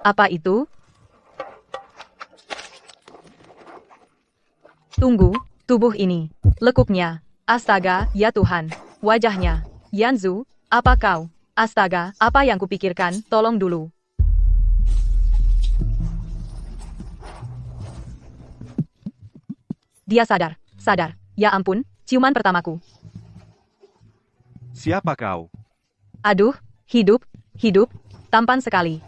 Apa itu? Tunggu, tubuh ini. Lekuknya. Astaga, ya Tuhan. Wajahnya. Yanzu, apa kau? Astaga, apa yang kupikirkan? Tolong dulu. Dia sadar. Sadar. Ya ampun, ciuman pertamaku. Siapa kau? Aduh, hidup, tampan sekali.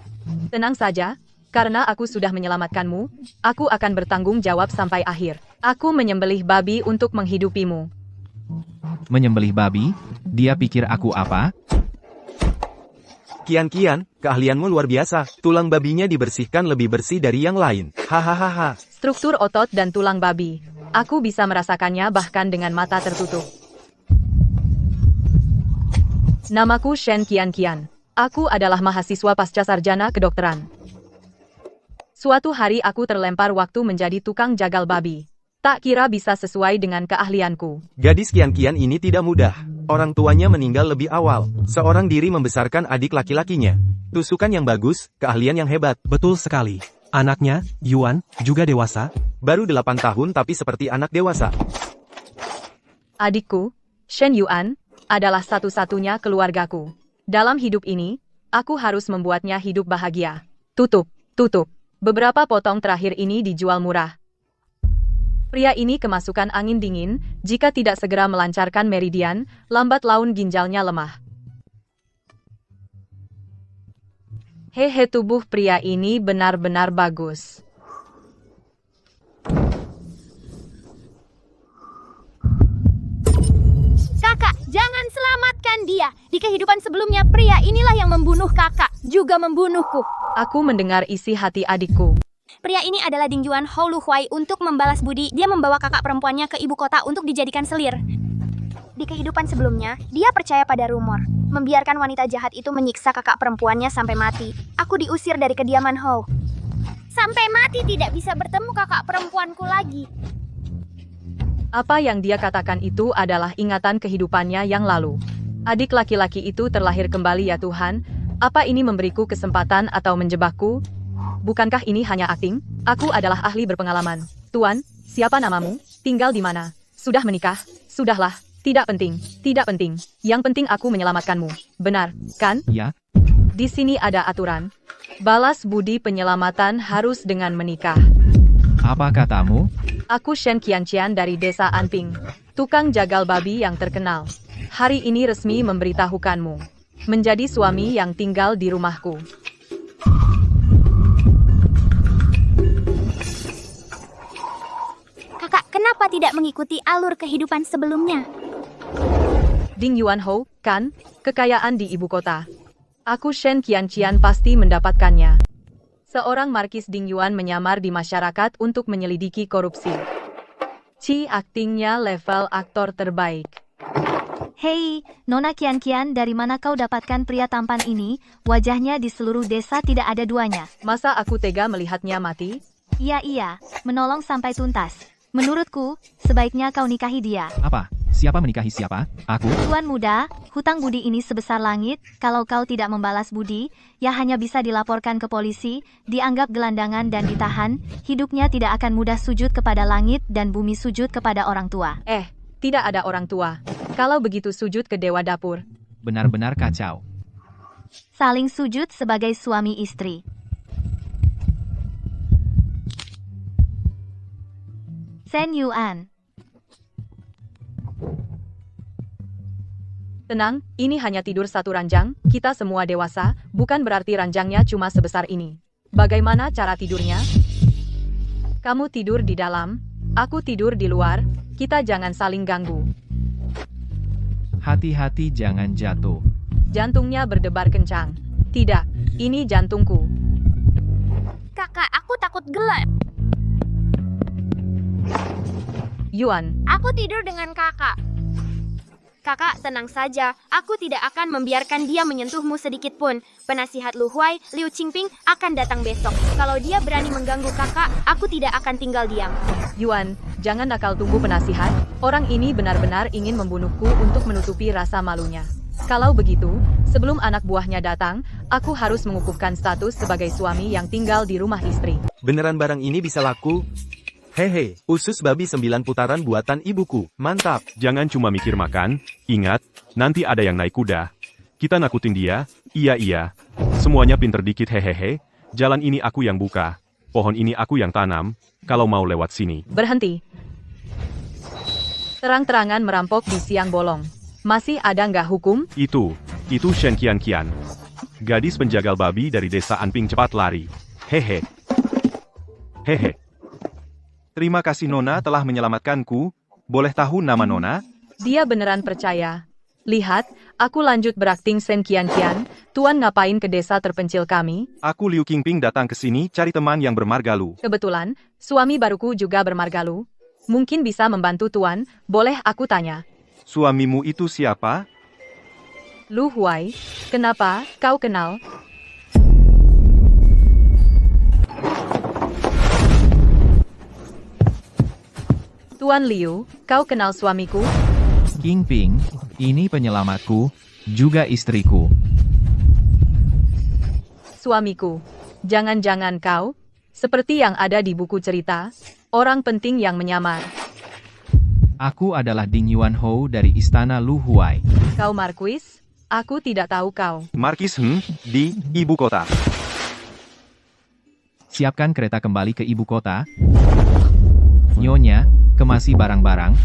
Tenang saja, karena aku sudah menyelamatkanmu, aku akan bertanggung jawab sampai akhir. Aku menyembelih babi untuk menghidupimu. Menyembelih babi? Dia pikir aku apa? Kian, keahlianmu luar biasa. Tulang babinya dibersihkan lebih bersih dari yang lain. Hahaha. Struktur otot dan tulang babi. Aku bisa merasakannya bahkan dengan mata tertutup. Namaku Shen Qian. Aku adalah mahasiswa pasca sarjana kedokteran. Suatu hari aku terlempar waktu menjadi tukang jagal babi. Tak kira bisa sesuai dengan keahlianku. Gadis Kian ini tidak mudah. Orang tuanya meninggal lebih awal. Seorang diri membesarkan adik laki-lakinya. Tusukan yang bagus, keahlian yang hebat. Betul sekali. Anaknya, Yuan, juga dewasa. Baru 8 tahun tapi seperti anak dewasa. Adikku, Shen Yuan, adalah satu-satunya keluargaku. Dalam hidup ini, aku harus membuatnya hidup bahagia. Tutup. Beberapa potong terakhir ini dijual murah. Pria ini kemasukan angin dingin, jika tidak segera melancarkan meridian, lambat laun ginjalnya lemah. Hehe, tubuh pria ini benar-benar bagus. Kakak, jangan selamatkan dia. Di kehidupan sebelumnya, pria inilah yang membunuh kakak, juga membunuhku. Aku mendengar isi hati adikku. Pria ini adalah Ding Yuan Hou Lu Huai. Untuk membalas budi, dia membawa kakak perempuannya ke ibu kota untuk dijadikan selir. Di kehidupan sebelumnya, dia percaya pada rumor. Membiarkan wanita jahat itu menyiksa kakak perempuannya sampai mati. Aku diusir dari kediaman Hou. Sampai mati tidak bisa bertemu kakak perempuanku lagi. Apa yang dia katakan itu adalah ingatan kehidupannya yang lalu. Adik laki-laki itu terlahir kembali ya Tuhan. Apa ini memberiku kesempatan atau menjebakku? Bukankah ini hanya akting? Aku adalah ahli berpengalaman. Tuan, siapa namamu? Tinggal di mana? Sudah menikah? Sudahlah, tidak penting. Yang penting aku menyelamatkanmu. Benar, kan? Ya. Di sini ada aturan. Balas budi penyelamatan harus dengan menikah. Apa katamu? Aku Shen Qian dari desa Anping, tukang jagal babi yang terkenal. Hari ini resmi memberitahukanmu. Menjadi suami yang tinggal di rumahku. Kakak, kenapa tidak mengikuti alur kehidupan sebelumnya? Ding Yuan Hou, kan? Kekayaan di ibu kota. Aku Shen Qian pasti mendapatkannya. Seorang Markis Ding Yuan menyamar di masyarakat untuk menyelidiki korupsi. Aktingnya level aktor terbaik. Hei, Nona Qian, dari mana kau dapatkan pria tampan ini? Wajahnya di seluruh desa tidak ada duanya. Masa aku tega melihatnya mati? Iya, menolong sampai tuntas. Menurutku, sebaiknya kau nikahi dia. Apa? Siapa menikahi siapa? Aku? Tuan muda, hutang budi ini sebesar langit. Kalau kau tidak membalas budi, ya hanya bisa dilaporkan ke polisi, dianggap gelandangan dan ditahan. Hidupnya tidak akan mudah sujud kepada langit dan bumi sujud kepada orang tua. Tidak ada orang tua. Kalau begitu sujud ke dewa dapur. Benar-benar kacau. Saling sujud sebagai suami istri. Shen Yuan. Tenang, ini hanya tidur satu ranjang, kita semua dewasa, bukan berarti ranjangnya cuma sebesar ini. Bagaimana cara tidurnya? Kamu tidur di dalam, aku tidur di luar, kita jangan saling ganggu. Hati-hati jangan jatuh. Jantungnya berdebar kencang. Tidak, ini jantungku. Kakak, aku takut gelap. Yuan, Aku tidur dengan kakak. Kakak, tenang saja. Aku tidak akan membiarkan dia menyentuhmu sedikit pun. Penasihat Lu Huai, Liu Qingping, akan datang besok. Kalau dia berani mengganggu kakak, aku tidak akan tinggal diam. Yuan, jangan nakal, tunggu penasihat. Orang ini benar-benar ingin membunuhku untuk menutupi rasa malunya. Kalau begitu, sebelum anak buahnya datang, aku harus mengukuhkan status sebagai suami yang tinggal di rumah istri. Beneran barang ini bisa laku? Hehe, usus babi 9 putaran buatan ibuku. Mantap. Jangan cuma mikir makan, ingat, nanti ada yang naik kuda. Kita nakutin dia, iya. Semuanya pinter dikit hehehe, jalan ini aku yang buka, pohon ini aku yang tanam, kalau mau lewat sini. Berhenti. Terang-terangan merampok di siang bolong. Masih ada nggak hukum? Itu Shen Qian. Gadis penjagal babi dari desa Anping cepat lari. Hehe. Terima kasih Nona telah menyelamatkanku. Boleh tahu nama Nona? Dia beneran percaya. Lihat, aku lanjut berakting Shen Qian. Tuan ngapain ke desa terpencil kami? Aku Liu Qingping datang ke sini cari teman yang bermargalu. Kebetulan, suami baruku juga bermargalu. Mungkin bisa membantu Tuan, boleh aku tanya? Suamimu itu siapa? Lu Huai, kenapa kau kenal? Tuan Liu, kau kenal suamiku? Qingping, ini penyelamatku, juga istriku. Suamiku, jangan-jangan kau, seperti yang ada di buku cerita, orang penting yang menyamar. Aku adalah Ding Yuanhou dari Istana Lu Huai. Kau Marquis? Aku tidak tahu kau. Markis di ibu kota. Siapkan kereta kembali ke ibu kota. Nyonya, kemasi barang-barang.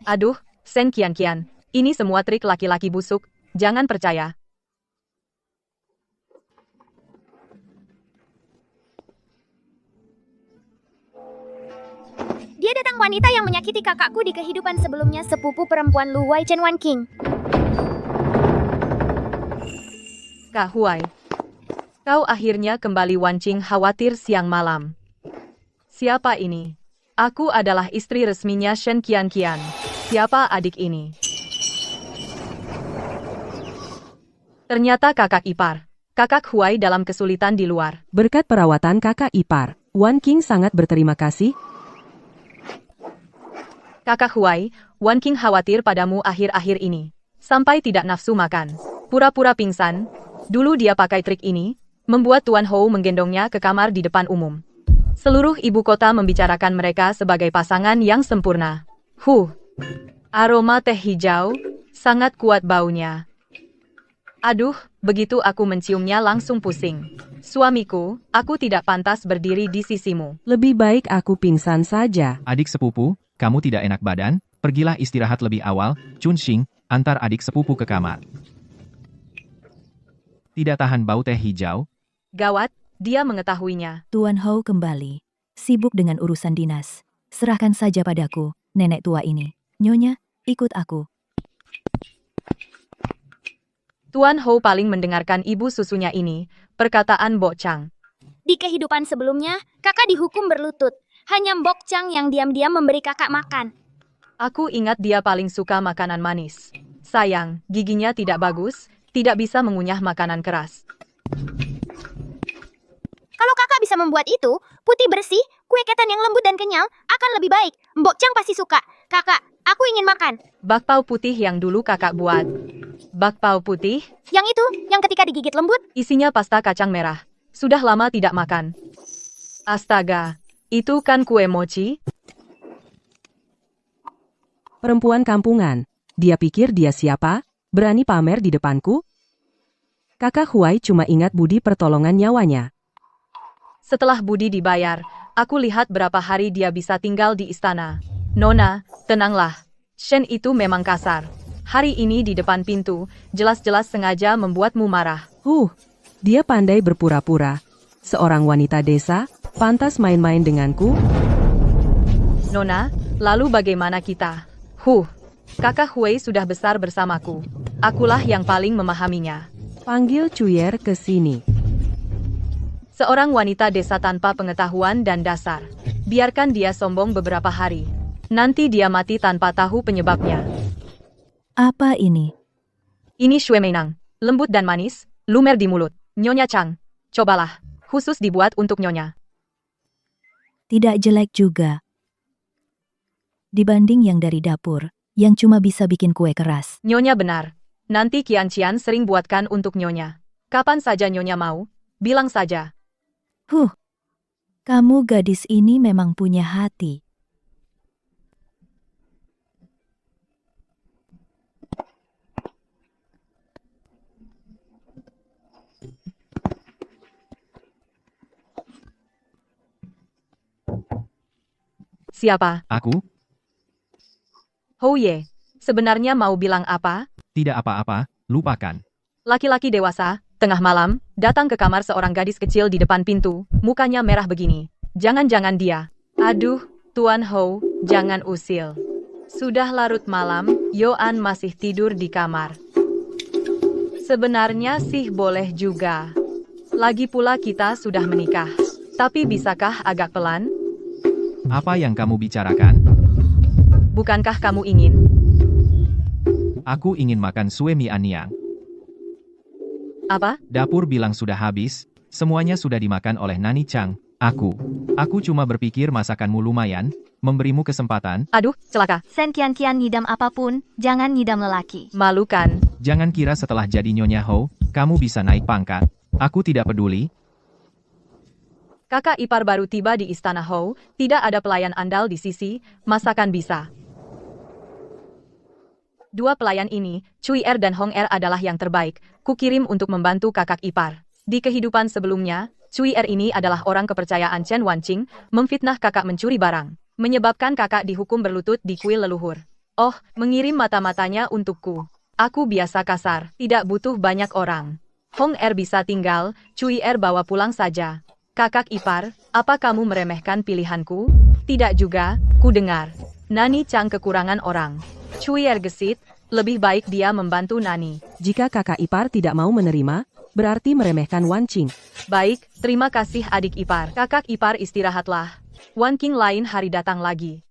Aduh, Shen Qian. Ini semua trik laki-laki busuk, jangan percaya. Dia datang wanita yang menyakiti kakakku di kehidupan sebelumnya, sepupu perempuan Lu Huai Chen Wan King. Kak Huai. Kau akhirnya kembali. Wanqing khawatir siang malam. Siapa ini? Aku adalah istri resminya Shen Qian. Siapa adik ini? Ternyata kakak ipar. Kakak Huai dalam kesulitan di luar. Berkat perawatan kakak ipar, Wan Qing sangat berterima kasih. Kakak Huai, Wanqing khawatir padamu akhir-akhir ini. Sampai tidak nafsu makan. Pura-pura pingsan. Dulu dia pakai trik ini, membuat Tuan Hou menggendongnya ke kamar di depan umum. Seluruh ibu kota membicarakan mereka sebagai pasangan yang sempurna. Aroma teh hijau, sangat kuat baunya. Aduh, begitu aku menciumnya langsung pusing. Suamiku, aku tidak pantas berdiri di sisimu. Lebih baik aku pingsan saja. Adik sepupu, kamu tidak enak badan? Pergilah istirahat lebih awal. Chunxing, antar adik sepupu ke kamar. Tidak tahan bau teh hijau. Gawat, dia mengetahuinya. Tuan Hou kembali. Sibuk dengan urusan dinas. Serahkan saja padaku, nenek tua ini. Nyonya, ikut aku. Tuan Hou paling mendengarkan ibu susunya ini, perkataan Bo Chang. Di kehidupan sebelumnya, kakak dihukum berlutut. Hanya Mbok Chang yang diam-diam memberi kakak makan. Aku ingat dia paling suka makanan manis. Sayang, giginya tidak bagus, tidak bisa mengunyah makanan keras. Kalau kakak bisa membuat itu, putih bersih, kue ketan yang lembut dan kenyal, akan lebih baik. Mbok Chang pasti suka. Kakak, aku ingin makan. Bakpao putih yang dulu kakak buat. Bakpao putih? Yang itu, yang ketika digigit lembut. Isinya pasta kacang merah. Sudah lama tidak makan. Astaga, itu kan kue mochi? Perempuan kampungan. Dia pikir dia siapa? Berani pamer di depanku? Kakak Huai cuma ingat budi pertolongan nyawanya. Setelah budi dibayar, aku lihat berapa hari dia bisa tinggal di istana. Nona, tenanglah. Shen itu memang kasar. Hari ini di depan pintu, jelas-jelas sengaja membuatmu marah. Dia pandai berpura-pura. Seorang wanita desa, pantas main-main denganku? Nona, lalu bagaimana kita? Kakak Huai sudah besar bersamaku. Akulah yang paling memahaminya. Panggil Cuyer ke sini. Seorang wanita desa tanpa pengetahuan dan dasar. Biarkan dia sombong beberapa hari. Nanti dia mati tanpa tahu penyebabnya. Apa ini? Ini Shui Meinang, lembut dan manis, lumer di mulut. Nyonya Chang, cobalah. Khusus dibuat untuk Nyonya. Tidak jelek juga. dibanding yang dari dapur, yang cuma bisa bikin kue keras. Nyonya benar. Nanti Qian Qian sering buatkan untuk Nyonya. Kapan saja Nyonya mau, bilang saja. Kamu gadis ini memang punya hati. Siapa? Aku? Hou Ye. Sebenarnya mau bilang apa? Tidak apa-apa, lupakan. Laki-laki dewasa, tengah malam, datang ke kamar seorang gadis kecil di depan pintu, mukanya merah begini. Jangan-jangan dia. Aduh, Tuan Hou, jangan usil. Sudah larut malam, Yoan masih tidur di kamar. Sebenarnya sih boleh juga. Lagi pula kita sudah menikah. Tapi bisakah agak pelan? Apa yang kamu bicarakan? Bukankah kamu ingin? Aku ingin makan sue mie anyang. Apa? Dapur bilang sudah habis, semuanya sudah dimakan oleh Nani Chang. Aku cuma berpikir masakanmu lumayan, memberimu kesempatan. Aduh, celaka. Sen Kian ngidam apapun, jangan ngidam lelaki. Malukan. Jangan kira setelah jadi Nyonya Hou, kamu bisa naik pangkat. Aku tidak peduli. Kakak ipar baru tiba di Istana Hou, tidak ada pelayan andal di sisi, masakan bisa. Dua pelayan ini, Cui Er dan Hong Er adalah yang terbaik, kukirim untuk membantu kakak ipar. Di kehidupan sebelumnya, Cui Er ini adalah orang kepercayaan Chen Wanqing, memfitnah kakak mencuri barang, menyebabkan kakak dihukum berlutut di kuil leluhur. Oh, mengirim mata-matanya untukku. Aku biasa kasar, tidak butuh banyak orang. Hong Er bisa tinggal, Cui Er bawa pulang saja. Kakak ipar, apa kamu meremehkan pilihanku? Tidak juga, ku dengar. Nani Chang kekurangan orang. Cui Er gesit, lebih baik dia membantu Nani. Jika kakak ipar tidak mau menerima, berarti meremehkan Wanqing. Baik, terima kasih adik ipar. Kakak ipar istirahatlah. Wanqing lain hari datang lagi.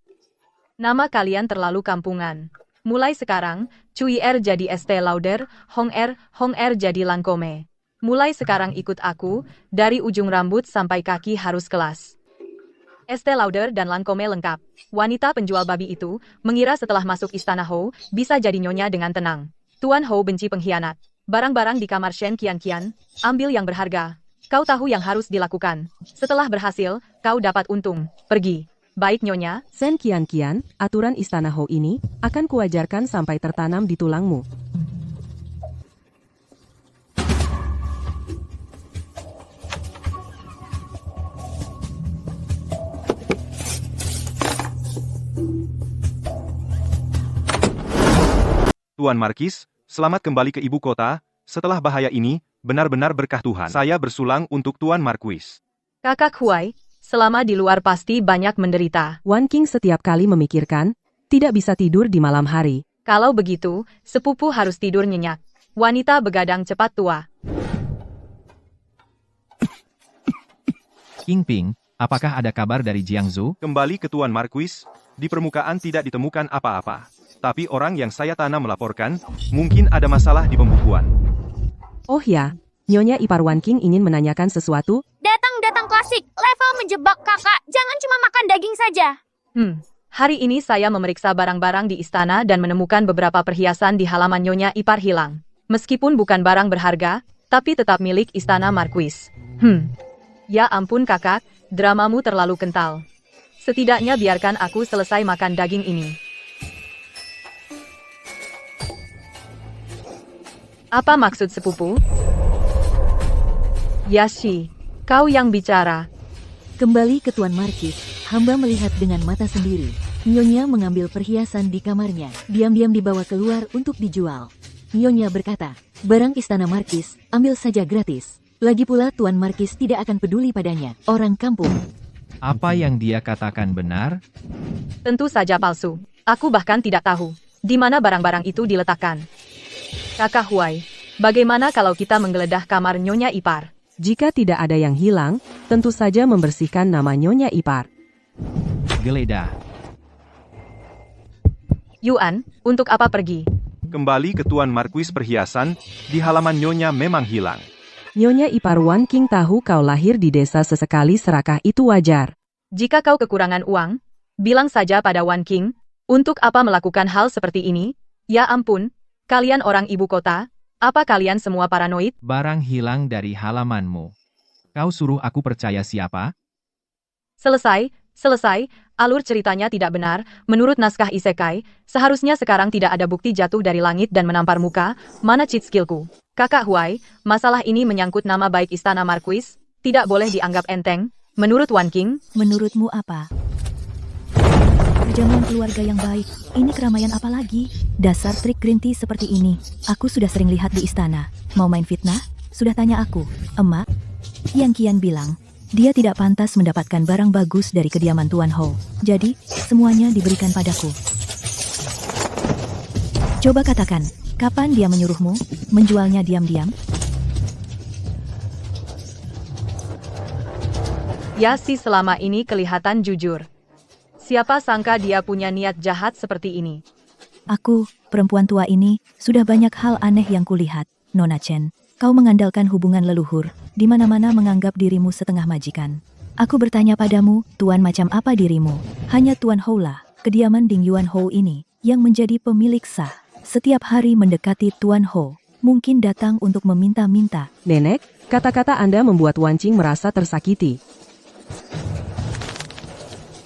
Nama kalian terlalu kampungan. Mulai sekarang, Cui Er jadi Estee Lauder, Hong Er jadi Lancome. Mulai sekarang ikut aku, dari ujung rambut sampai kaki harus kelas. Estee Lauder dan Lancome lengkap. Wanita penjual babi itu, mengira setelah masuk Istana Hou, bisa jadi nyonya dengan tenang. Tuan Hou benci pengkhianat. Barang-barang di kamar Shen Qian, ambil yang berharga. Kau tahu yang harus dilakukan. Setelah berhasil, kau dapat untung. Pergi. Baik nyonya. Sen Qian, aturan Istana Hou ini, akan kuajarkan sampai tertanam di tulangmu. Tuan Markis, selamat kembali ke ibu kota. Setelah bahaya ini, benar-benar berkah Tuhan. Saya bersulang untuk Tuan Marquis. Kakak Huai, selama di luar pasti banyak menderita. Wanqing setiap kali memikirkan, tidak bisa tidur di malam hari. Kalau begitu, sepupu harus tidur nyenyak. Wanita begadang cepat tua. King Ping, apakah ada kabar dari Jiangsu? Kembali ke Tuan Marquis, di permukaan tidak ditemukan apa-apa. Tapi orang yang saya tanam melaporkan, mungkin ada masalah di pembukuan. Oh ya, Nyonya ipar Wanqing ingin menanyakan sesuatu. Datang klasik, level menjebak kakak, jangan cuma makan daging saja. Hari ini saya memeriksa barang-barang di istana dan menemukan beberapa perhiasan di halaman Nyonya ipar hilang. Meskipun bukan barang berharga, tapi tetap milik Istana Marquis. Ya ampun kakak, dramamu terlalu kental. Setidaknya biarkan aku selesai makan daging ini. Apa maksud sepupu? Yashi, kau yang bicara. Kembali ke Tuan Markis, hamba melihat dengan mata sendiri. Nyonya mengambil perhiasan di kamarnya, diam-diam dibawa keluar untuk dijual. Nyonya berkata, barang Istana Markis, ambil saja gratis. Lagi pula Tuan Markis tidak akan peduli padanya, orang kampung. Apa yang dia katakan benar? Tentu saja palsu. Aku bahkan tidak tahu di mana barang-barang itu diletakkan. Kakak Huai, bagaimana kalau kita menggeledah kamar Nyonya ipar? Jika tidak ada yang hilang, tentu saja membersihkan nama Nyonya ipar. Geledah. Yuan, untuk apa pergi? Kembali ke Tuan Marquis perhiasan, di halaman Nyonya memang hilang. Nyonya ipar Wanqing tahu kau lahir di desa sesekali serakah itu wajar. Jika kau kekurangan uang, bilang saja pada Wanqing, Untuk apa melakukan hal seperti ini? Ya ampun, kalian orang ibu kota, apa kalian semua paranoid? Barang hilang dari halamanmu. Kau suruh aku percaya siapa? Selesai, alur ceritanya tidak benar, menurut naskah isekai, seharusnya sekarang tidak ada bukti jatuh dari langit dan menampar muka, mana cheat skillku. Kakak Huai, masalah ini menyangkut nama baik Istana Marquis, tidak boleh dianggap enteng, menurut Wan King. Menurutmu apa? Perjamuan keluarga yang baik. Ini keramaian apa lagi? Dasar trik green tea seperti ini. Aku sudah sering lihat di istana. Mau main fitnah? Sudah tanya aku. Emak? Yang Kian bilang, dia tidak pantas mendapatkan barang bagus dari kediaman Tuan Ho. Jadi, semuanya diberikan padaku. Coba katakan, kapan dia menyuruhmu menjualnya diam-diam? Yasi selama ini kelihatan jujur. Siapa sangka dia punya niat jahat seperti ini. Aku, perempuan tua ini, sudah banyak hal aneh yang kulihat. Nona Chen, kau mengandalkan hubungan leluhur, di mana-mana menganggap dirimu setengah majikan. Aku bertanya padamu, tuan macam apa dirimu? Hanya Tuan Ho lah, kediaman Ding Yuan Ho ini, yang menjadi pemilik sah. Setiap hari mendekati Tuan Ho, mungkin datang untuk meminta-minta. Nenek, kata-kata Anda membuat Wan Qing merasa tersakiti.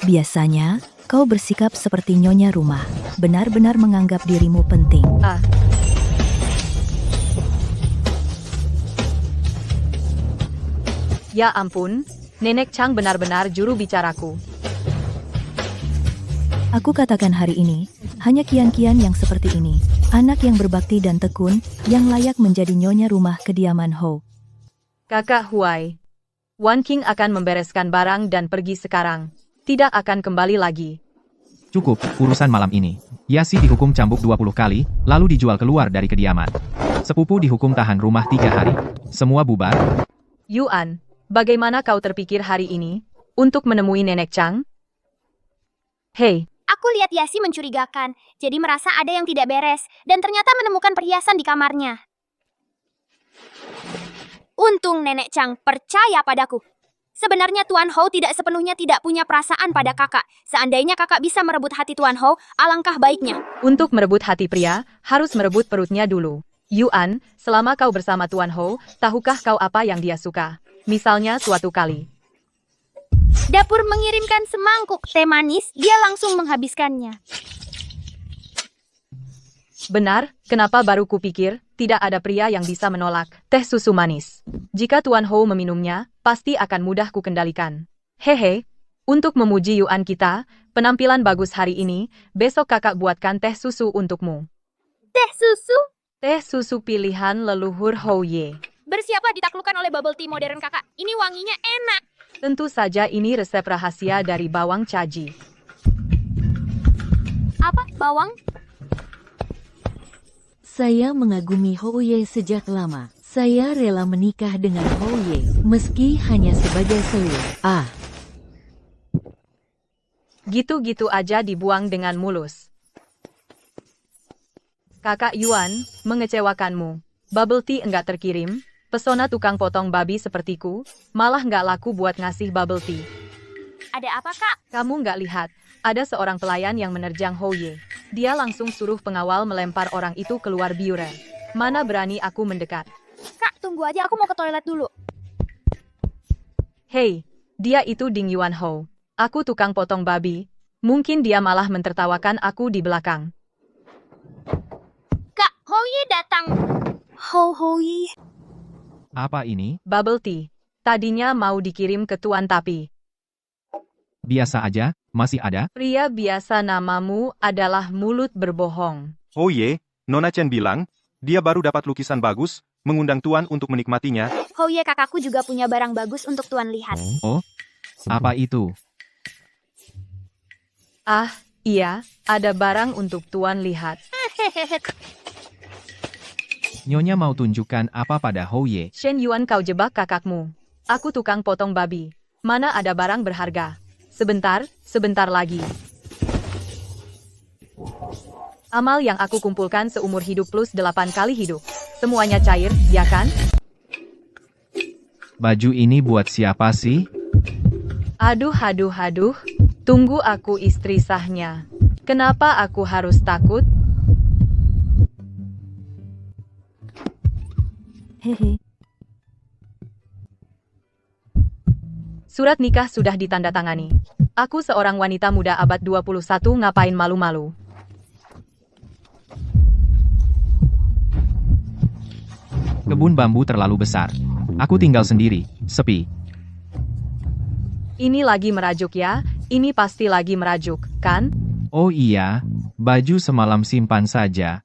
Biasanya, kau bersikap seperti nyonya rumah, benar-benar menganggap dirimu penting. Ya ampun, Nenek Chang benar-benar juru bicaraku. Aku katakan hari ini, hanya kian-kian yang seperti ini, anak yang berbakti dan tekun, yang layak menjadi nyonya rumah kediaman Ho. Kakak Huai, Wan King akan membereskan barang dan pergi sekarang. Tidak akan kembali lagi. Cukup, urusan malam ini. Yasi dihukum cambuk 20 kali, lalu dijual keluar dari kediaman. Sepupu dihukum tahan rumah 3 hari. Semua bubar. Yuan, bagaimana kau terpikir hari ini untuk menemui Nenek Chang? Hei, Aku lihat Yasi mencurigakan, jadi merasa ada yang tidak beres, dan ternyata menemukan perhiasan di kamarnya. Untung Nenek Chang percaya padaku. Sebenarnya Tuan Ho tidak sepenuhnya tidak punya perasaan pada kakak. Seandainya kakak bisa merebut hati Tuan Ho, alangkah baiknya. untuk merebut hati pria, harus merebut perutnya dulu. Yuan, selama kau bersama Tuan Ho, tahukah kau apa yang dia suka? Misalnya suatu kali. Dapur mengirimkan semangkuk teh manis, dia langsung menghabiskannya. Benar, kenapa baru kupikir, tidak ada pria yang bisa menolak teh susu manis. Jika Tuan Ho meminumnya, pasti akan mudah kukendalikan. Hehe, untuk memuji Yuan kita, penampilan bagus hari ini, besok kakak buatkan teh susu untukmu. Teh susu? Teh susu pilihan leluhur Ho Ye. Bersiaplah ditaklukkan oleh bubble tea modern kakak. Ini wanginya enak. Tentu saja ini resep rahasia dari bawang caji. Apa? Bawang? Saya mengagumi Ho Ye sejak lama. Saya rela menikah dengan Ho Ye, meski hanya sebagai selir. Gitu-gitu aja dibuang dengan mulus. Kakak Yuan, mengecewakanmu. Bubble tea enggak terkirim, pesona tukang potong babi sepertiku, malah enggak laku buat ngasih bubble tea. Ada apa kak? Kamu enggak lihat, ada seorang pelayan yang menerjang Ho Ye. Dia langsung suruh pengawal melempar orang itu keluar biuran. Mana berani aku mendekat. Kak, tunggu aja, aku mau ke toilet dulu. Hei, dia itu Ding Yuan Ho. Aku tukang potong babi. Mungkin dia malah mentertawakan aku di belakang. Kak, Ho Ye datang. Ho Ye. Apa ini? Bubble tea. Tadinya mau dikirim ke Tuan tapi Biasa aja, masih ada? pria biasa namamu adalah mulut berbohong. Oh ye, Nona Chen bilang, dia baru dapat lukisan bagus, mengundang Tuan untuk menikmatinya. Ho Ye kakakku juga punya barang bagus untuk Tuan lihat. Oh? Apa itu? Ah, iya, ada barang untuk Tuan lihat. Nyonya mau tunjukkan apa pada Ho Ye? Shen Yuan kau jebak kakakmu. Aku tukang potong babi. Mana ada barang berharga? Sebentar lagi. Amal yang aku kumpulkan seumur hidup plus 8 kali hidup. Semuanya cair, ya kan? Baju ini buat siapa sih? Aduh. Tunggu aku istri sahnya. Kenapa aku harus takut? Hehe. Surat nikah sudah ditandatangani. Aku seorang wanita muda abad 21, ngapain malu-malu? Kebun bambu terlalu besar. Aku tinggal sendiri, sepi. Ini lagi merajuk ya? Ini pasti lagi merajuk, kan? Oh iya, baju semalam simpan saja.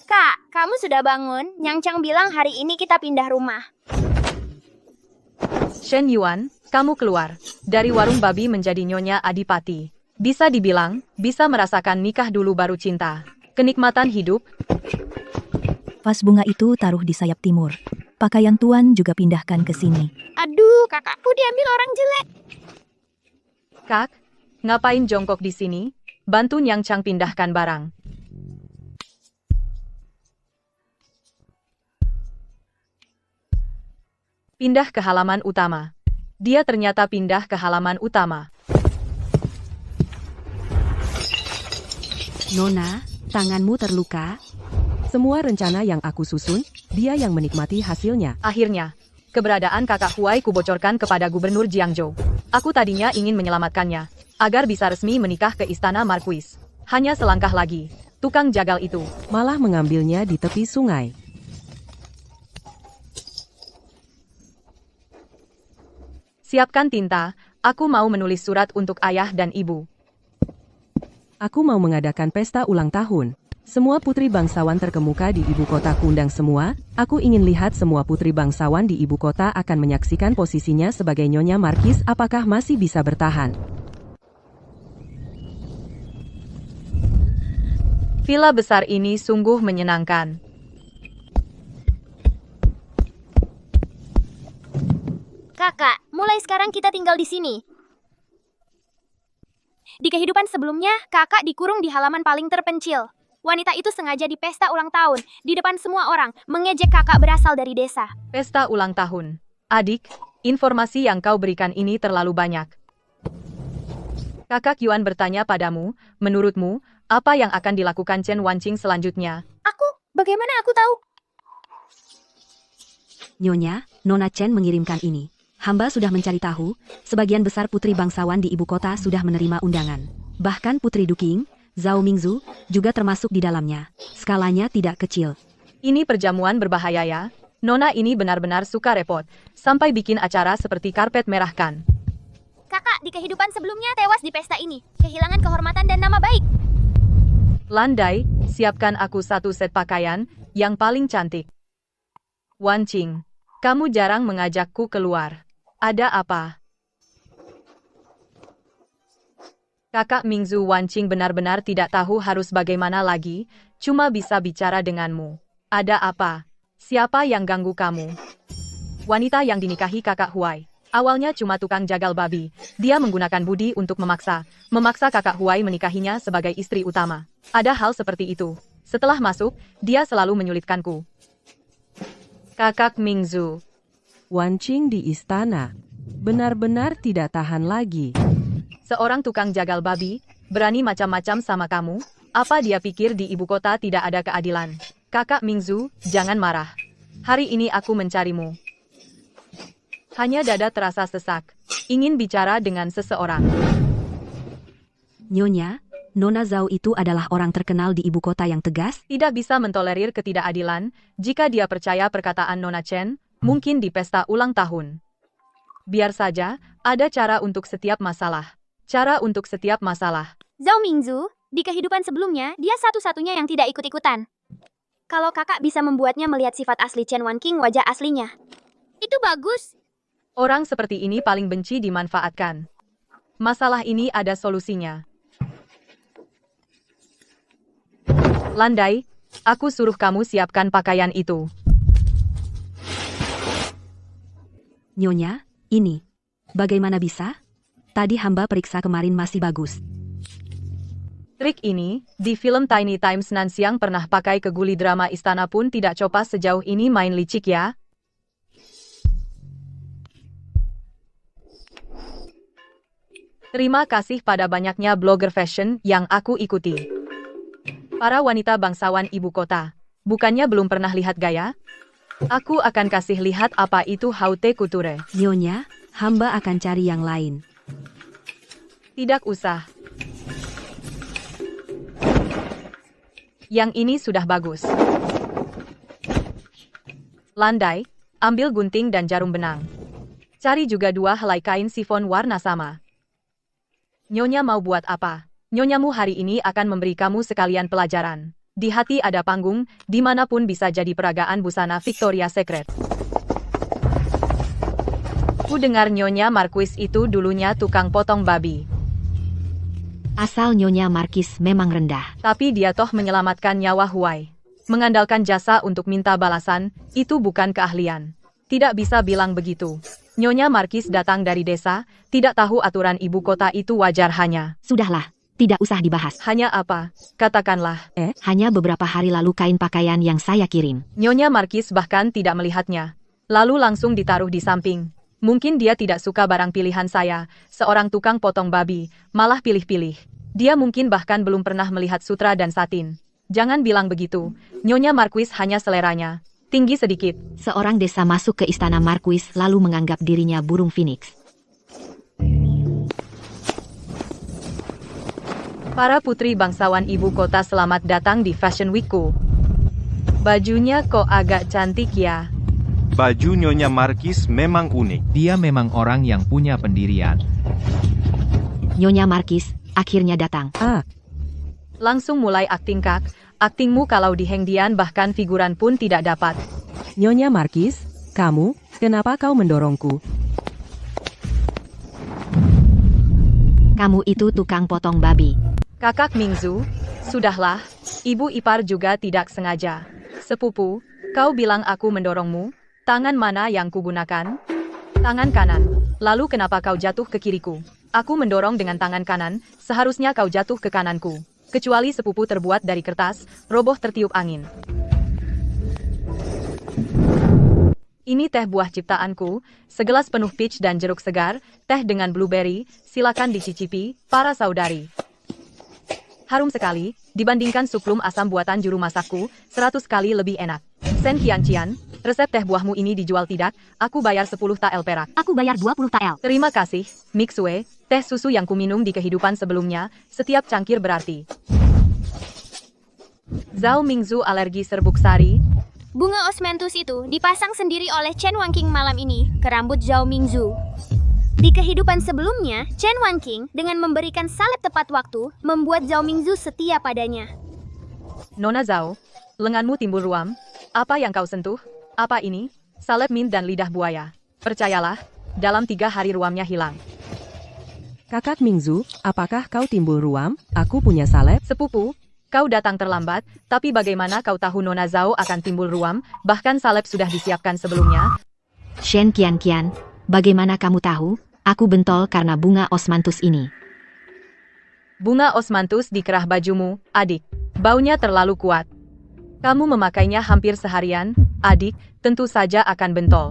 Kak, kamu sudah bangun? Nyang Chang bilang hari ini kita pindah rumah. Shen Yuan, kamu keluar dari warung babi menjadi Nyonya Adipati. Bisa dibilang, bisa merasakan nikah dulu baru cinta. Kenikmatan hidup. Vas bunga itu taruh di sayap timur. Pakaian tuan juga pindahkan ke sini. Aduh, kakakku diambil orang jelek. Kak, ngapain jongkok di sini? Bantu Nyang Chang pindahkan barang. Pindah ke halaman utama. Dia ternyata pindah ke halaman utama. Nona, tanganmu terluka? Semua rencana yang aku susun, dia yang menikmati hasilnya. Akhirnya, keberadaan kakak Huai kubocorkan kepada Gubernur Jiangzhou. Aku tadinya ingin menyelamatkannya, agar bisa resmi menikah ke istana Marquis. Hanya selangkah lagi, tukang jagal itu Malah mengambilnya di tepi sungai. Siapkan tinta, aku mau menulis surat untuk ayah dan ibu. Aku mau mengadakan pesta ulang tahun. Semua putri bangsawan terkemuka di ibu kota kundang semua. Aku ingin lihat semua putri bangsawan di ibu kota akan menyaksikan posisinya sebagai Nyonya Markis apakah masih bisa bertahan. Villa besar ini sungguh menyenangkan. Kakak, mulai sekarang kita tinggal di sini. Di kehidupan sebelumnya, kakak dikurung di halaman paling terpencil. Wanita itu sengaja di pesta ulang tahun, di depan semua orang, mengejek kakak berasal dari desa. Pesta ulang tahun. Adik, informasi yang kau berikan ini terlalu banyak. Kakak Yuan bertanya padamu, menurutmu, apa yang akan dilakukan Chen Wanqing selanjutnya? Bagaimana aku tahu? Nyonya, Nona Chen mengirimkan ini. Hamba sudah mencari tahu, sebagian besar putri bangsawan di ibu kota sudah menerima undangan. Bahkan Putri Duking, Zhao Mingzu, juga termasuk di dalamnya. Skalanya tidak kecil. Ini perjamuan berbahaya ya. Nona ini benar-benar suka repot, sampai bikin acara seperti karpet merah kan. Kakak di kehidupan sebelumnya tewas di pesta ini, kehilangan kehormatan dan nama baik. Landai, siapkan aku satu set pakaian, yang paling cantik. Wanqing, kamu jarang mengajakku keluar. Ada apa? Kakak Mingzu Wanqing benar-benar tidak tahu harus bagaimana lagi, cuma bisa bicara denganmu. Ada apa? Siapa yang ganggu kamu? Wanita yang dinikahi kakak Huai. Awalnya cuma tukang jagal babi, dia menggunakan budi untuk memaksa kakak Huai menikahinya sebagai istri utama. Ada hal seperti itu. Setelah masuk, dia selalu menyulitkanku. Kakak Mingzu. Wanqing di istana. Benar-benar tidak tahan lagi. Seorang tukang jagal babi, berani macam-macam sama kamu? Apa dia pikir di ibu kota tidak ada keadilan? Kakak Mingzu, jangan marah. Hari ini aku mencarimu. Hanya dada terasa sesak. Ingin bicara dengan seseorang. Nyonya, Nona Zhao itu adalah orang terkenal di ibu kota yang tegas? Tidak bisa mentolerir ketidakadilan, jika dia percaya perkataan Nona Chen, mungkin di pesta ulang tahun. Biar saja, ada cara untuk setiap masalah. Cara untuk setiap masalah. Zhao Mingzu, di kehidupan sebelumnya, dia satu-satunya yang tidak ikut-ikutan. Kalau kakak bisa membuatnya melihat sifat asli Chen Wanqing wajah aslinya. Itu bagus. Orang seperti ini paling benci dimanfaatkan. Masalah ini ada solusinya. Landai, aku suruh kamu siapkan pakaian itu. Nyonya, ini. Bagaimana bisa? Tadi hamba periksa kemarin masih bagus. Trik ini, di film Tiny Times Nanxiang pernah pakai ke guli drama istana pun tidak coba sejauh ini main licik ya. Terima kasih pada banyaknya blogger fashion yang aku ikuti. Para wanita bangsawan ibu kota, bukannya belum pernah lihat gaya? Aku akan kasih lihat apa itu haute couture. Nyonya, hamba akan cari yang lain. Tidak usah. Yang ini sudah bagus. Landai, ambil gunting dan jarum benang. Cari juga 2 helai kain sifon warna sama. Nyonya mau buat apa? Nyonyamu hari ini akan memberi kamu sekalian pelajaran. Di hati ada panggung, dimanapun bisa jadi peragaan busana Victoria's Secret. Ku dengar Nyonya Marquis itu dulunya tukang potong babi. Asal Nyonya Markis memang rendah. Tapi dia toh menyelamatkan nyawa Huai. Mengandalkan jasa untuk minta balasan, itu bukan keahlian. Tidak bisa bilang begitu. Nyonya Markis datang dari desa, tidak tahu aturan ibu kota itu wajar hanya. Sudahlah, tidak usah dibahas. Hanya apa? Katakanlah. Hanya beberapa hari lalu kain pakaian yang saya kirim. Nyonya Markis bahkan tidak melihatnya. Lalu langsung ditaruh di samping. Mungkin dia tidak suka barang pilihan saya, seorang tukang potong babi, malah pilih-pilih. Dia mungkin bahkan belum pernah melihat sutra dan satin. Jangan bilang begitu. Nyonya Marquis hanya seleranya. Tinggi sedikit. Seorang desa masuk ke istana Marquis lalu menganggap dirinya burung phoenix. Para putri bangsawan ibu kota selamat datang di Fashion Week-ku. Bajunya kok agak cantik ya. Baju Nyonya Markis memang unik. Dia memang orang yang punya pendirian. Nyonya Markis akhirnya datang. Langsung mulai akting kak. Aktingmu kalau di Hengdian bahkan figuran pun tidak dapat. Nyonya Markis, kamu, kenapa kau mendorongku? Kamu itu tukang potong babi. Kakak Mingzu, sudahlah, ibu ipar juga tidak sengaja. Sepupu, kau bilang aku mendorongmu? Tangan mana yang kugunakan? Tangan kanan. Lalu kenapa kau jatuh ke kiriku? Aku mendorong dengan tangan kanan, seharusnya kau jatuh ke kananku. Kecuali sepupu terbuat dari kertas, roboh tertiup angin. Ini teh buah ciptaanku, segelas penuh peach dan jeruk segar, teh dengan blueberry, silakan dicicipi, para saudari. Harum sekali, dibandingkan sup plum asam buatan juru masakku, 100 kali lebih enak. Sen Qian, resep teh buahmu ini dijual tidak? Aku bayar 10 tael perak. Aku bayar 20 tael. Terima kasih, Mixue, teh susu yang kuminum di kehidupan sebelumnya, setiap cangkir berarti. Zhao Mingzu alergi serbuk sari. Bunga osmanthus itu dipasang sendiri oleh Chen Wanqing malam ini ke rambut Zhao Mingzu. Di kehidupan sebelumnya, Chen Wanqing dengan memberikan salep tepat waktu, membuat Zhao Mingzu setia padanya. Nona Zhao, lenganmu timbul ruam. Apa yang kau sentuh? Apa ini? Salep mint dan lidah buaya. Percayalah, dalam 3 hari ruamnya hilang. Kakak Mingzu, apakah kau timbul ruam? Aku punya salep. Sepupu, kau datang terlambat, tapi bagaimana kau tahu Nona Zhao akan timbul ruam, bahkan salep sudah disiapkan sebelumnya? Shen Qian, bagaimana kamu tahu? Aku bentol karena bunga osmanthus ini. Bunga osmanthus di kerah bajumu, adik. Baunya terlalu kuat. Kamu memakainya hampir seharian, adik, tentu saja akan bentol.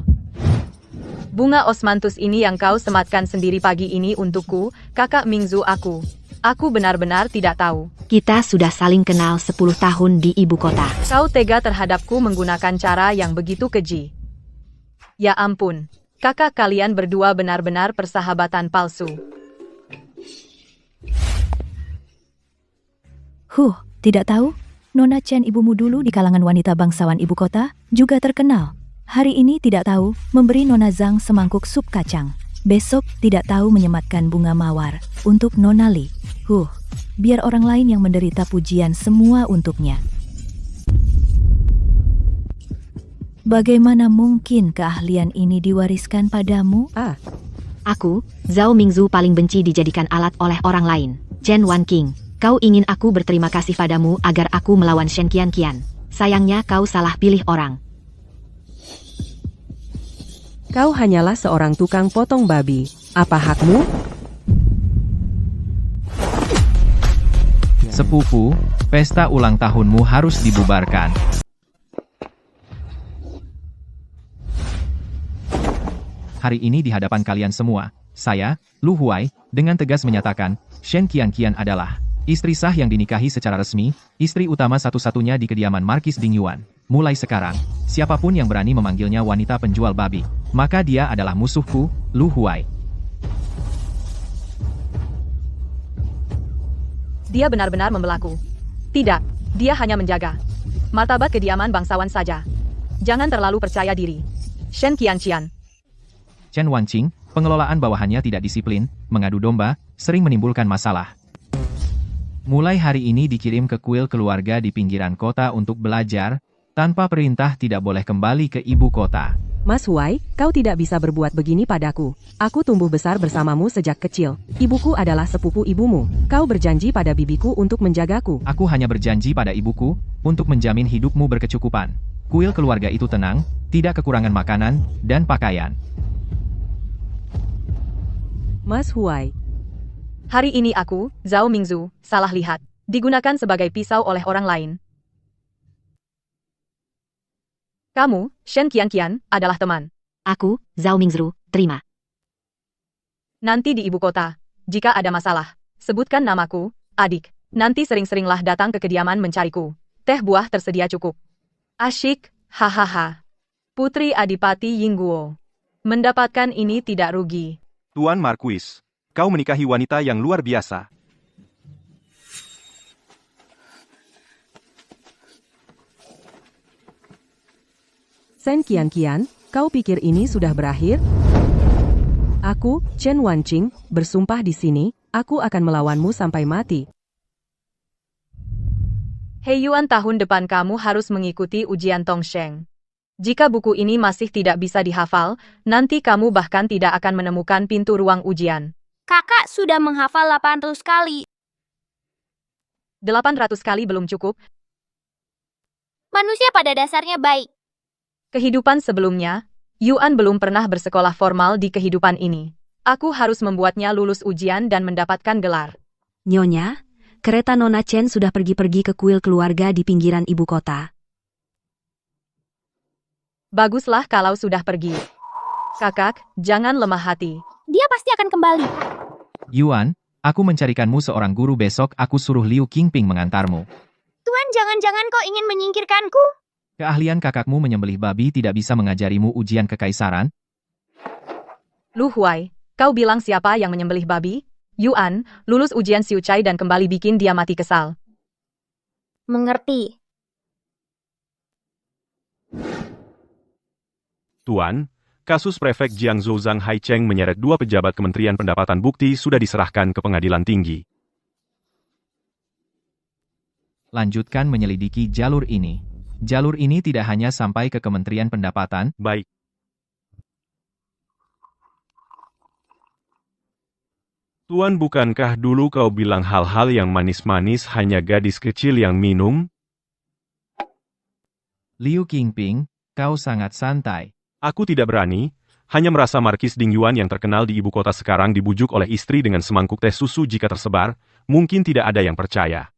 Bunga osmanthus ini yang kau sematkan sendiri pagi ini untukku, kakak Mingzu aku. Aku benar-benar tidak tahu. Kita sudah saling kenal 10 tahun di ibu kota. Kau tega terhadapku menggunakan cara yang begitu keji. Ya ampun. Kakak kalian berdua benar-benar persahabatan palsu. Tidak tahu? Nona Chen ibumu dulu di kalangan wanita bangsawan ibu kota, juga terkenal. Hari ini tidak tahu, memberi Nona Zhang semangkuk sup kacang. Besok tidak tahu menyematkan bunga mawar, untuk Nona Li. Biar orang lain yang menderita pujian semua untuknya. Bagaimana mungkin keahlian ini diwariskan padamu? Aku, Zhao Mingzu paling benci dijadikan alat oleh orang lain. Chen Wanqing, kau ingin aku berterima kasih padamu agar aku melawan Shen Qian. Sayangnya kau salah pilih orang. Kau hanyalah seorang tukang potong babi. Apa hakmu? Sepupu, pesta ulang tahunmu harus dibubarkan. Hari ini di hadapan kalian semua, Saya, Lu Huai, dengan tegas menyatakan, Shen Qianqian adalah istri sah yang dinikahi secara resmi, istri utama satu-satunya di kediaman Markis Ding Yuan. Mulai sekarang, siapapun yang berani memanggilnya wanita penjual babi, maka dia adalah musuhku, Lu Huai. Dia benar-benar membelaku. Tidak, dia hanya menjaga martabat kediaman bangsawan saja. Jangan terlalu percaya diri. Shen Qianqian. Chen Wanqing, pengelolaan bawahannya tidak disiplin, mengadu domba, sering menimbulkan masalah. Mulai hari ini dikirim ke kuil keluarga di pinggiran kota untuk belajar, tanpa perintah tidak boleh kembali ke ibu kota. Mas Huai, kau tidak bisa berbuat begini padaku. Aku tumbuh besar bersamamu sejak kecil. Ibuku adalah sepupu ibumu. Kau berjanji pada bibiku untuk menjagaku. Aku hanya berjanji pada ibuku, untuk menjamin hidupmu berkecukupan. Kuil keluarga itu tenang, tidak kekurangan makanan, dan pakaian. Mas Huai. Hari ini aku, Zhao Mingzu, salah lihat. Digunakan sebagai pisau oleh orang lain. Kamu, Shen Qianqian, adalah teman. Aku, Zhao Mingzru, terima. Nanti di ibu kota, jika ada masalah, sebutkan namaku, adik. Nanti sering-seringlah datang ke kediaman mencariku. Teh buah tersedia cukup. Asyik, hahaha. Putri Adipati Yingguo. Mendapatkan ini tidak rugi. Tuan Marquis, kau menikahi wanita yang luar biasa. Shen Qianqian, kau pikir ini sudah berakhir? Aku, Chen Wanqing, bersumpah di sini, aku akan melawanmu sampai mati. Hei Yuan, tahun depan kamu harus mengikuti ujian Tongsheng. Jika buku ini masih tidak bisa dihafal, nanti kamu bahkan tidak akan menemukan pintu ruang ujian. Kakak sudah menghafal 800 kali. 800 kali belum cukup. Manusia pada dasarnya baik. Kehidupan sebelumnya, Yuan belum pernah bersekolah formal di kehidupan ini. Aku harus membuatnya lulus ujian dan mendapatkan gelar. Nyonya, kereta Nona Chen sudah pergi-pergi ke kuil keluarga di pinggiran ibu kota. Baguslah kalau sudah pergi. Kakak, jangan lemah hati. Dia pasti akan kembali. Yuan, aku mencarikanmu seorang guru besok, aku suruh Liu Qingping mengantarmu. Tuan, jangan-jangan kau ingin menyingkirkanku? Keahlian kakakmu menyembelih babi tidak bisa mengajarimu ujian kekaisaran? Lu Huai, kau bilang siapa yang menyembelih babi? Yuan, lulus ujian Siucai dan kembali bikin dia mati kesal. Mengerti. Tuan, kasus prefek Jiangzhou Zhang Haicheng menyeret 2 pejabat Kementerian Pendapatan Bukti sudah diserahkan ke pengadilan tinggi. Lanjutkan menyelidiki jalur ini. Jalur ini tidak hanya sampai ke Kementerian Pendapatan. Baik. Tuan, bukankah dulu kau bilang hal-hal yang manis-manis hanya gadis kecil yang minum? Liu Qingping, kau sangat santai. Aku tidak berani, hanya merasa Markis Ding Yuan yang terkenal di ibu kota sekarang dibujuk oleh istri dengan semangkuk teh susu jika tersebar, mungkin tidak ada yang percaya.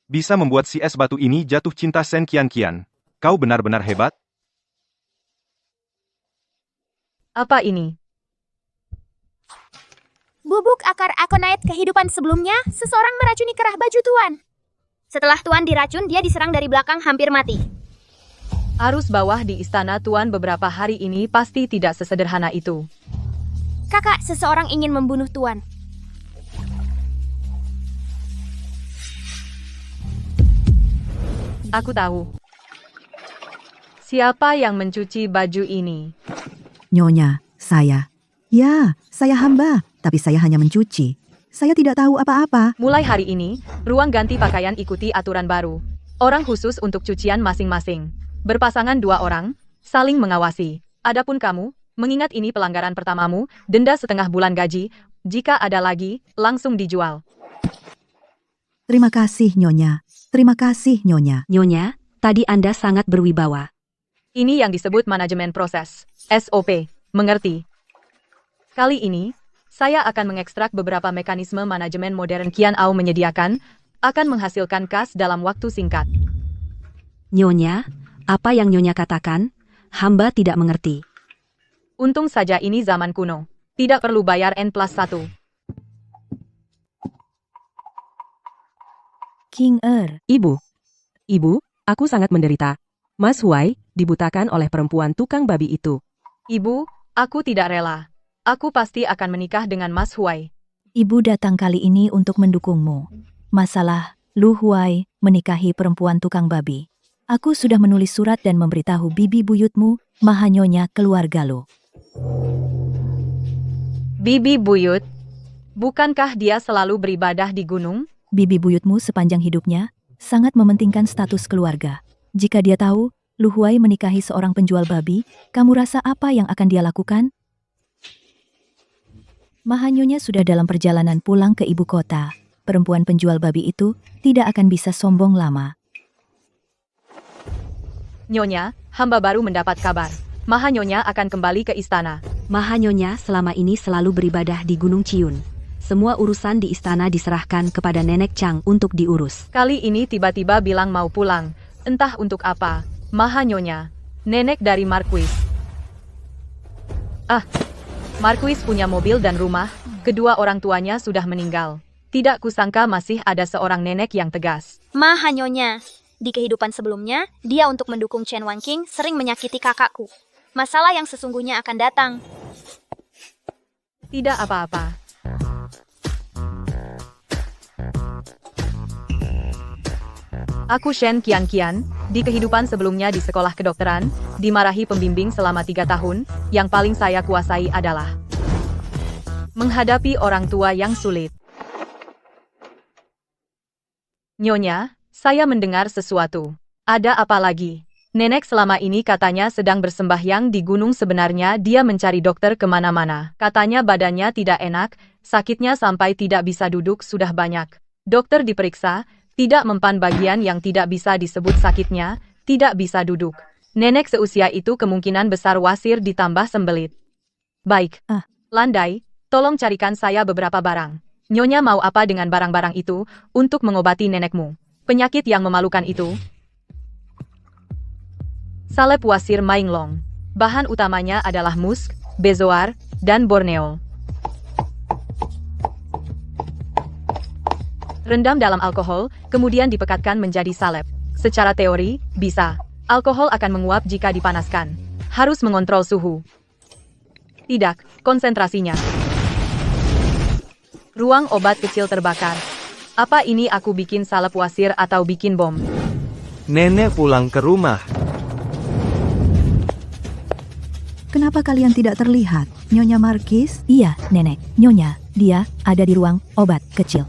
Bisa membuat si es batu ini jatuh cinta Shen Qianqian. Kau benar-benar hebat. Apa ini? Bubuk akar akonait kehidupan sebelumnya, seseorang meracuni kerah baju Tuan. Setelah Tuan diracun, dia diserang dari belakang hampir mati. Arus bawah di istana Tuan beberapa hari ini pasti tidak sesederhana itu. Kakak, seseorang ingin membunuh Tuan. Aku tahu. Siapa yang mencuci baju ini? Nyonya, saya. Ya, saya hamba, tapi saya hanya mencuci. Saya tidak tahu apa-apa. Mulai hari ini, ruang ganti pakaian ikuti aturan baru. Orang khusus untuk cucian masing-masing. Berpasangan 2 orang, saling mengawasi. Adapun kamu, mengingat ini pelanggaran pertamamu, denda setengah bulan gaji. Jika ada lagi, langsung dijual. Terima kasih, Nyonya. Terima kasih, Nyonya. Nyonya, tadi Anda sangat berwibawa. Ini yang disebut manajemen proses. SOP. Mengerti? Kali ini, saya akan mengekstrak beberapa mekanisme manajemen modern Qian Ao menyediakan, akan menghasilkan kas dalam waktu singkat. Nyonya, apa yang Nyonya katakan? Hamba tidak mengerti. Untung saja ini zaman kuno. Tidak perlu bayar N+1. King Ibu. Ibu, aku sangat menderita. Mas Huai dibutakan oleh perempuan tukang babi itu. Ibu, aku tidak rela. Aku pasti akan menikah dengan Mas Huai. Ibu datang kali ini untuk mendukungmu. Masalah Lu Huai menikahi perempuan tukang babi. Aku sudah menulis surat dan memberitahu bibi buyutmu, Mahanyonya keluarga Lu. Bibi buyut, bukankah dia selalu beribadah di gunung? Bibi buyutmu sepanjang hidupnya sangat mementingkan status keluarga. Jika dia tahu Lu Huai menikahi seorang penjual babi, kamu rasa apa yang akan dia lakukan? Mahanyonya sudah dalam perjalanan pulang ke ibu kota. Perempuan penjual babi itu tidak akan bisa sombong lama. Nyonya, hamba baru mendapat kabar. Mahanyonya akan kembali ke istana. Mahanyonya selama ini selalu beribadah di Gunung Ciun. Semua urusan di istana diserahkan kepada Nenek Chang untuk diurus. Kali ini tiba-tiba bilang mau pulang. Entah untuk apa. Mahanyonya, nenek dari Marquis. Marquis punya mobil dan rumah. Kedua orang tuanya sudah meninggal. Tidak kusangka masih ada seorang nenek yang tegas. Mahanyonya, di kehidupan sebelumnya, dia untuk mendukung Chen Wanqing sering menyakiti kakakku. Masalah yang sesungguhnya akan datang. Tidak apa-apa. Aku Shen Qianqian, di kehidupan sebelumnya di sekolah kedokteran, dimarahi pembimbing selama 3 tahun, yang paling saya kuasai adalah menghadapi orang tua yang sulit. Nyonya, saya mendengar sesuatu. Ada apa lagi? Nenek selama ini katanya sedang bersembahyang di gunung, sebenarnya dia mencari dokter kemana-mana. Katanya badannya tidak enak, sakitnya sampai tidak bisa duduk sudah banyak. Dokter diperiksa, tidak mempan bagian yang tidak bisa disebut sakitnya, tidak bisa duduk. Nenek seusia itu kemungkinan besar wasir ditambah sembelit. Baik, Landai, tolong carikan saya beberapa barang. Nyonya mau apa dengan barang-barang itu untuk mengobati nenekmu? Penyakit yang memalukan itu. Salep wasir Mainglong. Bahan utamanya adalah musk, bezoar, dan borneo. Rendam dalam alkohol, kemudian dipekatkan menjadi salep. Secara teori, bisa. Alkohol akan menguap jika dipanaskan. Harus mengontrol suhu. Tidak, konsentrasinya. Ruang obat kecil terbakar. Apa ini aku bikin salep wasir atau bikin bom? Nenek pulang ke rumah. Kenapa kalian tidak terlihat, Nyonya Markis? Iya, Nenek. Nyonya, dia ada di ruang obat kecil.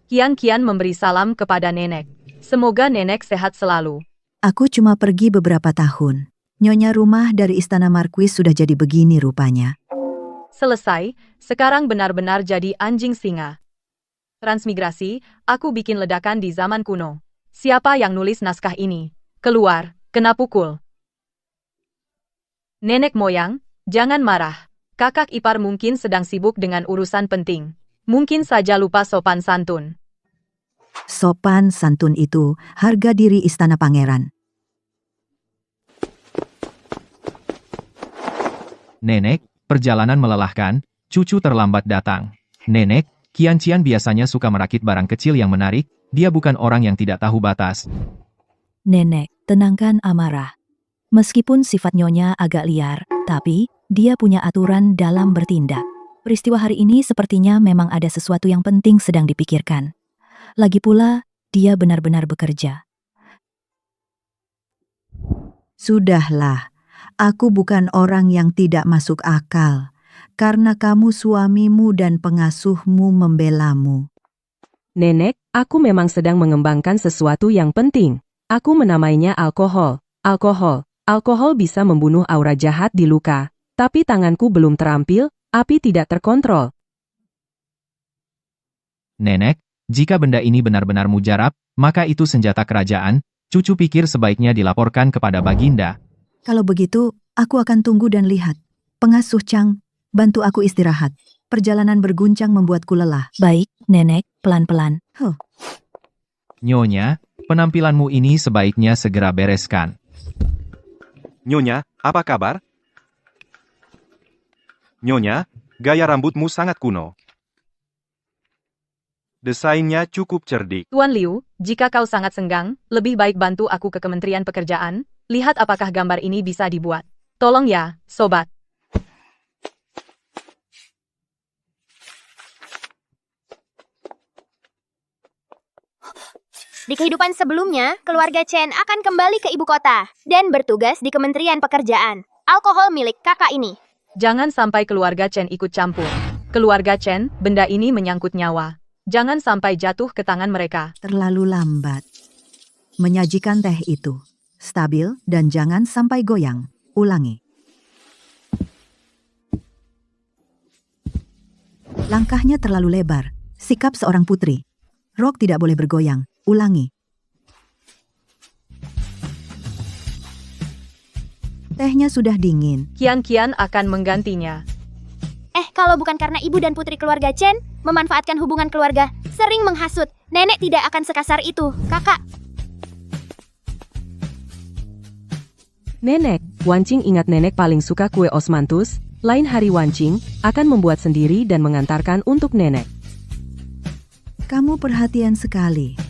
Qianqian memberi salam kepada nenek. Semoga nenek sehat selalu. Aku cuma pergi beberapa tahun. Nyonya, rumah dari Istana Marquis sudah jadi begini rupanya. Selesai, sekarang benar-benar jadi anjing singa. Transmigrasi, aku bikin ledakan di zaman kuno. Siapa yang nulis naskah ini? Keluar, kena pukul. Nenek moyang, jangan marah. Kakak ipar mungkin sedang sibuk dengan urusan penting. Mungkin saja lupa sopan santun. Sopan santun itu harga diri Istana Pangeran. Nenek, perjalanan melelahkan, cucu terlambat datang. Nenek, Qianqian biasanya suka merakit barang kecil yang menarik, dia bukan orang yang tidak tahu batas. Nenek, tenangkan amarah. Meskipun sifat Nyonya agak liar, tapi dia punya aturan dalam bertindak. Peristiwa hari ini sepertinya memang ada sesuatu yang penting sedang dipikirkan. Lagi pula, dia benar-benar bekerja. Sudahlah, aku bukan orang yang tidak masuk akal, karena kamu suamimu dan pengasuhmu membelamu. Nenek, aku memang sedang mengembangkan sesuatu yang penting. Aku menamainya alkohol. Alkohol bisa membunuh aura jahat di luka. Tapi tanganku belum terampil, api tidak terkontrol. Nenek, jika benda ini benar-benar mujarab, maka itu senjata kerajaan, cucu pikir sebaiknya dilaporkan kepada Baginda. Kalau begitu, aku akan tunggu dan lihat. Pengasuh Chang, bantu aku istirahat. Perjalanan berguncang membuatku lelah. Baik, Nenek, pelan-pelan. Nyonya, penampilanmu ini sebaiknya segera bereskan. Nyonya, apa kabar? Nyonya, gaya rambutmu sangat kuno. Desainnya cukup cerdik. Tuan Liu, jika kau sangat senggang, lebih baik bantu aku ke Kementerian Pekerjaan, lihat apakah gambar ini bisa dibuat. Tolong ya, sobat. Di kehidupan sebelumnya, keluarga Chen akan kembali ke ibu kota dan bertugas di Kementerian Pekerjaan. Alkohol milik kakak ini. Jangan sampai keluarga Chen ikut campur. Keluarga Chen, benda ini menyangkut nyawa. Jangan sampai jatuh ke tangan mereka. Terlalu lambat. Menyajikan teh itu. Stabil dan jangan sampai goyang. Ulangi. Langkahnya terlalu lebar. Sikap seorang putri. Rok tidak boleh bergoyang. Ulangi. Tehnya sudah dingin. Kian-kian akan menggantinya. Kalau bukan karena ibu dan putri keluarga Chen memanfaatkan hubungan keluarga, sering menghasut, nenek tidak akan sekasar itu, kakak. Nenek, Wancing ingat nenek paling suka kue osmanthus. Lain hari Wancing akan membuat sendiri dan mengantarkan untuk nenek. Kamu perhatian sekali.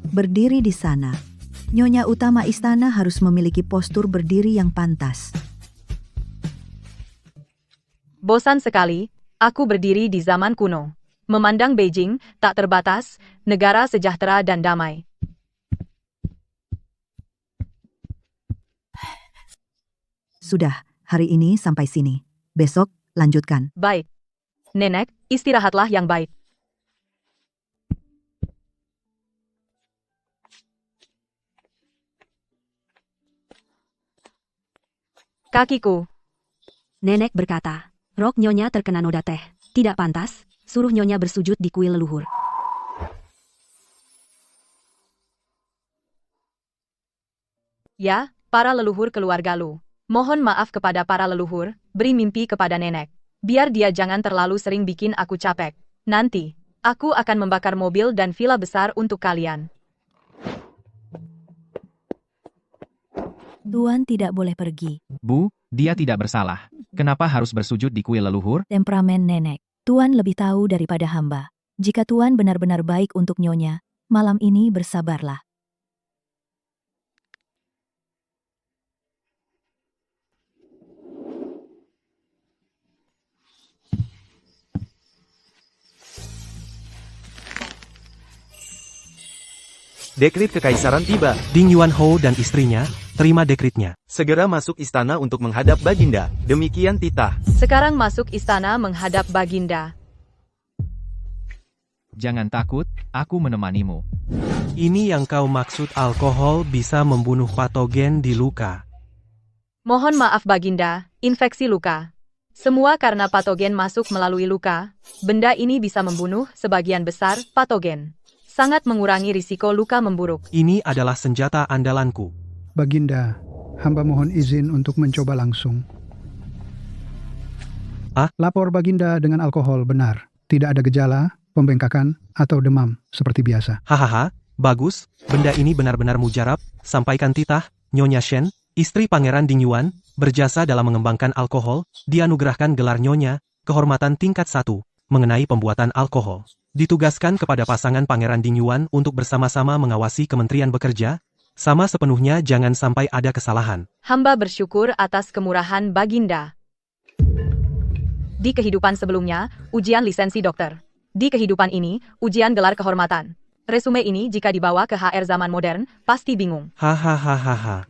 Berdiri di sana. Nyonya utama istana harus memiliki postur berdiri yang pantas. Bosan sekali, aku berdiri di zaman kuno. Memandang Beijing, tak terbatas, negara sejahtera dan damai. Sudah, hari ini sampai sini. Besok, lanjutkan. Baik. Nenek, istirahatlah yang baik. Kakiku. Nenek berkata, rok nyonya terkena noda teh. Tidak pantas, suruh nyonya bersujud di kuil leluhur. Ya, para leluhur keluarga Lu. Mohon maaf kepada para leluhur, beri mimpi kepada nenek. Biar dia jangan terlalu sering bikin aku capek. Nanti, aku akan membakar mobil dan villa besar untuk kalian. Tuan tidak boleh pergi. Bu, dia tidak bersalah. Kenapa harus bersujud di kuil leluhur? Temperamen nenek. Tuan lebih tahu daripada hamba. Jika Tuan benar-benar baik untuk nyonya, malam ini bersabarlah. Dekrit kekaisaran tiba. Ding Yuanhou dan istrinya, terima dekritnya. Segera masuk istana untuk menghadap Baginda. Demikian titah. Sekarang masuk istana menghadap Baginda. Jangan takut, aku menemanimu. Ini yang kau maksud alkohol bisa membunuh patogen di luka. Mohon maaf Baginda, infeksi luka. Semua karena patogen masuk melalui luka. Benda ini bisa membunuh sebagian besar patogen. Sangat mengurangi risiko luka memburuk. Ini adalah senjata andalanku. Baginda, hamba mohon izin untuk mencoba langsung. Lapor Baginda dengan alkohol benar. Tidak ada gejala, pembengkakan, atau demam seperti biasa. Hahaha, bagus, benda ini benar-benar mujarab. Sampaikan titah, Nyonya Shen, istri Pangeran Ding Yuan, berjasa dalam mengembangkan alkohol, dianugerahkan gelar Nyonya, kehormatan tingkat 1, mengenai pembuatan alkohol. Ditugaskan kepada pasangan Pangeran Ding Yuan untuk bersama-sama mengawasi Kementerian Bekerja, sama sepenuhnya jangan sampai ada kesalahan. Hamba bersyukur atas kemurahan Baginda. Di kehidupan sebelumnya, ujian lisensi dokter. Di kehidupan ini, ujian gelar kehormatan. Resume ini jika dibawa ke HR zaman modern, pasti bingung. Hahaha.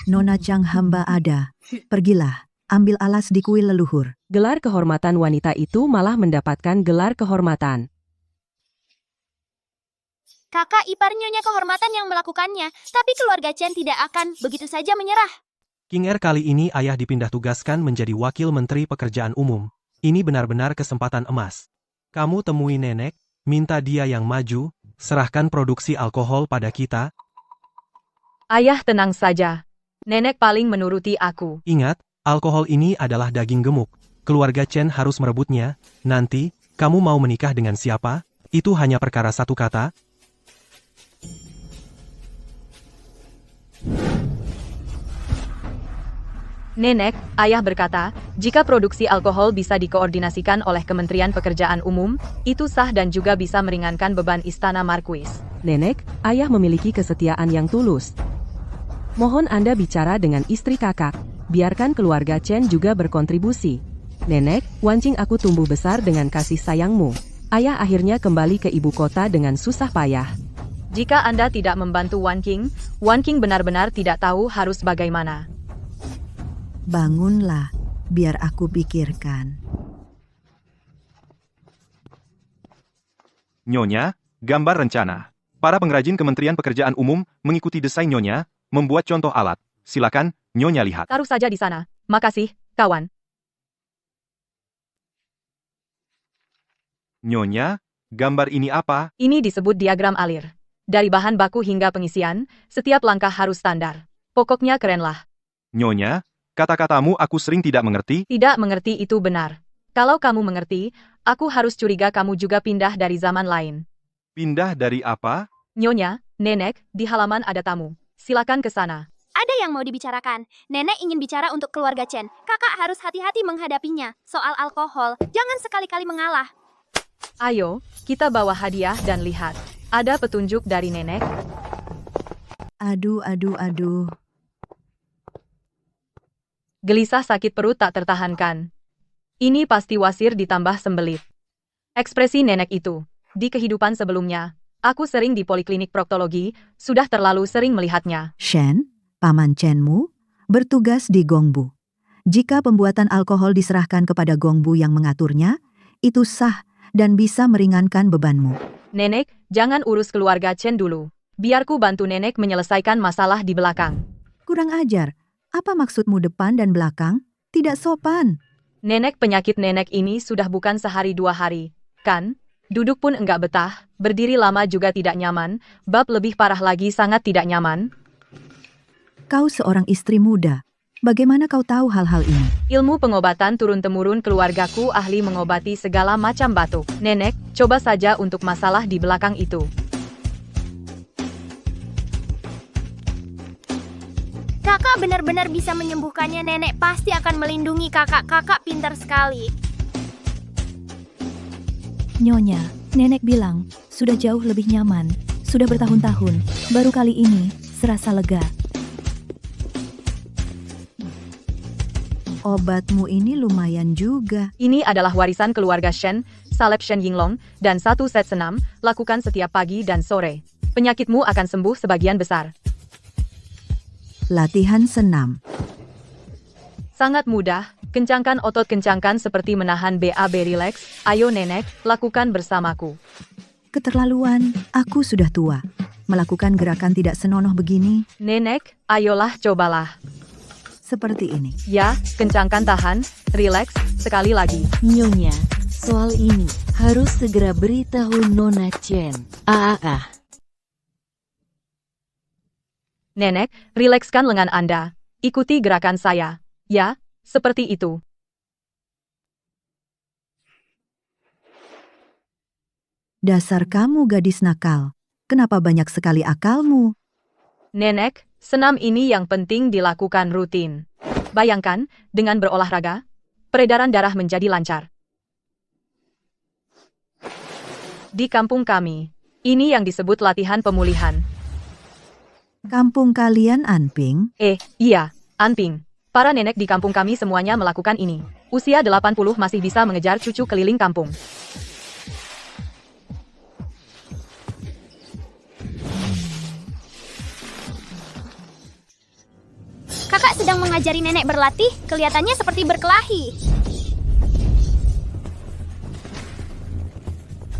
Nona Chang hamba ada. Pergilah, ambil alas di kuil leluhur. Gelar kehormatan wanita itu malah mendapatkan gelar kehormatan. Kakak ipar nyonya kehormatan yang melakukannya, tapi keluarga Chen tidak akan begitu saja menyerah. King Er kali ini ayah dipindah tugaskan menjadi wakil menteri pekerjaan umum. Ini benar-benar kesempatan emas. Kamu temui nenek, minta dia yang maju, serahkan produksi alkohol pada kita. Ayah tenang saja. Nenek paling menuruti aku. Ingat, alkohol ini adalah daging gemuk. Keluarga Chen harus merebutnya. Nanti, kamu mau menikah dengan siapa? Itu hanya perkara satu kata. Nenek, ayah berkata, jika produksi alkohol bisa dikoordinasikan oleh Kementerian Pekerjaan Umum, itu sah dan juga bisa meringankan beban Istana Marquis. Nenek, ayah memiliki kesetiaan yang tulus. Mohon Anda bicara dengan istri kakak. Biarkan keluarga Chen juga berkontribusi. Nenek, Wancing aku tumbuh besar dengan kasih sayangmu. Ayah akhirnya kembali ke ibu kota dengan susah payah. Jika Anda tidak membantu Wan King benar-benar tidak tahu harus bagaimana. Bangunlah, biar aku pikirkan. Nyonya, gambar rencana. Para pengrajin Kementerian Pekerjaan Umum mengikuti desain Nyonya, membuat contoh alat. Silakan, Nyonya lihat. Taruh saja di sana. Makasih, kawan. Nyonya, gambar ini apa? Ini disebut diagram alir. Dari bahan baku hingga pengisian, setiap langkah harus standar. Pokoknya kerenlah. Nyonya, kata-katamu aku sering tidak mengerti. Tidak mengerti itu benar. Kalau kamu mengerti, aku harus curiga kamu juga pindah dari zaman lain. Pindah dari apa? Nyonya, Nenek, di halaman ada tamu. Silakan ke sana. Ada yang mau dibicarakan. Nenek ingin bicara untuk keluarga Chen. Kakak harus hati-hati menghadapinya. Soal alkohol, jangan sekali-kali mengalah. Ayo, kita bawa hadiah dan lihat. Ada petunjuk dari Nenek. Aduh. Gelisah sakit perut tak tertahankan. Ini pasti wasir ditambah sembelit. Ekspresi Nenek itu. Di kehidupan sebelumnya, aku sering di poliklinik proktologi, sudah terlalu sering melihatnya. Shen, paman Chenmu, bertugas di Gongbu. Jika pembuatan alkohol diserahkan kepada Gongbu yang mengaturnya, itu sah dan bisa meringankan bebanmu. Nenek, jangan urus keluarga Chen dulu. Biarku bantu Nenek menyelesaikan masalah di belakang. Kurang ajar. Apa maksudmu depan dan belakang? Tidak sopan. Nenek, penyakit Nenek ini sudah bukan sehari 2 hari, kan? Duduk pun enggak betah, berdiri lama juga tidak nyaman, bab lebih parah lagi sangat tidak nyaman. Kau seorang istri muda. Bagaimana kau tahu hal-hal ini? Ilmu pengobatan turun-temurun keluargaku ahli mengobati segala macam batuk. Nenek, coba saja untuk masalah di belakang itu. Kakak benar-benar bisa menyembuhkannya. Nenek pasti akan melindungi kakak. Kakak pintar sekali. Nyonya, Nenek bilang, sudah jauh lebih nyaman. Sudah bertahun-tahun, baru kali ini, serasa lega. Obatmu ini lumayan juga. Ini adalah warisan keluarga Shen, salep Shen Yinglong, dan 1 set senam, lakukan setiap pagi dan sore. Penyakitmu akan sembuh sebagian besar. Latihan senam. Sangat mudah, kencangkan otot kencangkan seperti menahan BAB relax. Ayo Nenek, lakukan bersamaku. Keterlaluan, aku sudah tua. Melakukan gerakan tidak senonoh begini. Nenek, ayolah cobalah. Seperti ini. Ya, kencangkan tahan, relax, sekali lagi. Nyonya, soal ini harus segera beritahu Nona Chen. Nenek, rilekskan lengan Anda. Ikuti gerakan saya. Ya, seperti itu. Dasar kamu gadis nakal. Kenapa banyak sekali akalmu? Nenek, senam ini yang penting dilakukan rutin. Bayangkan, dengan berolahraga, peredaran darah menjadi lancar. Di kampung kami, ini yang disebut latihan pemulihan. Kampung kalian Anping? Iya, Anping. Para nenek di kampung kami semuanya melakukan ini. Usia 80 masih bisa mengejar cucu keliling kampung. Kakak sedang mengajari nenek berlatih, kelihatannya seperti berkelahi.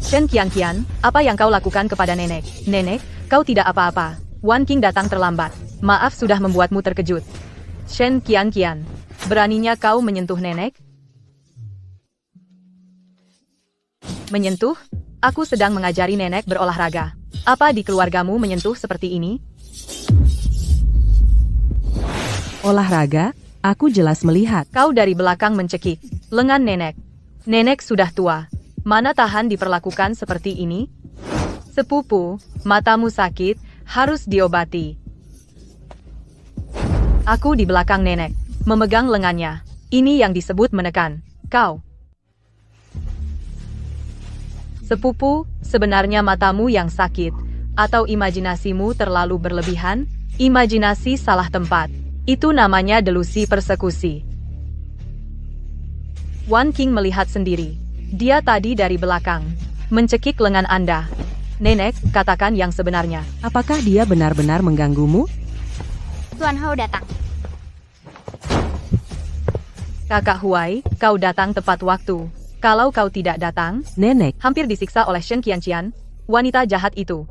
Shen Qianqian, apa yang kau lakukan kepada nenek? Nenek, kau tidak apa-apa. Wan King datang terlambat. Maaf sudah membuatmu terkejut. Shen Qianqian, beraninya kau menyentuh nenek? Menyentuh? Aku sedang mengajari nenek berolahraga. Apa di keluargamu menyentuh seperti ini? Olahraga? Aku jelas melihat. Kau dari belakang mencekik lengan nenek. Nenek sudah tua. Mana tahan diperlakukan seperti ini? Sepupu, matamu sakit, harus diobati. Aku di belakang nenek, memegang lengannya. Ini yang disebut menekan. Kau. Sepupu, sebenarnya matamu yang sakit, atau imajinasimu terlalu berlebihan? Imajinasi salah tempat. Itu namanya delusi persekusi. Wan King melihat sendiri. Dia tadi dari belakang, mencekik lengan Anda. Nenek, katakan yang sebenarnya. Apakah dia benar-benar mengganggumu? Tuan Hou datang. Kakak Huai, kau datang tepat waktu. Kalau kau tidak datang, Nenek, hampir disiksa oleh Shen Qianqian, wanita jahat itu.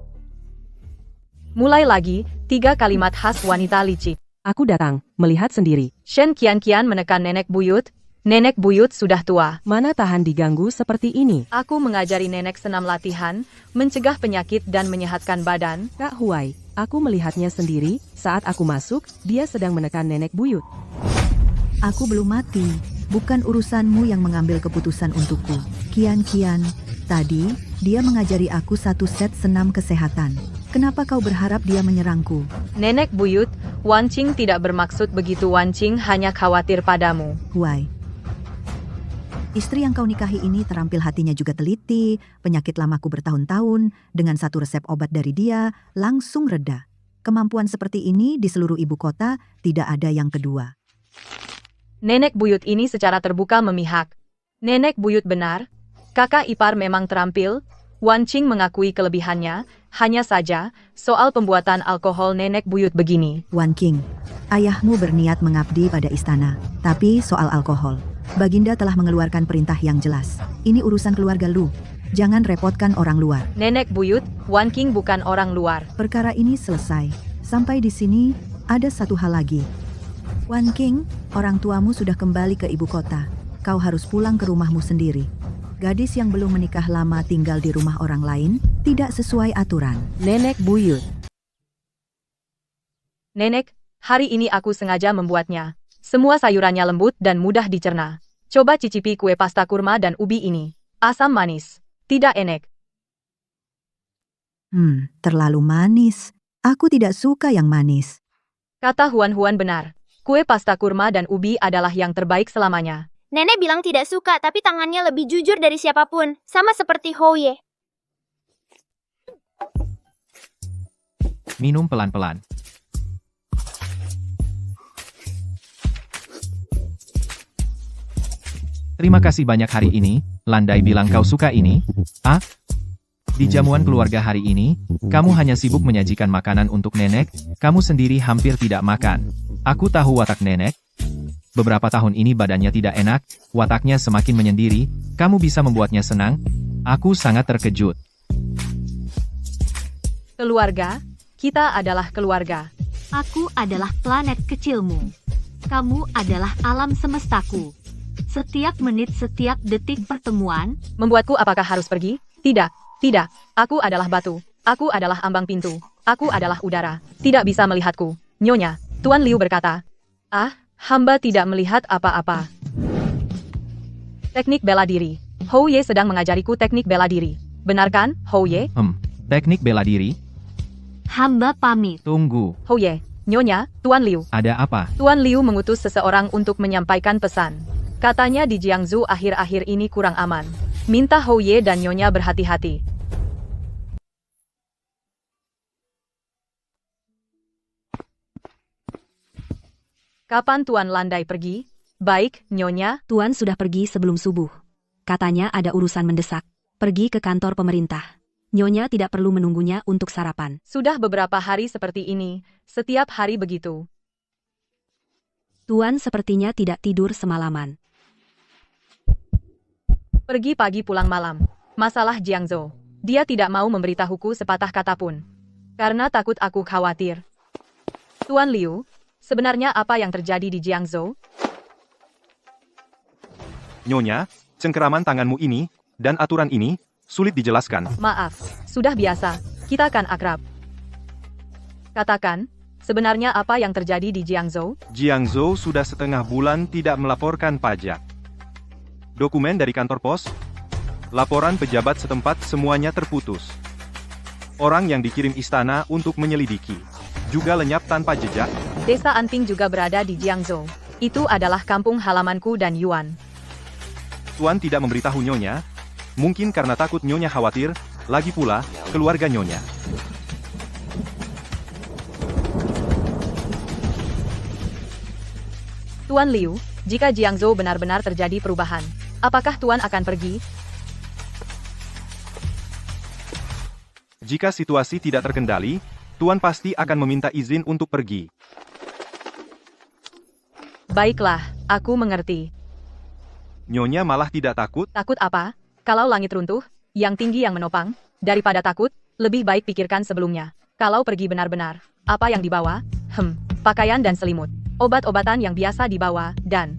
Mulai lagi, 3 kalimat khas wanita licik. aku datang, melihat sendiri. Shen Qianqian menekan nenek buyut. Nenek buyut sudah tua. Mana tahan diganggu seperti ini? Aku mengajari nenek senam latihan, mencegah penyakit dan menyehatkan badan. Kak Huai, aku melihatnya sendiri, saat aku masuk, dia sedang menekan nenek buyut. Aku belum mati. Bukan urusanmu yang mengambil keputusan untukku. Kian, tadi, dia mengajari aku 1 set senam kesehatan. Kenapa kau berharap dia menyerangku? Nenek buyut, Wan Qing tidak bermaksud begitu. Wan Qing hanya khawatir padamu. Huai. Istri yang kau nikahi ini terampil hatinya juga teliti, penyakit lamaku bertahun-tahun, dengan 1 resep obat dari dia, langsung reda. Kemampuan seperti ini di seluruh ibu kota tidak ada yang kedua. Nenek buyut ini secara terbuka memihak. Nenek buyut benar. Kakak ipar memang terampil. Wan Qing mengakui kelebihannya. Hanya saja, soal pembuatan alkohol nenek buyut begini. Wan Qing, ayahmu berniat mengabdi pada istana. Tapi soal alkohol, Baginda telah mengeluarkan perintah yang jelas. Ini urusan keluarga lu. Jangan repotkan orang luar. Nenek buyut, Wan Qing bukan orang luar. Perkara ini selesai. Sampai di sini, ada 1 hal lagi. Wan Qing, orang tuamu sudah kembali ke ibu kota. Kau harus pulang ke rumahmu sendiri. Gadis yang belum menikah lama tinggal di rumah orang lain, tidak sesuai aturan. Nenek buyut. Nenek, hari ini aku sengaja membuatnya. Semua sayurannya lembut dan mudah dicerna. Coba cicipi kue pasta kurma dan ubi ini. Asam manis. Tidak enek. Terlalu manis. Aku tidak suka yang manis. Kata Huan benar. Kue pasta kurma dan ubi adalah yang terbaik selamanya. Nenek bilang tidak suka, tapi tangannya lebih jujur dari siapapun. Sama seperti Hou Ye. Minum pelan-pelan. Terima kasih banyak hari ini, Landai bilang kau suka ini. Di jamuan keluarga hari ini, kamu hanya sibuk menyajikan makanan untuk nenek, kamu sendiri hampir tidak makan. Aku tahu watak nenek. Beberapa tahun ini badannya tidak enak, wataknya semakin menyendiri, kamu bisa membuatnya senang. Aku sangat terkejut. Keluarga? Kita adalah keluarga. Aku adalah planet kecilmu. Kamu adalah alam semestaku. Setiap menit, setiap detik pertemuan. Membuatku apakah harus pergi? Tidak, tidak. Aku adalah batu. Aku adalah ambang pintu. Aku adalah udara. Tidak bisa melihatku. Nyonya, Tuan Liu berkata. Hamba tidak melihat apa-apa. Teknik bela diri. Hou Ye sedang mengajariku teknik bela diri. Benar kan, Hou Ye? Teknik bela diri? Hamba pamit. Tunggu. Hou Ye, Nyonya, Tuan Liu. Ada apa? Tuan Liu mengutus seseorang untuk menyampaikan pesan. Katanya di Jiangsu akhir-akhir ini kurang aman. Minta Hou Ye dan Nyonya berhati-hati. Kapan Tuan Landai pergi? Baik, Nyonya. Tuan sudah pergi sebelum subuh. Katanya ada urusan mendesak. Pergi ke kantor pemerintah. Nyonya tidak perlu menunggunya untuk sarapan. Sudah beberapa hari seperti ini. Setiap hari begitu. Tuan sepertinya tidak tidur semalaman. Pergi pagi pulang malam. Masalah Jiangsu. Dia tidak mau memberitahuku sepatah kata pun. Karena takut aku khawatir. Tuan Liu, sebenarnya apa yang terjadi di Jiangsu? Nyonya, cengkeraman tanganmu ini, dan aturan ini, sulit dijelaskan. Maaf, sudah biasa. Kita kan akrab. Katakan, Sebenarnya apa yang terjadi di Jiangzhou? Jiangzhou sudah setengah bulan tidak melaporkan pajak. Dokumen dari kantor pos, laporan pejabat setempat semuanya terputus. Orang yang dikirim istana untuk menyelidiki juga lenyap tanpa jejak. Desa Anping juga berada di Jiangzhou. Itu adalah kampung halamanku dan Yuan. Tuan tidak memberitahu Nyonya, mungkin karena takut Nyonya khawatir, lagi pula, keluarga Nyonya. Tuan Liu, jika Jiangzhou benar-benar terjadi perubahan, apakah Tuan akan pergi? Jika situasi tidak terkendali, Tuan pasti akan meminta izin untuk pergi. Baiklah, aku mengerti. Nyonya malah tidak takut? Takut apa? Kalau langit runtuh, yang tinggi yang menopang, daripada takut, lebih baik pikirkan sebelumnya. Kalau pergi benar-benar, apa yang dibawa? Pakaian dan selimut. Obat-obatan yang biasa dibawa, dan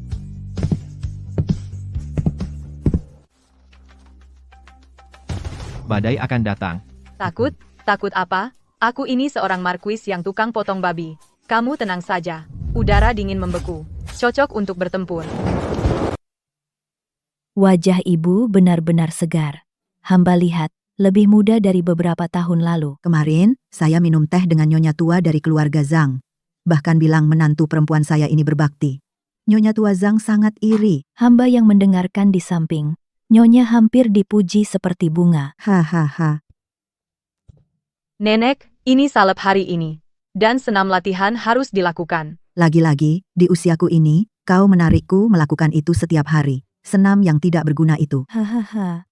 Badai akan datang. takut? Takut apa? Aku ini seorang markuis yang tukang potong babi. Kamu tenang saja. Udara dingin membeku. Cocok untuk bertempur. Wajah ibu benar-benar segar. Hamba lihat, lebih muda dari beberapa tahun lalu. Kemarin, saya minum teh dengan nyonya tua dari keluarga Zhang. Bahkan bilang menantu perempuan saya ini berbakti. Nyonya tua Zhang sangat iri. Hamba yang mendengarkan di samping. Nyonya hampir dipuji seperti bunga. Hahaha. Nenek, ini salep hari ini. Dan senam latihan harus dilakukan. Lagi-lagi, di usiaku ini, kau menarikku melakukan itu setiap hari. Senam yang tidak berguna itu. Hahaha.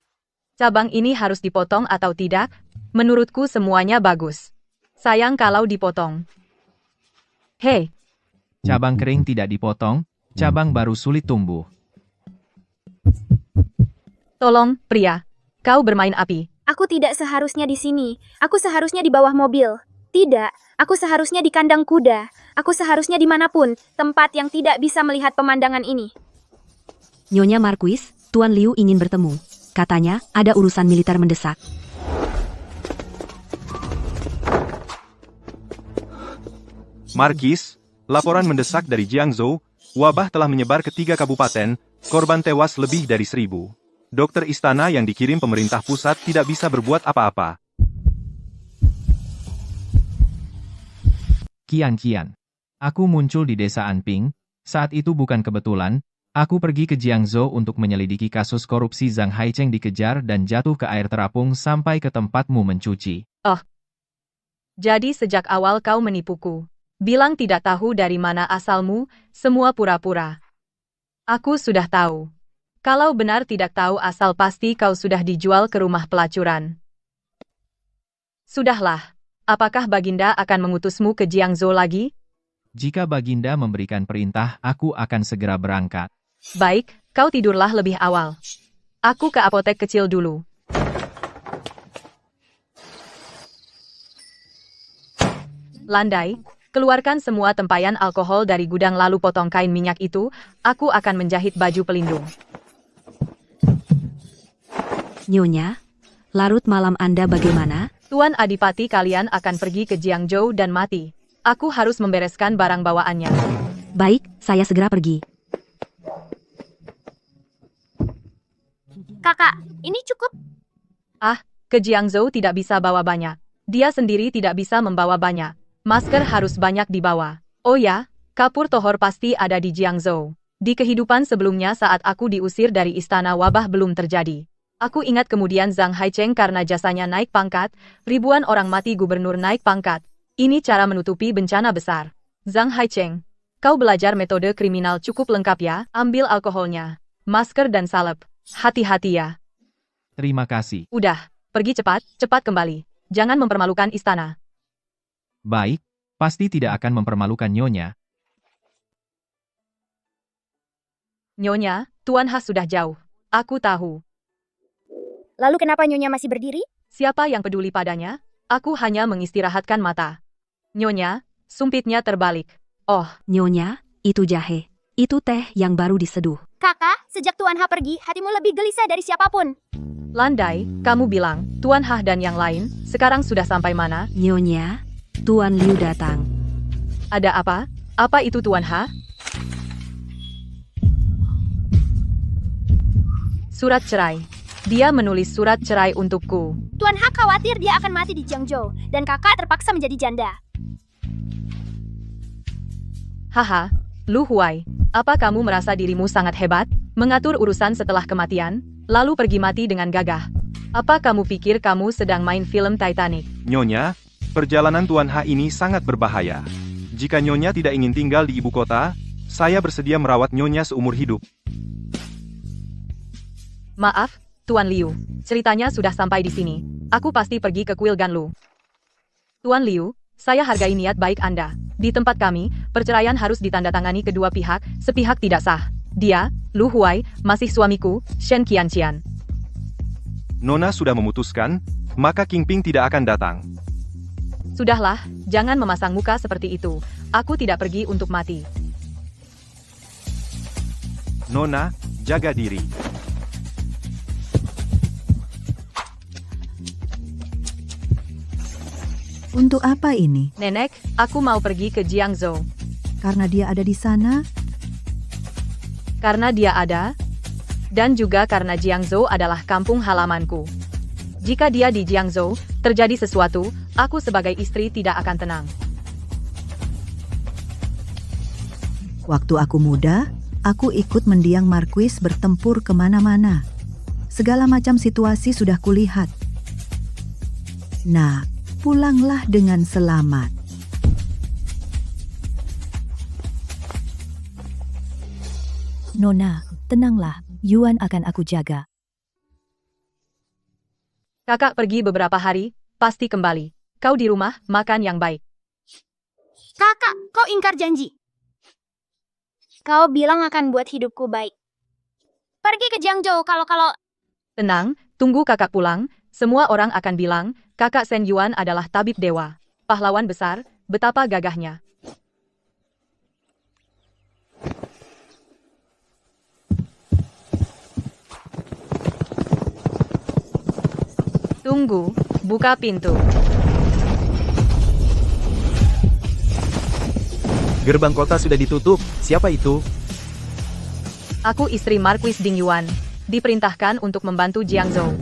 Cabang ini harus dipotong atau tidak? Menurutku semuanya bagus. Sayang kalau dipotong. Hei, Cabang kering tidak dipotong, cabang baru sulit tumbuh. tolong, pria. Kau bermain api. Aku tidak seharusnya di sini. Aku seharusnya di bawah mobil. Tidak, aku seharusnya di kandang kuda. Aku seharusnya dimanapun, tempat yang tidak bisa melihat pemandangan ini. Nyonya Marquis, Tuan Liu ingin bertemu. Katanya, ada urusan militer mendesak. Markis, laporan mendesak dari Jiangzhou, wabah telah menyebar ke 3 kabupaten, korban tewas lebih dari 1000. Dokter istana yang dikirim pemerintah pusat tidak bisa berbuat apa-apa. Kian. Aku muncul di desa Anping, saat itu bukan kebetulan, aku pergi ke Jiangzhou untuk menyelidiki kasus korupsi Zhang Haicheng dikejar dan jatuh ke air terapung sampai ke tempatmu mencuci. Oh. Jadi sejak awal kau menipuku. Bilang tidak tahu dari mana asalmu, semua pura-pura. Aku sudah tahu. Kalau benar tidak tahu asal pasti kau sudah dijual ke rumah pelacuran. Sudahlah. Apakah Baginda akan mengutusmu ke Jiangzhou lagi? Jika Baginda memberikan perintah, aku akan segera berangkat. Baik, kau tidurlah lebih awal. Aku ke apotek kecil dulu. Landai, keluarkan semua tempayan alkohol dari gudang lalu potong kain minyak itu, aku akan menjahit baju pelindung. Nyonya, larut malam Anda bagaimana? Tuan Adipati kalian akan pergi ke Jiangzhou dan mati. Aku harus membereskan barang bawaannya. Baik, saya segera pergi. Kakak, ini cukup. Ah, ke Jiangzhou tidak bisa bawa banyak. Dia sendiri tidak bisa membawa banyak. Masker harus banyak dibawa. Oh ya, kapur tohor pasti ada di Jiangzhou. Di kehidupan sebelumnya saat aku diusir dari istana wabah belum terjadi. Aku ingat kemudian Zhang Haicheng karena jasanya naik pangkat, ribuan orang mati gubernur naik pangkat. Ini cara menutupi bencana besar. Zhang Haicheng, kau belajar metode kriminal cukup lengkap ya, ambil alkoholnya, masker dan salep. Hati-hati ya. Terima kasih. Udah, pergi cepat, cepat kembali. Jangan mempermalukan istana. Baik, pasti tidak akan mempermalukan Nyonya. Nyonya, Tuan Ha sudah jauh. Aku tahu. Lalu kenapa Nyonya masih berdiri? Siapa yang peduli padanya? Aku hanya mengistirahatkan mata. Nyonya, sumpitnya terbalik. Oh. Nyonya, itu jahe. Itu teh yang baru diseduh. Kakak, sejak Tuan Ha pergi, hatimu lebih gelisah dari siapapun. Landai, kamu bilang, Tuan Ha dan yang lain, sekarang sudah sampai mana? Nyonya, Tuan Liu datang. Ada apa? Apa itu Tuan Ha? Surat cerai. Dia menulis surat cerai untukku. Tuan Ha khawatir dia akan mati di Jiangzhou, dan kakak terpaksa menjadi janda. Haha, Lu Huai, apa kamu merasa dirimu sangat hebat? Mengatur urusan setelah kematian, lalu pergi mati dengan gagah. Apa kamu pikir kamu sedang main film Titanic? Nyonya, perjalanan Tuan Ha ini sangat berbahaya. Jika Nyonya tidak ingin tinggal di ibu kota, saya bersedia merawat Nyonya seumur hidup. Maaf, Tuan Liu, ceritanya sudah sampai di sini. Aku pasti pergi ke kuil Ganlu. Tuan Liu, saya hargai niat baik Anda. Di tempat kami, perceraian harus ditandatangani kedua pihak, sepihak tidak sah. Dia, Lu Huai, masih suamiku, Shen Qianqian. Nona sudah memutuskan, maka Kingping tidak akan datang. Sudahlah, jangan memasang muka seperti itu. Aku tidak pergi untuk mati. Nona, jaga diri. Untuk apa ini? Nenek, aku mau pergi ke Jiangzhou. Karena dia ada di sana? Karena dia ada, dan juga karena Jiangzhou adalah kampung halamanku. Jika dia di Jiangzhou, terjadi sesuatu, aku sebagai istri tidak akan tenang. Waktu aku muda, aku ikut mendiang Marquis bertempur kemana-mana. Segala macam situasi sudah kulihat. Nah, pulanglah dengan selamat. Nona, tenanglah, Yuan akan aku jaga. Kakak pergi beberapa hari, pasti kembali. Kau di rumah, makan yang baik. Kakak, kau ingkar janji. Kau bilang akan buat hidupku baik. Pergi ke Jiangzhou kalau... Tenang, tunggu kakak pulang, semua orang akan bilang, kakak Shen Yuan adalah tabib dewa. Pahlawan besar, betapa gagahnya. Tunggu, buka pintu. Gerbang kota sudah ditutup. Siapa itu? Aku istri Marquis Ding Yuan, diperintahkan untuk membantu Jiangzhou.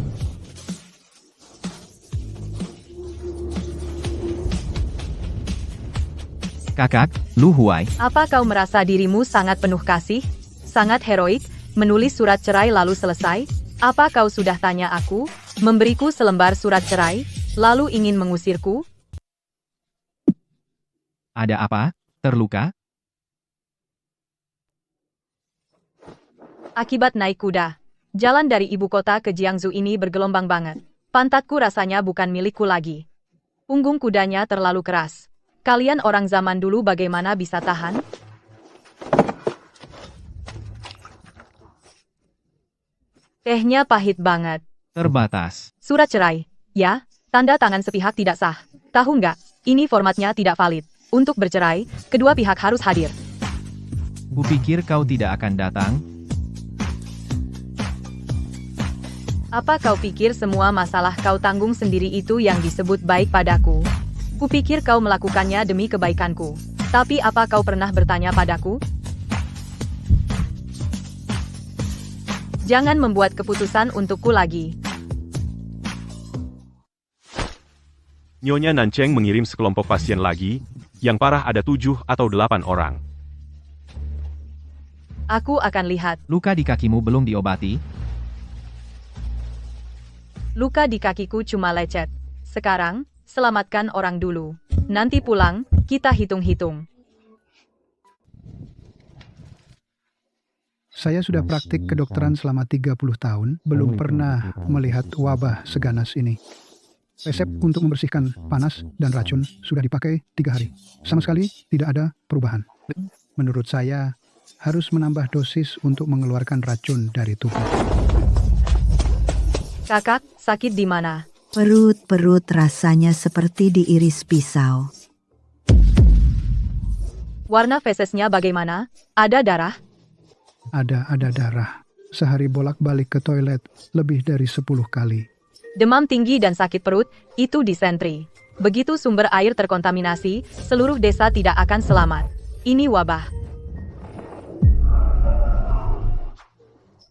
Kakak, Lu Huai, Apa kau merasa dirimu sangat penuh kasih? Sangat heroik, menulis surat cerai lalu selesai? Apa kau sudah tanya aku? Memberiku selembar surat cerai, lalu ingin mengusirku? ada apa? Terluka? Akibat naik kuda. Jalan dari ibu kota ke Jiangzhou ini bergelombang banget. Pantatku rasanya bukan milikku lagi. Punggung kudanya terlalu keras. Kalian orang zaman dulu bagaimana bisa tahan? Tehnya pahit banget. Terbatas. Surat cerai. Ya, tanda tangan sepihak tidak sah. Tahu nggak, ini formatnya tidak valid. Untuk bercerai, kedua pihak harus hadir. Kupikir kau tidak akan datang. Apa kau pikir semua masalah kau tanggung sendiri itu yang disebut baik padaku? Kupikir kau melakukannya demi kebaikanku. Tapi apa kau pernah bertanya padaku? Jangan membuat keputusan untukku lagi. Nyonya Nancheng mengirim sekelompok pasien lagi, yang parah ada 7 atau 8 orang. Aku akan lihat. Luka di kakimu belum diobati? Luka di kakiku cuma lecet. Sekarang, selamatkan orang dulu. Nanti pulang, kita hitung-hitung. Saya sudah praktik kedokteran selama 30 tahun, belum pernah melihat wabah seganas ini. Resep untuk membersihkan panas dan racun sudah dipakai 3 hari. Sama sekali tidak ada perubahan. Menurut saya, harus menambah dosis untuk mengeluarkan racun dari tubuh. Kakak, sakit di mana? Perut rasanya seperti diiris pisau. Warna fesesnya bagaimana? Ada darah? Ada darah. Sehari bolak-balik ke toilet lebih dari 10 kali. Demam tinggi dan sakit perut, itu disentri. Begitu sumber air terkontaminasi, seluruh desa tidak akan selamat. Ini wabah.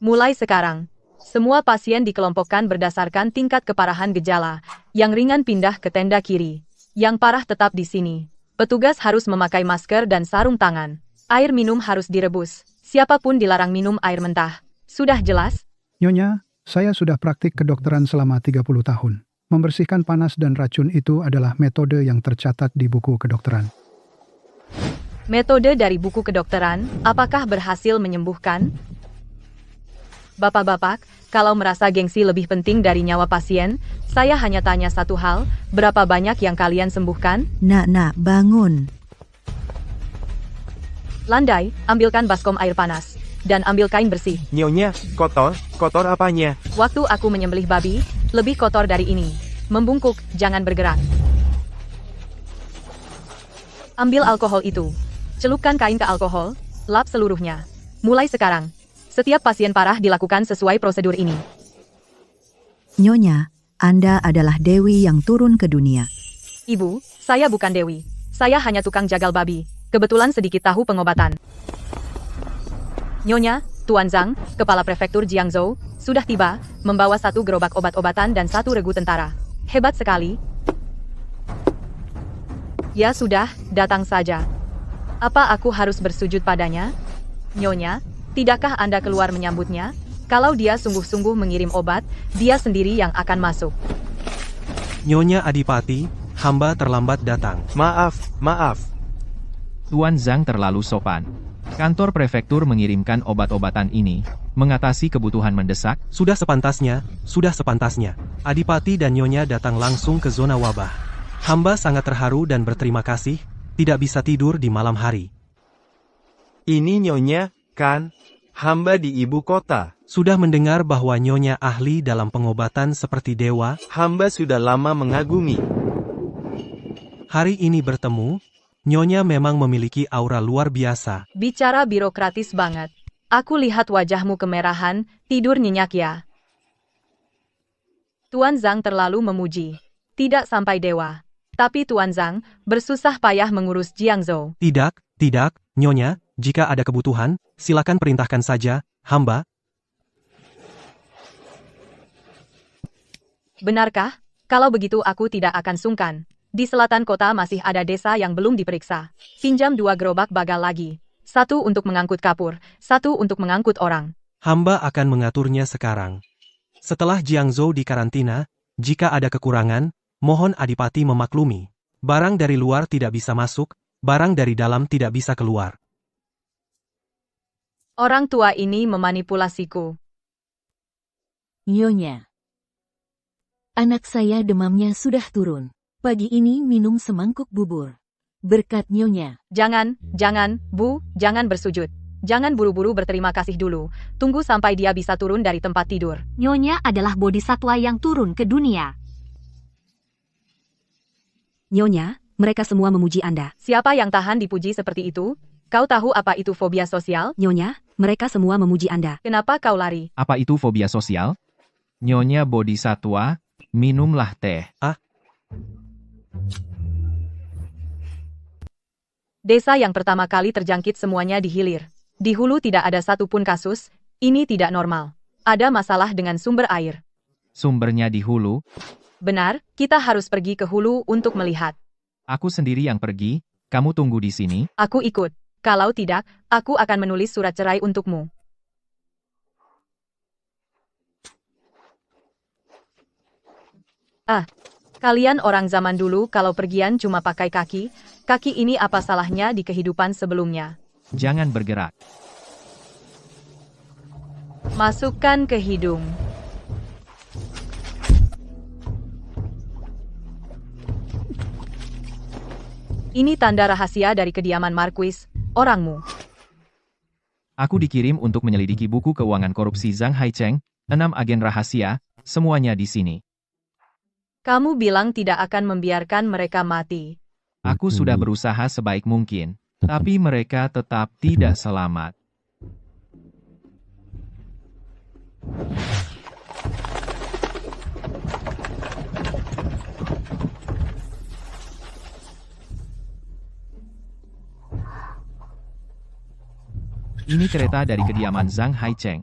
Mulai sekarang, semua pasien dikelompokkan berdasarkan tingkat keparahan gejala. Yang ringan pindah ke tenda kiri. Yang parah tetap di sini. Petugas harus memakai masker dan sarung tangan. Air minum harus direbus. Siapapun dilarang minum air mentah. Sudah jelas? Nyonya, saya sudah praktik kedokteran selama 30 tahun. Membersihkan panas dan racun itu adalah metode yang tercatat di buku kedokteran. Metode dari buku kedokteran, apakah berhasil menyembuhkan? Bapak-bapak, kalau merasa gengsi lebih penting dari nyawa pasien, saya hanya tanya satu hal, berapa banyak yang kalian sembuhkan? Nak, bangun. Landai, ambilkan baskom air panas. Dan ambil kain bersih. Nyonya, kotor apanya? Waktu aku menyembelih babi, lebih kotor dari ini. Membungkuk, jangan bergerak. Ambil alkohol itu. Celupkan kain ke alkohol, lap seluruhnya. Mulai sekarang, setiap pasien parah dilakukan sesuai prosedur ini. Nyonya, Anda adalah Dewi yang turun ke dunia. Ibu, saya bukan Dewi. Saya hanya tukang jagal babi. Kebetulan sedikit tahu pengobatan. Nyonya, Tuan Zhang, Kepala Prefektur Jiangzhou, sudah tiba, membawa 1 gerobak obat-obatan dan 1 regu tentara. Hebat sekali. Ya sudah, datang saja. Apa aku harus bersujud padanya? Nyonya, tidakkah Anda keluar menyambutnya? Kalau dia sungguh-sungguh mengirim obat, dia sendiri yang akan masuk. Nyonya Adipati, hamba terlambat datang. Maaf. Tuan Zhang terlalu sopan. Kantor prefektur mengirimkan obat-obatan ini, mengatasi kebutuhan mendesak. Sudah sepantasnya. Adipati dan Nyonya datang langsung ke zona wabah. Hamba sangat terharu dan berterima kasih, tidak bisa tidur di malam hari. Ini Nyonya, kan? Hamba di ibu kota. Sudah mendengar bahwa Nyonya ahli dalam pengobatan seperti dewa. Hamba sudah lama mengagumi. Hari ini bertemu, Nyonya memang memiliki aura luar biasa. Bicara birokratis banget. Aku lihat wajahmu kemerahan, tidur nyenyak ya. Tuan Zhang terlalu memuji. Tidak sampai dewa. Tapi Tuan Zhang bersusah payah mengurus Jiangzhou. Tidak, Nyonya, jika ada kebutuhan, silakan perintahkan saja, hamba. Benarkah? Kalau begitu aku tidak akan sungkan. Di selatan kota masih ada desa yang belum diperiksa. Pinjam 2 gerobak bagal lagi. 1 untuk mengangkut kapur, 1 untuk mengangkut orang. Hamba akan mengaturnya sekarang. Setelah Jiangzhou dikarantina, jika ada kekurangan, mohon Adipati memaklumi. Barang dari luar tidak bisa masuk, barang dari dalam tidak bisa keluar. Orang tua ini memanipulasiku. Nyonya. Anak saya demamnya sudah turun. Pagi ini minum semangkuk bubur. Berkat Nyonya. Jangan, Bu, jangan bersujud. Jangan buru-buru berterima kasih dulu. Tunggu sampai dia bisa turun dari tempat tidur. Nyonya adalah bodhisatwa yang turun ke dunia. Nyonya, mereka semua memuji Anda. Siapa yang tahan dipuji seperti itu? Kau tahu apa itu fobia sosial? Nyonya, mereka semua memuji Anda. Kenapa kau lari? Apa itu fobia sosial? Nyonya bodhisatwa, minumlah teh. Desa yang pertama kali terjangkit semuanya di hilir. Di hulu tidak ada satupun kasus, ini tidak normal. Ada masalah dengan sumber air. Sumbernya di hulu? Benar, kita harus pergi ke hulu untuk melihat. Aku sendiri yang pergi, kamu tunggu di sini. Aku ikut. Kalau tidak, aku akan menulis surat cerai untukmu. Kalian orang zaman dulu kalau pergian cuma pakai kaki ini apa salahnya di kehidupan sebelumnya? Jangan bergerak. Masukkan ke hidung. Ini tanda rahasia dari kediaman Marquis, orangmu. Aku dikirim untuk menyelidiki buku keuangan korupsi Zhang Haicheng, 6 agen rahasia, semuanya di sini. Kamu bilang tidak akan membiarkan mereka mati. Aku sudah berusaha sebaik mungkin, tapi mereka tetap tidak selamat. Ini kereta dari kediaman Zhang Haicheng.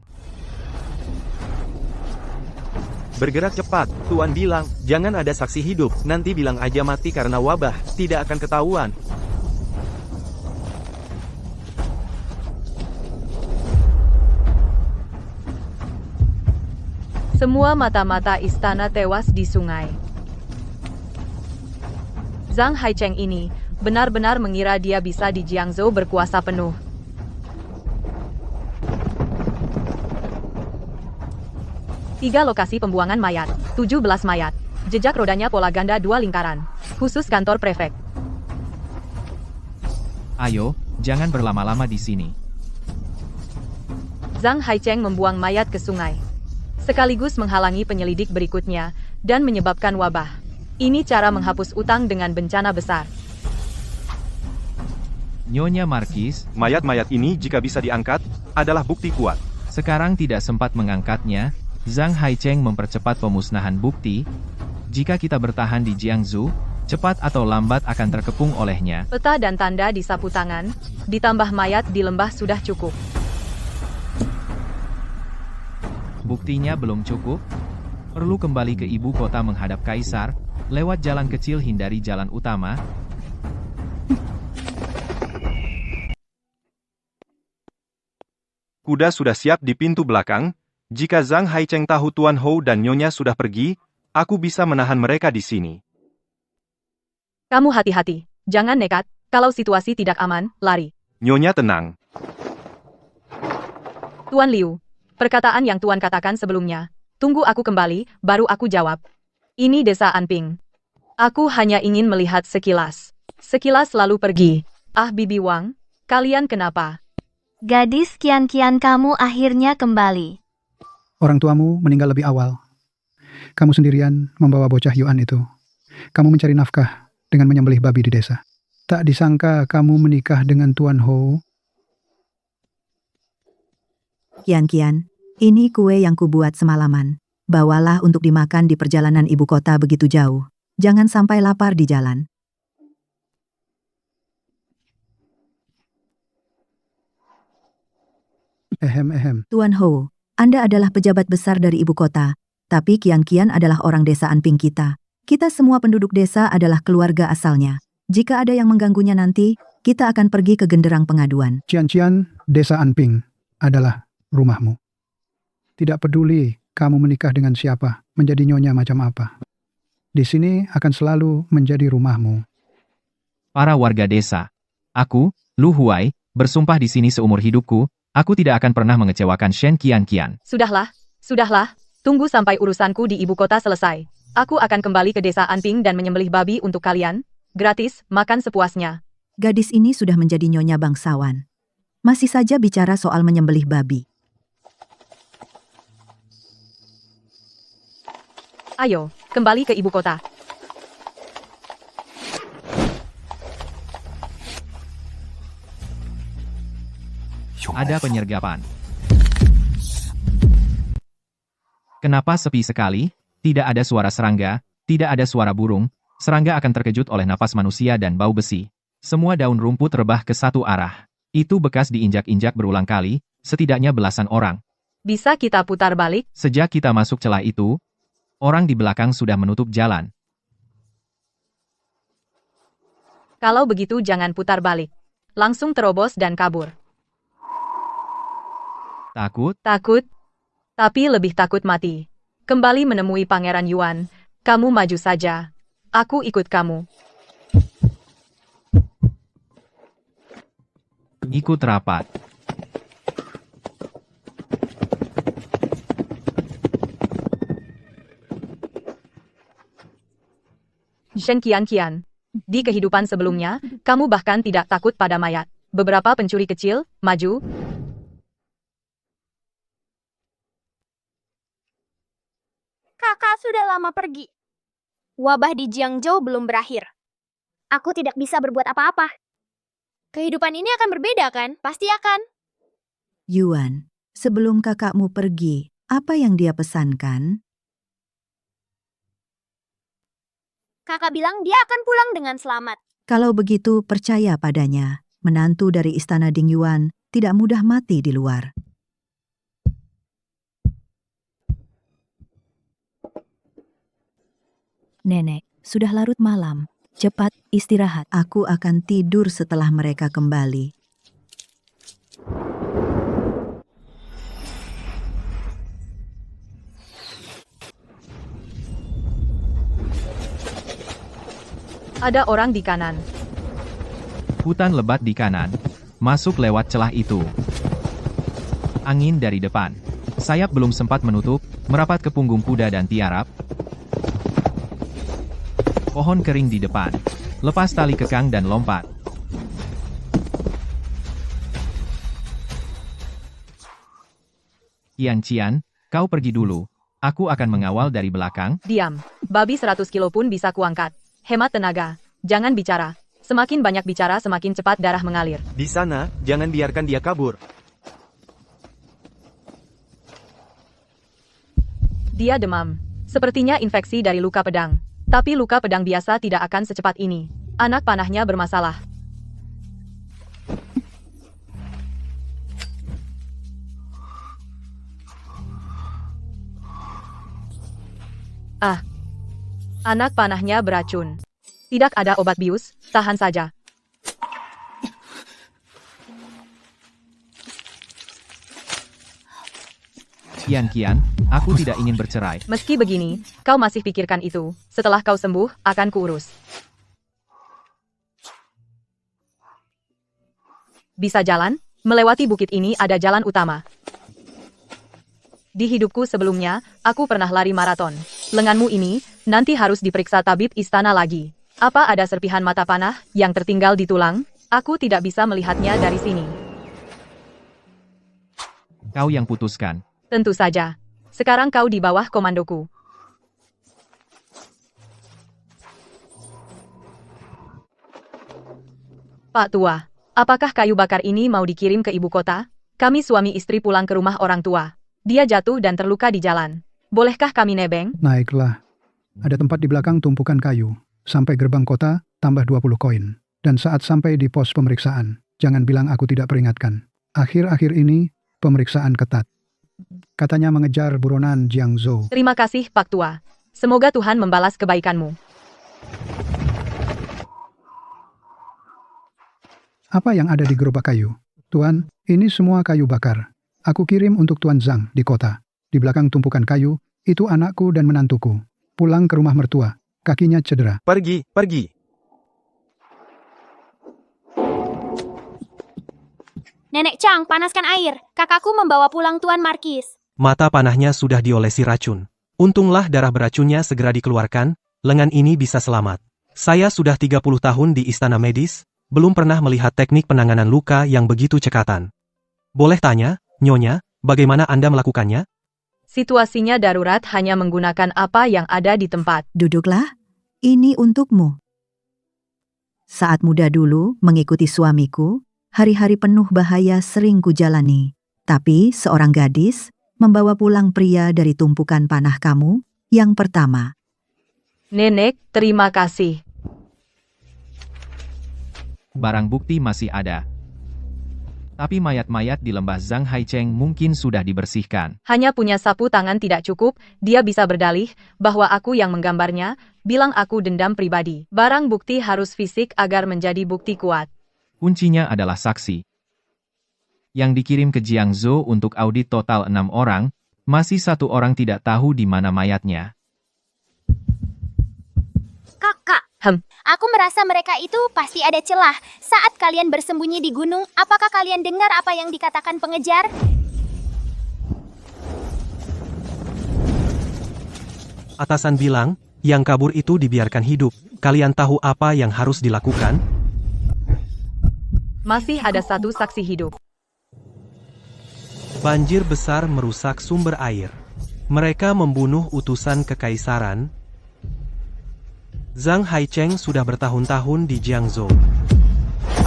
Bergerak cepat, Tuan bilang, jangan ada saksi hidup, nanti bilang aja mati karena wabah, tidak akan ketahuan. Semua mata-mata istana tewas di sungai. Zhang Haicheng ini benar-benar mengira dia bisa di Jiangzhou berkuasa penuh. Tiga lokasi pembuangan mayat, 17 mayat. Jejak rodanya pola ganda 2 lingkaran. Khusus kantor prefek. Ayo, jangan berlama-lama di sini. Zhang Haicheng membuang mayat ke sungai. Sekaligus menghalangi penyelidik berikutnya dan menyebabkan wabah. Ini cara menghapus utang dengan bencana besar. Nyonya Markis, Mayat-mayat ini jika bisa diangkat, adalah bukti kuat. sekarang tidak sempat mengangkatnya. Zhang Haicheng mempercepat pemusnahan bukti. Jika kita bertahan di Jiangzhou, cepat atau lambat akan terkepung olehnya. Peta dan tanda di sapu tangan, ditambah mayat di lembah sudah cukup. Buktinya belum cukup. Perlu kembali ke ibu kota menghadap kaisar, lewat jalan kecil hindari jalan utama. Kuda sudah siap di pintu belakang. Jika Zhang Haicheng tahu Tuan Hou dan Nyonya sudah pergi, aku bisa menahan mereka di sini. Kamu hati-hati, jangan nekat. Kalau situasi tidak aman, lari. Nyonya tenang. Tuan Liu, perkataan yang Tuan katakan sebelumnya. Tunggu aku kembali, baru aku jawab. Ini desa Anping. Aku hanya ingin melihat sekilas. Sekilas lalu pergi. Ah Bibi Wang, kalian kenapa? Gadis kian-kian kamu akhirnya kembali. Orang tuamu meninggal lebih awal. Kamu sendirian membawa bocah Yuan itu. Kamu mencari nafkah dengan menyembelih babi di desa. Tak disangka kamu menikah dengan Tuan Hou. Kian-kian, ini kue yang kubuat semalaman. Bawalah untuk dimakan di perjalanan ibu kota begitu jauh. Jangan sampai lapar di jalan. Ehem. Tuan Hou, Anda adalah pejabat besar dari ibu kota, tapi Kian-kian adalah orang desa Anping kita. Kita semua penduduk desa adalah keluarga asalnya. Jika ada yang mengganggunya nanti, kita akan pergi ke genderang pengaduan. Cian-cian, desa Anping adalah rumahmu. Tidak peduli kamu menikah dengan siapa, menjadi nyonya macam apa. Di sini akan selalu menjadi rumahmu. Para warga desa, aku, Lu Huai, bersumpah di sini seumur hidupku, aku tidak akan pernah mengecewakan Shen Qianqian. Sudahlah. Tunggu sampai urusanku di ibu kota selesai. Aku akan kembali ke desa Anping dan menyembelih babi untuk kalian. Gratis, makan sepuasnya. Gadis ini sudah menjadi nyonya bangsawan. Masih saja bicara soal menyembelih babi. Ayo, kembali ke ibu kota. Ada penyergapan. Kenapa sepi sekali? Tidak ada suara serangga, tidak ada suara burung. Serangga akan terkejut oleh napas manusia dan bau besi. Semua daun rumput rebah ke satu arah. Itu bekas diinjak-injak berulang kali, setidaknya belasan orang. Bisa kita putar balik? Sejak kita masuk celah itu, orang di belakang sudah menutup jalan. Kalau begitu jangan putar balik. Langsung terobos dan kabur. Takut? Takut? Tapi lebih takut mati. Kembali menemui Pangeran Yuan. Kamu maju saja. Aku ikut kamu. Ikut rapat. Shen Qianqian. Di kehidupan sebelumnya, kamu bahkan tidak takut pada mayat. Beberapa pencuri kecil, maju. Kakak sudah lama pergi. Wabah di Jiangzhou belum berakhir. Aku tidak bisa berbuat apa-apa. Kehidupan ini akan berbeda kan? Pasti akan. Yuan, sebelum kakakmu pergi, apa yang dia pesankan? Kakak bilang dia akan pulang dengan selamat. Kalau begitu, percaya padanya. Menantu dari istana Dingyuan tidak mudah mati di luar. Nenek, sudah larut malam. Cepat istirahat. Aku akan tidur setelah mereka kembali. Ada orang di kanan. Hutan lebat di kanan. Masuk lewat celah itu. Angin dari depan. Sayap belum sempat menutup, merapat ke punggung kuda dan tiarap. Pohon kering di depan. Lepas tali kekang dan lompat. Yan Qian, kau pergi dulu. Aku akan mengawal dari belakang. Diam. Babi 100 kilo pun bisa kuangkat. Hemat tenaga. Jangan bicara. Semakin banyak bicara semakin cepat darah mengalir. Di sana, jangan biarkan dia kabur. Dia demam. Sepertinya infeksi dari luka pedang. Tapi luka pedang biasa tidak akan secepat ini. Anak panahnya bermasalah. Anak panahnya beracun. Tidak ada obat bius, tahan saja. Yan Qian, aku tidak ingin bercerai. Meski begini, kau masih pikirkan itu. Setelah kau sembuh, akan kuurus. Bisa jalan? Melewati bukit ini ada jalan utama. Di hidupku sebelumnya, aku pernah lari maraton. Lenganmu ini, nanti harus diperiksa tabib istana lagi. Apa ada serpihan mata panah yang tertinggal di tulang? Aku tidak bisa melihatnya dari sini. Kau yang putuskan. Tentu saja. Sekarang kau di bawah komandoku. Pak Tua, apakah kayu bakar ini mau dikirim ke ibu kota? Kami suami istri pulang ke rumah orang tua. Dia jatuh dan terluka di jalan. Bolehkah kami nebeng? Naiklah. Ada tempat di belakang tumpukan kayu. Sampai gerbang kota, tambah 20 koin. Dan saat sampai di pos pemeriksaan, jangan bilang aku tidak peringatkan. Akhir-akhir ini, pemeriksaan ketat. Katanya mengejar buronan Jiangzhou. Terima kasih, Pak Tua. Semoga Tuhan membalas kebaikanmu. Apa yang ada di gerobak kayu? Tuan, ini semua kayu bakar. Aku kirim untuk Tuan Zhang di kota. Di belakang tumpukan kayu, itu anakku dan menantuku. Pulang ke rumah mertua. Kakinya cedera. Pergi, pergi. Nenek Chang, panaskan air. Kakakku membawa pulang Tuan Markis. Mata panahnya sudah diolesi racun. Untunglah darah beracunnya segera dikeluarkan, lengan ini bisa selamat. Saya sudah 30 tahun di istana medis, belum pernah melihat teknik penanganan luka yang begitu cekatan. Boleh tanya, Nyonya, bagaimana Anda melakukannya? Situasinya darurat hanya menggunakan apa yang ada di tempat. Duduklah, ini untukmu. Saat muda dulu, mengikuti suamiku, hari-hari penuh bahaya sering kujalani. Tapi seorang gadis membawa pulang pria dari tumpukan panah kamu yang pertama. Nenek, terima kasih. Barang bukti masih ada. Tapi mayat-mayat di lembah Zhang Haicheng mungkin sudah dibersihkan. Hanya punya sapu tangan tidak cukup, dia bisa berdalih bahwa aku yang menggambarnya, bilang aku dendam pribadi. Barang bukti harus fisik agar menjadi bukti kuat. Kuncinya adalah saksi. Yang dikirim ke Jiangzhou untuk audit total 6 orang, masih 1 orang tidak tahu di mana mayatnya. Kakak, aku merasa mereka itu pasti ada celah. Saat kalian bersembunyi di gunung, apakah kalian dengar apa yang dikatakan pengejar? Atasan bilang, yang kabur itu dibiarkan hidup. Kalian tahu apa yang harus dilakukan? Masih ada 1 saksi hidup. Banjir besar merusak sumber air. Mereka membunuh utusan kekaisaran. Zhang Haicheng sudah bertahun-tahun di Jiangzhou.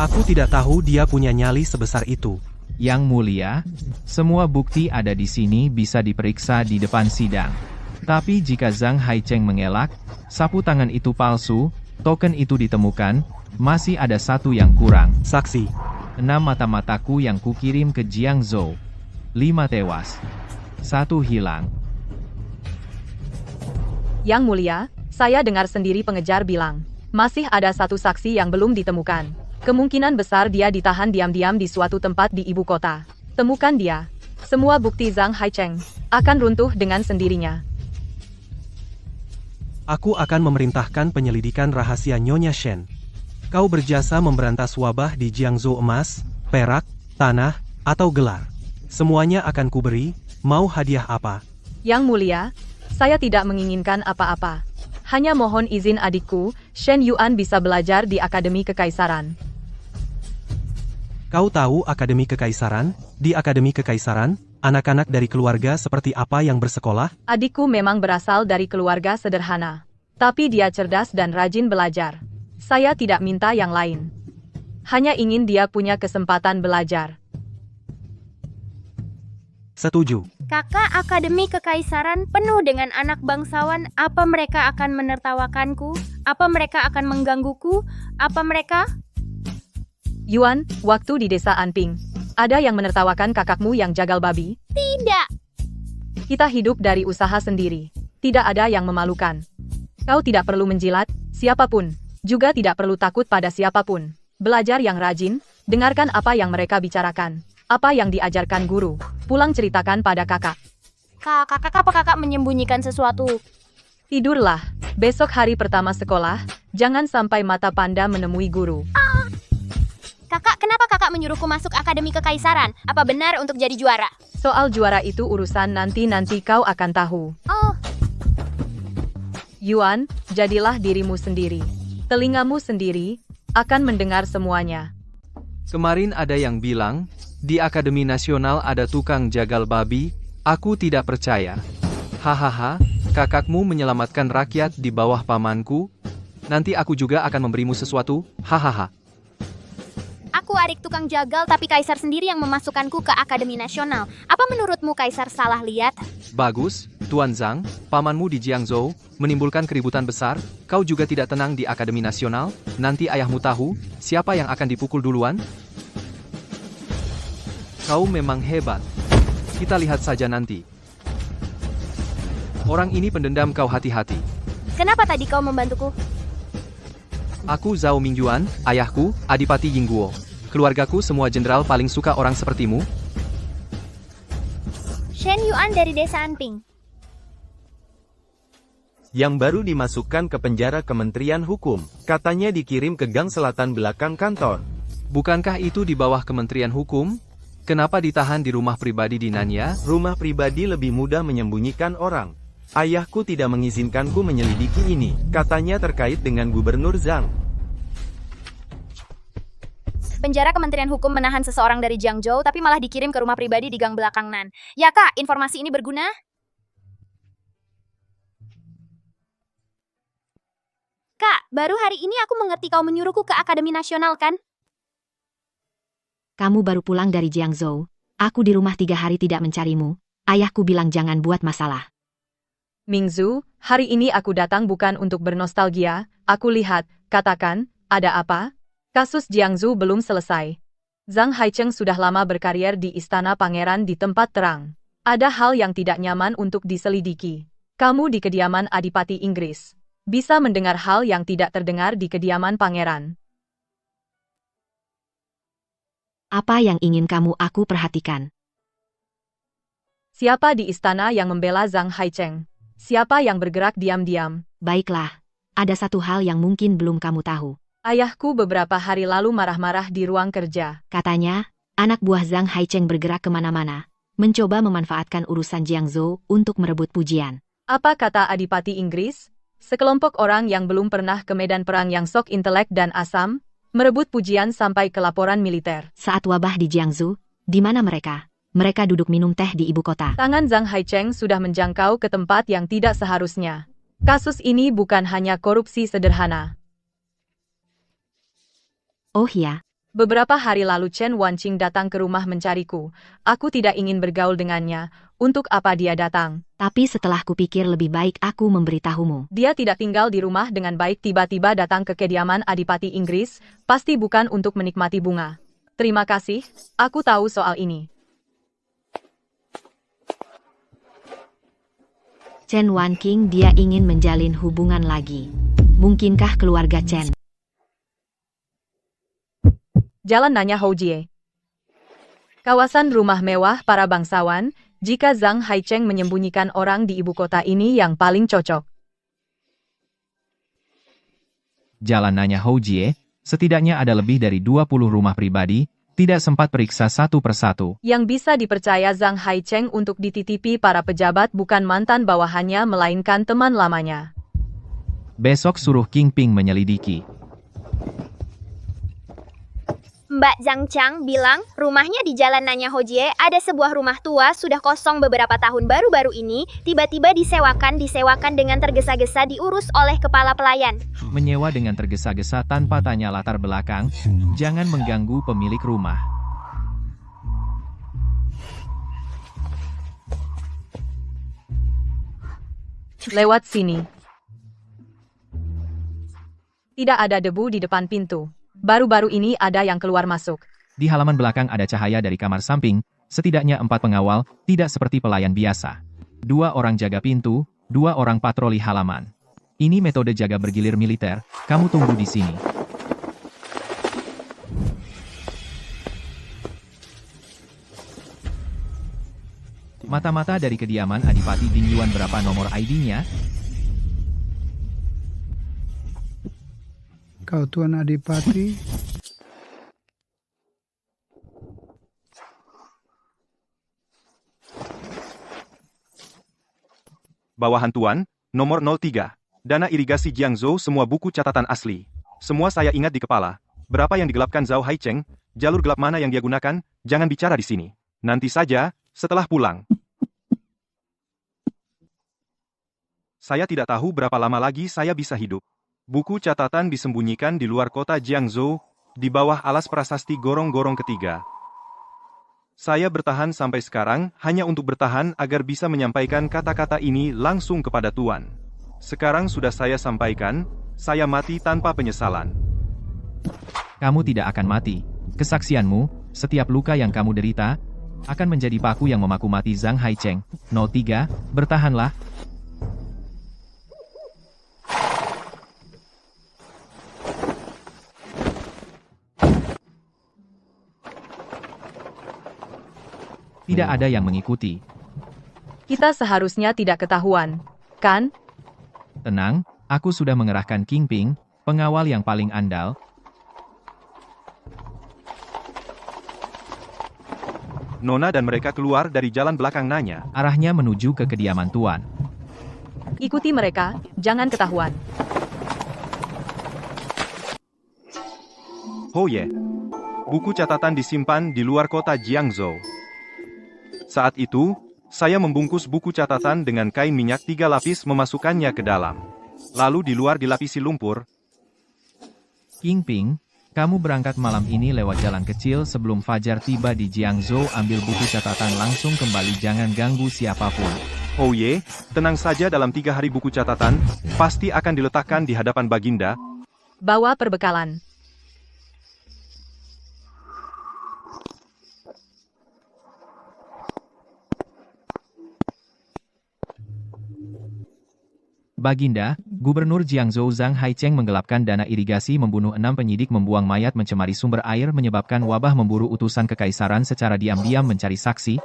Aku tidak tahu dia punya nyali sebesar itu. Yang mulia, semua bukti ada di sini bisa diperiksa di depan sidang. Tapi jika Zhang Haicheng mengelak, sapu tangan itu palsu, token itu ditemukan, masih ada 1 yang kurang. Saksi. 6 mata-mataku yang kukirim ke Jiangzhou. 5 tewas. 1 hilang. Yang Mulia, saya dengar sendiri pengejar bilang, masih ada satu saksi yang belum ditemukan. Kemungkinan besar dia ditahan diam-diam di suatu tempat di ibu kota. Temukan dia. Semua bukti Zhang Haicheng akan runtuh dengan sendirinya. Aku akan memerintahkan penyelidikan rahasia Nyonya Shen. Kau berjasa memberantas wabah di Jiangzhou emas, perak, tanah, atau gelar. Semuanya akan kuberi, mau hadiah apa? Yang Mulia, saya tidak menginginkan apa-apa. Hanya mohon izin adikku, Shen Yuan bisa belajar di Akademi Kekaisaran. Kau tahu Akademi Kekaisaran? Di Akademi Kekaisaran, anak-anak dari keluarga seperti apa yang bersekolah? Adikku memang berasal dari keluarga sederhana. Tapi dia cerdas dan rajin belajar. Saya tidak minta yang lain. Hanya ingin dia punya kesempatan belajar. Setuju. Kakak Akademi Kekaisaran penuh dengan anak bangsawan. Apa mereka akan menertawakanku? Apa mereka akan menggangguku? Apa mereka? Yuan, waktu di desa Anping, ada yang menertawakan kakakmu yang jagal babi? Tidak. Kita hidup dari usaha sendiri. Tidak ada yang memalukan. Kau tidak perlu menjilat siapapun. Juga tidak perlu takut pada siapapun. Belajar yang rajin, dengarkan apa yang mereka bicarakan. Apa yang diajarkan guru. Pulang ceritakan pada kakak. Apa kakak menyembunyikan sesuatu? Tidurlah. Besok hari pertama sekolah, jangan sampai mata panda menemui guru. Kakak, kenapa kakak menyuruhku masuk Akademi Kekaisaran? Apa benar untuk jadi juara? Soal juara itu urusan nanti kau akan tahu. Oh. Yuan, jadilah dirimu sendiri. Telingamu sendiri akan mendengar semuanya. Kemarin ada yang bilang, di Akademi Nasional ada tukang jagal babi, aku tidak percaya. Hahaha, kakakmu menyelamatkan rakyat di bawah pamanku, nanti aku juga akan memberimu sesuatu, hahaha. Aku adik tukang jagal tapi Kaisar sendiri yang memasukkanku ke Akademi Nasional. Apa menurutmu Kaisar salah lihat? Bagus, Tuan Zhang, pamanmu di Jiangzhou, menimbulkan keributan besar, kau juga tidak tenang di Akademi Nasional, nanti ayahmu tahu, siapa yang akan dipukul duluan? Kau memang hebat. Kita lihat saja nanti. Orang ini pendendam, kau hati-hati. Kenapa tadi kau membantuku? Aku Zhao Mingyuan, ayahku, Adipati Yingguo. Keluargaku semua jenderal paling suka orang sepertimu. Shen Yuan dari desa Anping. Yang baru dimasukkan ke penjara Kementerian Hukum. Katanya dikirim ke gang selatan belakang kantor. Bukankah itu di bawah Kementerian Hukum? Kenapa ditahan di rumah pribadi di Nanya? Rumah pribadi lebih mudah menyembunyikan orang. Ayahku tidak mengizinkanku menyelidiki ini. Katanya terkait dengan Gubernur Zhang. Penjara Kementerian Hukum menahan seseorang dari Jiangzhou tapi malah dikirim ke rumah pribadi di gang belakang Nan. Ya kak, informasi ini berguna? Kak, baru hari ini aku mengerti kau menyuruhku ke Akademi Nasional kan? Kamu baru pulang dari Jiangzhou. Aku di rumah 3 hari tidak mencarimu. Ayahku bilang jangan buat masalah. Mingzu, hari ini aku datang bukan untuk bernostalgia. Aku lihat, katakan, ada apa? Kasus Jiangzhou belum selesai. Zhang Haicheng sudah lama berkarier di Istana Pangeran di tempat terang. Ada hal yang tidak nyaman untuk diselidiki. Kamu di kediaman Adipati Inggris. Bisa mendengar hal yang tidak terdengar di kediaman Pangeran. Apa yang ingin aku perhatikan? Siapa di istana yang membela Zhang Haicheng? Siapa yang bergerak diam-diam? Baiklah, ada satu hal yang mungkin belum kamu tahu. Ayahku beberapa hari lalu marah-marah di ruang kerja. Katanya, anak buah Zhang Haicheng bergerak kemana-mana, mencoba memanfaatkan urusan Jiangzhou untuk merebut pujian. Apa kata Adipati Inggris? Sekelompok orang yang belum pernah ke medan perang yang sok intelek dan asam, merebut pujian sampai ke laporan militer. Saat wabah di Jiangzhou, di mana mereka? Mereka duduk minum teh di ibu kota. Tangan Zhang Haicheng sudah menjangkau ke tempat yang tidak seharusnya. Kasus ini bukan hanya korupsi sederhana. Oh ya. Beberapa hari lalu Chen Wanqing datang ke rumah mencariku. Aku tidak ingin bergaul dengannya. Untuk apa dia datang? Tapi setelah kupikir lebih baik aku memberitahumu. Dia tidak tinggal di rumah dengan baik tiba-tiba datang ke kediaman Adipati Inggris, pasti bukan untuk menikmati bunga. Terima kasih, aku tahu soal ini. Chen Wanqing dia ingin menjalin hubungan lagi. Mungkinkah keluarga Chen? Jalan nanya Hou-jie. Kawasan rumah mewah para bangsawan, jika Zhang Haicheng menyembunyikan orang di ibu kota ini yang paling cocok. Jalan nanya Hou-jie, setidaknya ada lebih dari 20 rumah pribadi, tidak sempat periksa satu persatu. Yang bisa dipercaya Zhang Haicheng untuk dititipi para pejabat bukan mantan bawahannya melainkan teman lamanya. Besok suruh King Ping menyelidiki. Mbak Zhang Chang bilang rumahnya di Jalan Nanya Hojie ada sebuah rumah tua sudah kosong beberapa tahun baru-baru ini, tiba-tiba disewakan dengan tergesa-gesa diurus oleh kepala pelayan. Menyewa dengan tergesa-gesa tanpa tanya latar belakang, jangan mengganggu pemilik rumah. Lewat sini. Tidak ada debu di depan pintu. Baru-baru ini ada yang keluar masuk. Di halaman belakang ada cahaya dari kamar samping, setidaknya 4 pengawal, tidak seperti pelayan biasa. 2 orang jaga pintu, 2 orang patroli halaman. Ini metode jaga bergilir militer, kamu tunggu di sini. Mata-mata dari kediaman Adipati Dingyuan berapa nomor ID-nya? Kau Tuan Adipati, Bawahan Tuan, nomor 03. Dana irigasi Jiangzhou semua buku catatan asli. Semua saya ingat di kepala. Berapa yang digelapkan Zhao Haicheng, jalur gelap mana yang dia gunakan, jangan bicara di sini. Nanti saja, setelah pulang. Saya tidak tahu berapa lama lagi saya bisa hidup. Buku catatan disembunyikan di luar kota Jiangzhou, di bawah alas prasasti gorong-gorong ketiga. Saya bertahan sampai sekarang hanya untuk bertahan agar bisa menyampaikan kata-kata ini langsung kepada Tuan. Sekarang sudah saya sampaikan, saya mati tanpa penyesalan. Kamu tidak akan mati. Kesaksianmu, setiap luka yang kamu derita, akan menjadi paku yang memaku mati Zhang Haicheng. 03, bertahanlah. Tidak ada yang mengikuti. Kita seharusnya tidak ketahuan, kan? Tenang, aku sudah mengerahkan King Ping, pengawal yang paling andal. Nona dan mereka keluar dari jalan belakang Nanya. Arahnya menuju ke kediaman Tuan. Ikuti mereka, jangan ketahuan. Oh ye. Buku catatan disimpan di luar kota Jiangzhou. Saat itu, saya membungkus buku catatan dengan kain minyak 3 lapis memasukkannya ke dalam. Lalu di luar dilapisi lumpur. King Ping, kamu berangkat malam ini lewat jalan kecil sebelum fajar tiba di Jiangzhou, ambil buku catatan langsung kembali, jangan ganggu siapapun. Oh ye, tenang saja, dalam 3 hari buku catatan, pasti akan diletakkan di hadapan Baginda. Bawa perbekalan. Baginda, Gubernur Jiangzhou Zhang Haicheng menggelapkan dana irigasi, membunuh 6 penyidik, membuang mayat, mencemari sumber air, menyebabkan wabah, memburu utusan kekaisaran secara diam-diam, mencari saksi.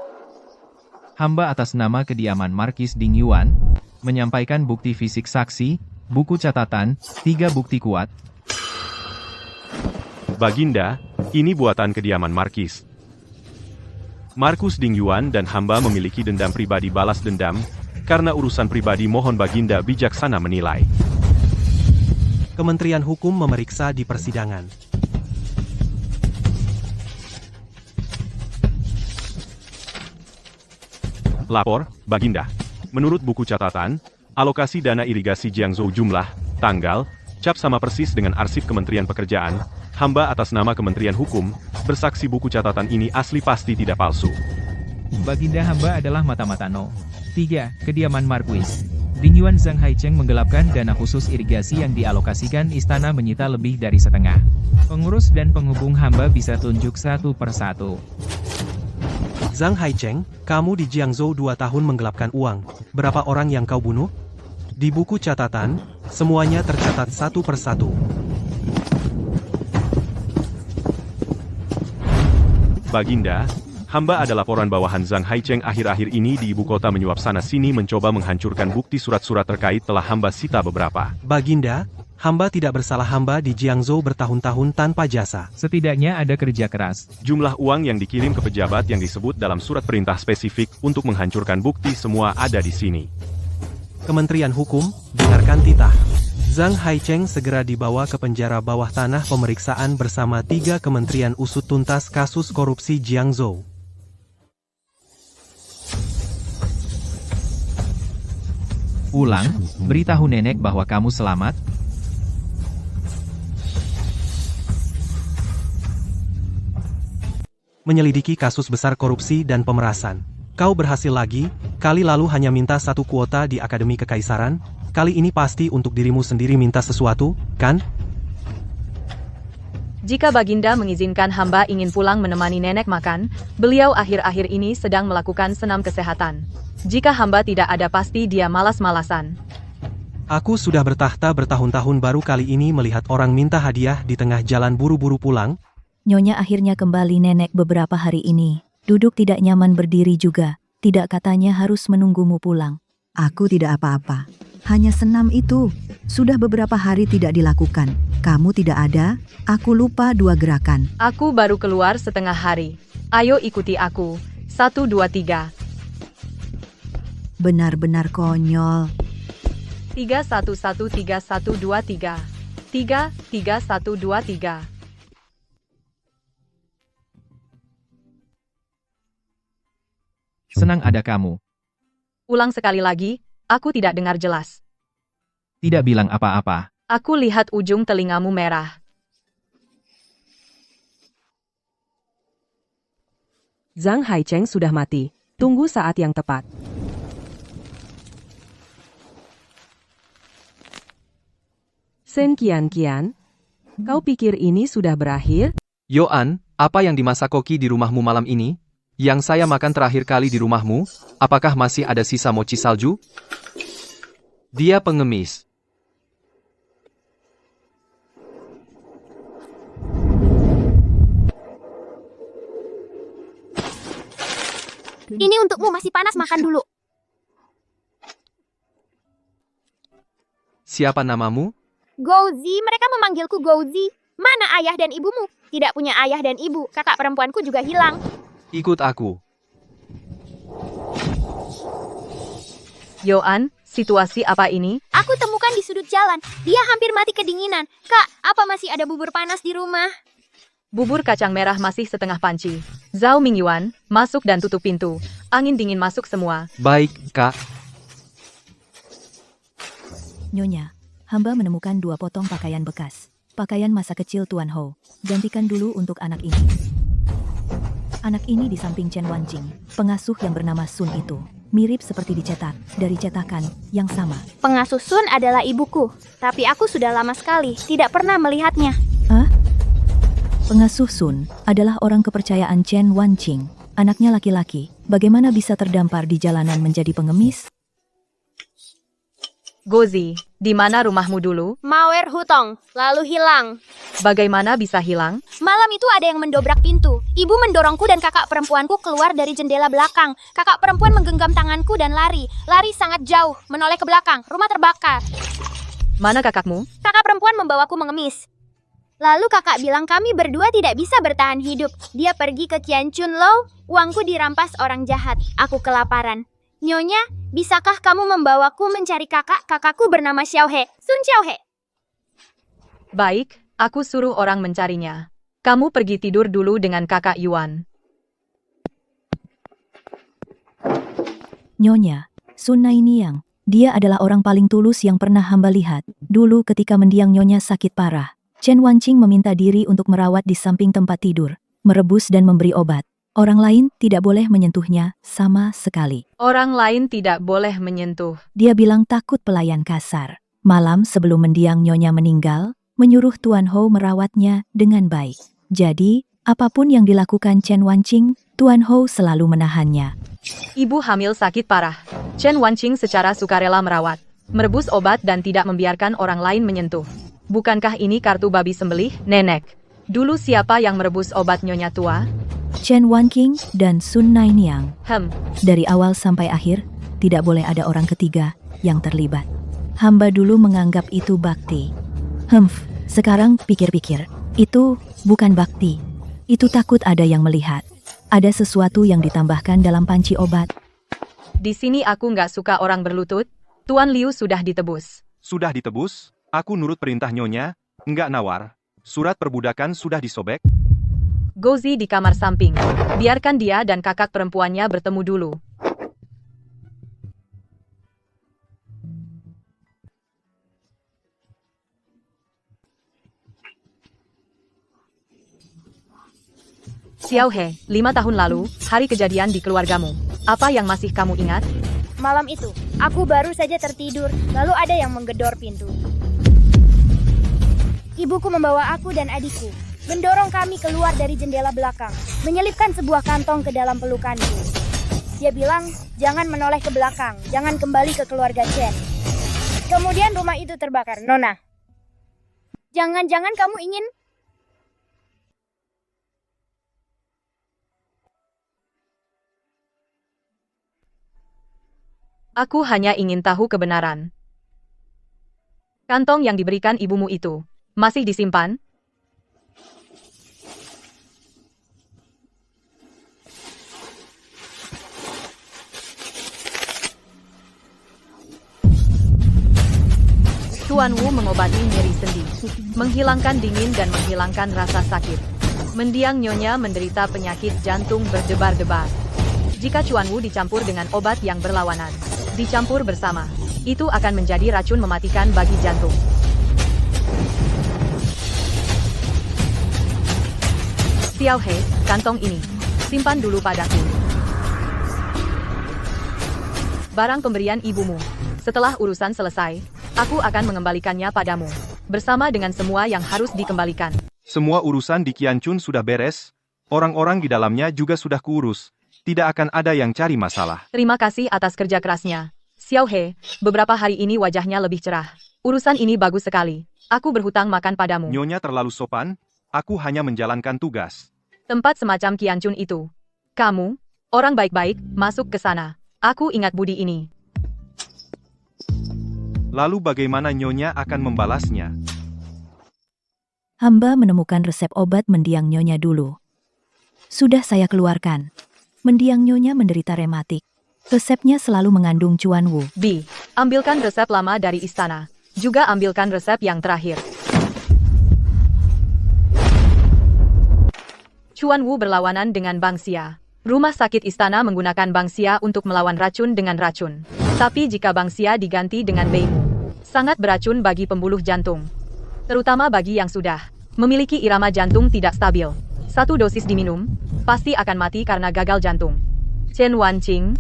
Hamba atas nama kediaman Markis Dingyuan, menyampaikan bukti fisik saksi, buku catatan, 3 bukti kuat. Baginda, ini buatan kediaman Markis. Markus Dingyuan dan hamba memiliki dendam pribadi, balas dendam. Karena urusan pribadi, mohon Baginda bijaksana menilai. Kementerian Hukum memeriksa di persidangan. Lapor, Baginda. Menurut buku catatan, alokasi dana irigasi Jiangzhou jumlah, tanggal, cap sama persis dengan arsip Kementerian Pekerjaan. Hamba atas nama Kementerian Hukum, bersaksi buku catatan ini asli, pasti tidak palsu. Baginda, hamba adalah mata-mata No. 3, kediaman Marquis. Dingyuan Zhang Haicheng menggelapkan dana khusus irigasi yang dialokasikan istana menyita lebih dari setengah. Pengurus dan penghubung hamba bisa tunjuk satu persatu. Zhang Haicheng, kamu di Jiangzhou 2 tahun menggelapkan uang. Berapa orang yang kau bunuh? Di buku catatan, semuanya tercatat satu persatu. Baginda, hamba ada laporan bawahan Zhang Haicheng akhir-akhir ini di ibu kota menyuap sana-sini mencoba menghancurkan bukti surat-surat terkait telah hamba sita beberapa. Baginda, hamba tidak bersalah, hamba di Jiangzhou bertahun-tahun tanpa jasa. Setidaknya ada kerja keras. Jumlah uang yang dikirim ke pejabat yang disebut dalam surat perintah spesifik untuk menghancurkan bukti semua ada di sini. Kementerian Hukum, dengarkan titah. Zhang Haicheng segera dibawa ke penjara bawah tanah pemeriksaan bersama 3 kementerian usut tuntas kasus korupsi Jiangzhou. Ulang, beritahu nenek bahwa kamu selamat. Menyelidiki kasus besar korupsi dan pemerasan. Kau berhasil lagi, kali lalu hanya minta 1 kuota di Akademi Kekaisaran, kali ini pasti untuk dirimu sendiri minta sesuatu, kan? Jika Baginda mengizinkan hamba ingin pulang menemani nenek makan, beliau akhir-akhir ini sedang melakukan senam kesehatan. Jika hamba tidak ada pasti dia malas-malasan. Aku sudah bertahta bertahun-tahun baru kali ini melihat orang minta hadiah di tengah jalan buru-buru pulang. Nyonya akhirnya kembali nenek beberapa hari ini. Duduk tidak nyaman berdiri juga. Tidak katanya harus menunggumu pulang. Aku tidak apa-apa. Hanya senam itu. Sudah beberapa hari tidak dilakukan. Kamu tidak ada, aku lupa 2 gerakan. Aku baru keluar setengah hari. Ayo ikuti aku. 1, 2, 3. Benar-benar konyol. 3, 1, 1, 3, 1, 2, 3. 3, 3, 1, 2, 3. Senang ada kamu. Ulang sekali lagi, aku tidak dengar jelas. Tidak bilang apa-apa. Aku lihat ujung telingamu merah. Zhang Haicheng sudah mati. Tunggu saat yang tepat. Sen Qian, kau pikir ini sudah berakhir? Yoan, apa yang dimasak Koki di rumahmu malam ini? Yang saya makan terakhir kali di rumahmu, apakah masih ada sisa mochi salju? Dia pengemis. Ini untukmu, masih panas, makan dulu. Siapa namamu? Gouzi, mereka memanggilku Gouzi. Mana ayah dan ibumu? Tidak punya ayah dan ibu, kakak perempuanku juga hilang. Ikut aku. Yoan, situasi apa ini? Aku temukan di sudut jalan. Dia hampir mati kedinginan. Kak, apa masih ada bubur panas di rumah? Bubur kacang merah masih setengah panci. Zhao Mingyuan, masuk dan tutup pintu. Angin dingin masuk semua. Baik, Kak. Nyonya, hamba menemukan 2 potong pakaian bekas. Pakaian masa kecil Tuan Ho. Gantikan dulu untuk anak ini. Anak ini di samping Chen Wanjing, pengasuh yang bernama Sun itu. Mirip seperti dicetak, dari cetakan, yang sama. Pengasuh Sun adalah ibuku. Tapi aku sudah lama sekali, tidak pernah melihatnya. Hah? Pengasuh Sun adalah orang kepercayaan Chen Wanjing. Anaknya laki-laki, bagaimana bisa terdampar di jalanan menjadi pengemis? Gouzi, di mana rumahmu dulu? Mawer Hutong, lalu hilang. Bagaimana bisa hilang? Malam itu ada yang mendobrak pintu. Ibu mendorongku dan kakak perempuanku keluar dari jendela belakang. Kakak perempuan menggenggam tanganku dan lari. Lari sangat jauh, menoleh ke belakang. Rumah terbakar. Mana kakakmu? Kakak perempuan membawaku mengemis. Lalu kakak bilang kami berdua tidak bisa bertahan hidup. Dia pergi ke Qian Chun Lou. Uangku dirampas orang jahat. Aku kelaparan. Nyonya, bisakah kamu membawaku mencari kakak? Kakakku bernama Xiao He, Sun Xiao He. Baik, aku suruh orang mencarinya. Kamu pergi tidur dulu dengan kakak Yuan. Nyonya, Sun Nainiang, dia adalah orang paling tulus yang pernah hamba lihat. Dulu ketika mendiang Nyonya sakit parah, Chen Wanjing meminta diri untuk merawat di samping tempat tidur, merebus dan memberi obat. Orang lain tidak boleh menyentuhnya sama sekali. Orang lain tidak boleh menyentuh. Dia bilang takut pelayan kasar. Malam sebelum mendiang nyonya meninggal, menyuruh Tuan Ho merawatnya dengan baik. Jadi, apapun yang dilakukan Chen Wanqing, Tuan Ho selalu menahannya. Ibu hamil sakit parah. Chen Wanqing secara sukarela merawat, merebus obat dan tidak membiarkan orang lain menyentuh. Bukankah ini kartu babi sembelih, Nenek? Dulu siapa yang merebus obat nyonya tua? Chen Wanqing dan Sun Nainiang. Dari awal sampai akhir, tidak boleh ada orang ketiga yang terlibat. Hamba dulu menganggap itu bakti. Sekarang pikir-pikir, itu bukan bakti. Itu takut ada yang melihat. Ada sesuatu yang ditambahkan dalam panci obat. Di sini aku nggak suka orang berlutut. Tuan Liu sudah ditebus. Sudah ditebus? Aku nurut perintah nyonya, enggak nawar. Surat perbudakan sudah disobek. Gozi di kamar samping. Biarkan dia dan kakak perempuannya bertemu dulu. Xiao He, 5 tahun lalu, hari kejadian di keluargamu. Apa yang masih kamu ingat? Malam itu, aku baru saja tertidur, lalu ada yang menggedor pintu. Ibuku membawa aku dan adikku, mendorong kami keluar dari jendela belakang, menyelipkan sebuah kantong ke dalam pelukanku. Dia bilang, jangan menoleh ke belakang, jangan kembali ke keluarga Chen. Kemudian rumah itu terbakar. Nona, jangan-jangan kamu ingin... Aku hanya ingin tahu kebenaran. Kantong yang diberikan ibumu itu masih disimpan? Tuan Wu mengobati nyeri sendi, menghilangkan dingin dan menghilangkan rasa sakit. Mendiang nyonya menderita penyakit jantung berdebar-debar. Jika Tuan Wu dicampur dengan obat yang berlawanan, dicampur bersama, itu akan menjadi racun mematikan bagi jantung. Xiao He, kantong ini, simpan dulu padaku. Barang pemberian ibumu. Setelah urusan selesai, aku akan mengembalikannya padamu, bersama dengan semua yang harus dikembalikan. Semua urusan di Qianchun sudah beres, orang-orang di dalamnya juga sudah kuurus. Tidak akan ada yang cari masalah. Terima kasih atas kerja kerasnya. Xiao He, beberapa hari ini wajahnya lebih cerah. Urusan ini bagus sekali. Aku berhutang makan padamu. Nyonya terlalu sopan, aku hanya menjalankan tugas. Tempat semacam Qianchun itu. Kamu, orang baik-baik, masuk ke sana. Aku ingat budi ini. Lalu bagaimana Nyonya akan membalasnya? Hamba menemukan resep obat mendiang nyonya dulu. Sudah saya keluarkan. Mendiang nyonya menderita rematik. Resepnya selalu mengandung Chuan Wu. Ambilkan resep lama dari istana. Juga ambilkan resep yang terakhir. Chuan Wu berlawanan dengan Bangxia. Rumah sakit istana menggunakan Bangxia untuk melawan racun dengan racun. Tapi jika Bangxia diganti dengan Beimu, sangat beracun bagi pembuluh jantung. Terutama bagi yang sudah memiliki irama jantung tidak stabil. 1 dosis diminum, pasti akan mati karena gagal jantung. Chen Wanqing,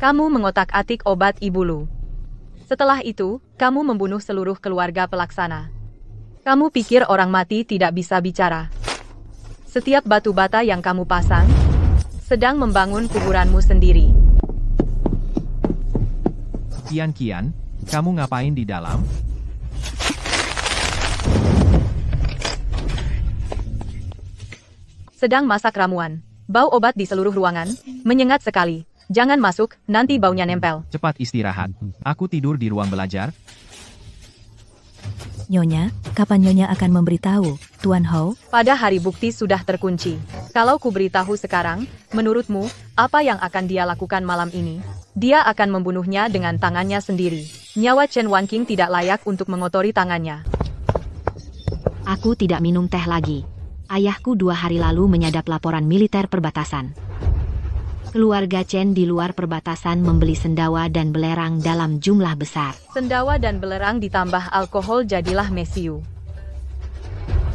kamu mengotak-atik obat Ibu Lu. Setelah itu, kamu membunuh seluruh keluarga pelaksana. Kamu pikir orang mati tidak bisa bicara. Setiap batu bata yang kamu pasang, sedang membangun kuburanmu sendiri. Kian, kamu ngapain di dalam? Sedang masak ramuan. Bau obat di seluruh ruangan, menyengat sekali. Jangan masuk, nanti baunya nempel. Cepat istirahat. Aku tidur di ruang belajar. Nyonya, kapan Nyonya akan memberitahu, Tuan Ho? Pada hari bukti sudah terkunci. Kalau ku beritahu sekarang, menurutmu, apa yang akan dia lakukan malam ini? Dia akan membunuhnya dengan tangannya sendiri. Nyawa Chen Wanqing tidak layak untuk mengotori tangannya. Aku tidak minum teh lagi. Ayahku 2 hari lalu menyadap laporan militer perbatasan. Keluarga Chen di luar perbatasan membeli sendawa dan belerang dalam jumlah besar. Sendawa dan belerang ditambah alkohol jadilah mesiu.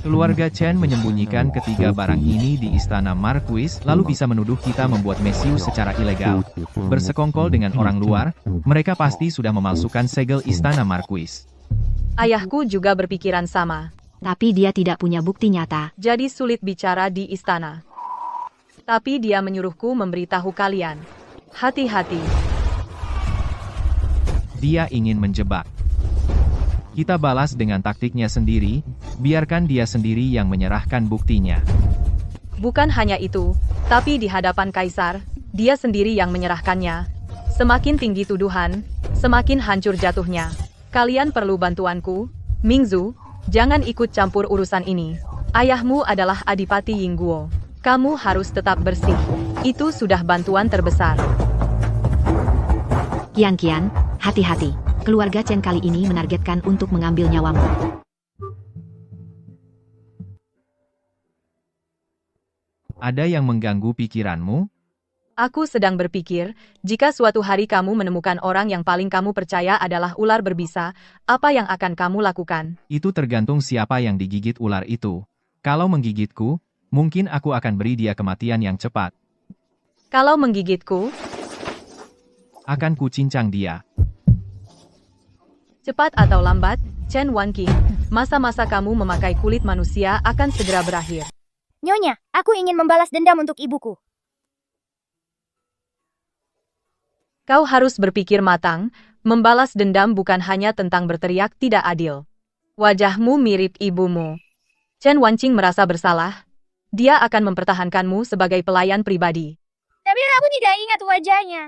Keluarga Chen menyembunyikan ketiga barang ini di istana Marquis, lalu bisa menuduh kita membuat mesiu secara ilegal. Bersekongkol dengan orang luar, mereka pasti sudah memalsukan segel istana Marquis. Ayahku juga berpikiran sama. Tapi dia tidak punya bukti nyata. Jadi sulit bicara di istana. Tapi dia menyuruhku memberitahu kalian. Hati-hati. Dia ingin menjebak. Kita balas dengan taktiknya sendiri, biarkan dia sendiri yang menyerahkan buktinya. Bukan hanya itu, tapi di hadapan Kaisar, dia sendiri yang menyerahkannya. Semakin tinggi tuduhan, semakin hancur jatuhnya. Kalian perlu bantuanku. Mingzu, jangan ikut campur urusan ini. Ayahmu adalah Adipati Yingguo. Kamu harus tetap bersih. Itu sudah bantuan terbesar. Qian, hati-hati. Keluarga Chen kali ini menargetkan untuk mengambil nyawamu. Ada yang mengganggu pikiranmu? Aku sedang berpikir, jika suatu hari kamu menemukan orang yang paling kamu percaya adalah ular berbisa, apa yang akan kamu lakukan? Itu tergantung siapa yang digigit ular itu. Kalau menggigitku, mungkin aku akan beri dia kematian yang cepat. Kalau menggigitku, akan kucincang dia. Cepat atau lambat, Chen Wanqing, masa-masa kamu memakai kulit manusia akan segera berakhir. Nyonya, aku ingin membalas dendam untuk ibuku. Kau harus berpikir matang, membalas dendam bukan hanya tentang berteriak tidak adil. Wajahmu mirip ibumu. Chen Wanqing merasa bersalah. Dia akan mempertahankanmu sebagai pelayan pribadi. Tapi aku tidak ingat wajahnya.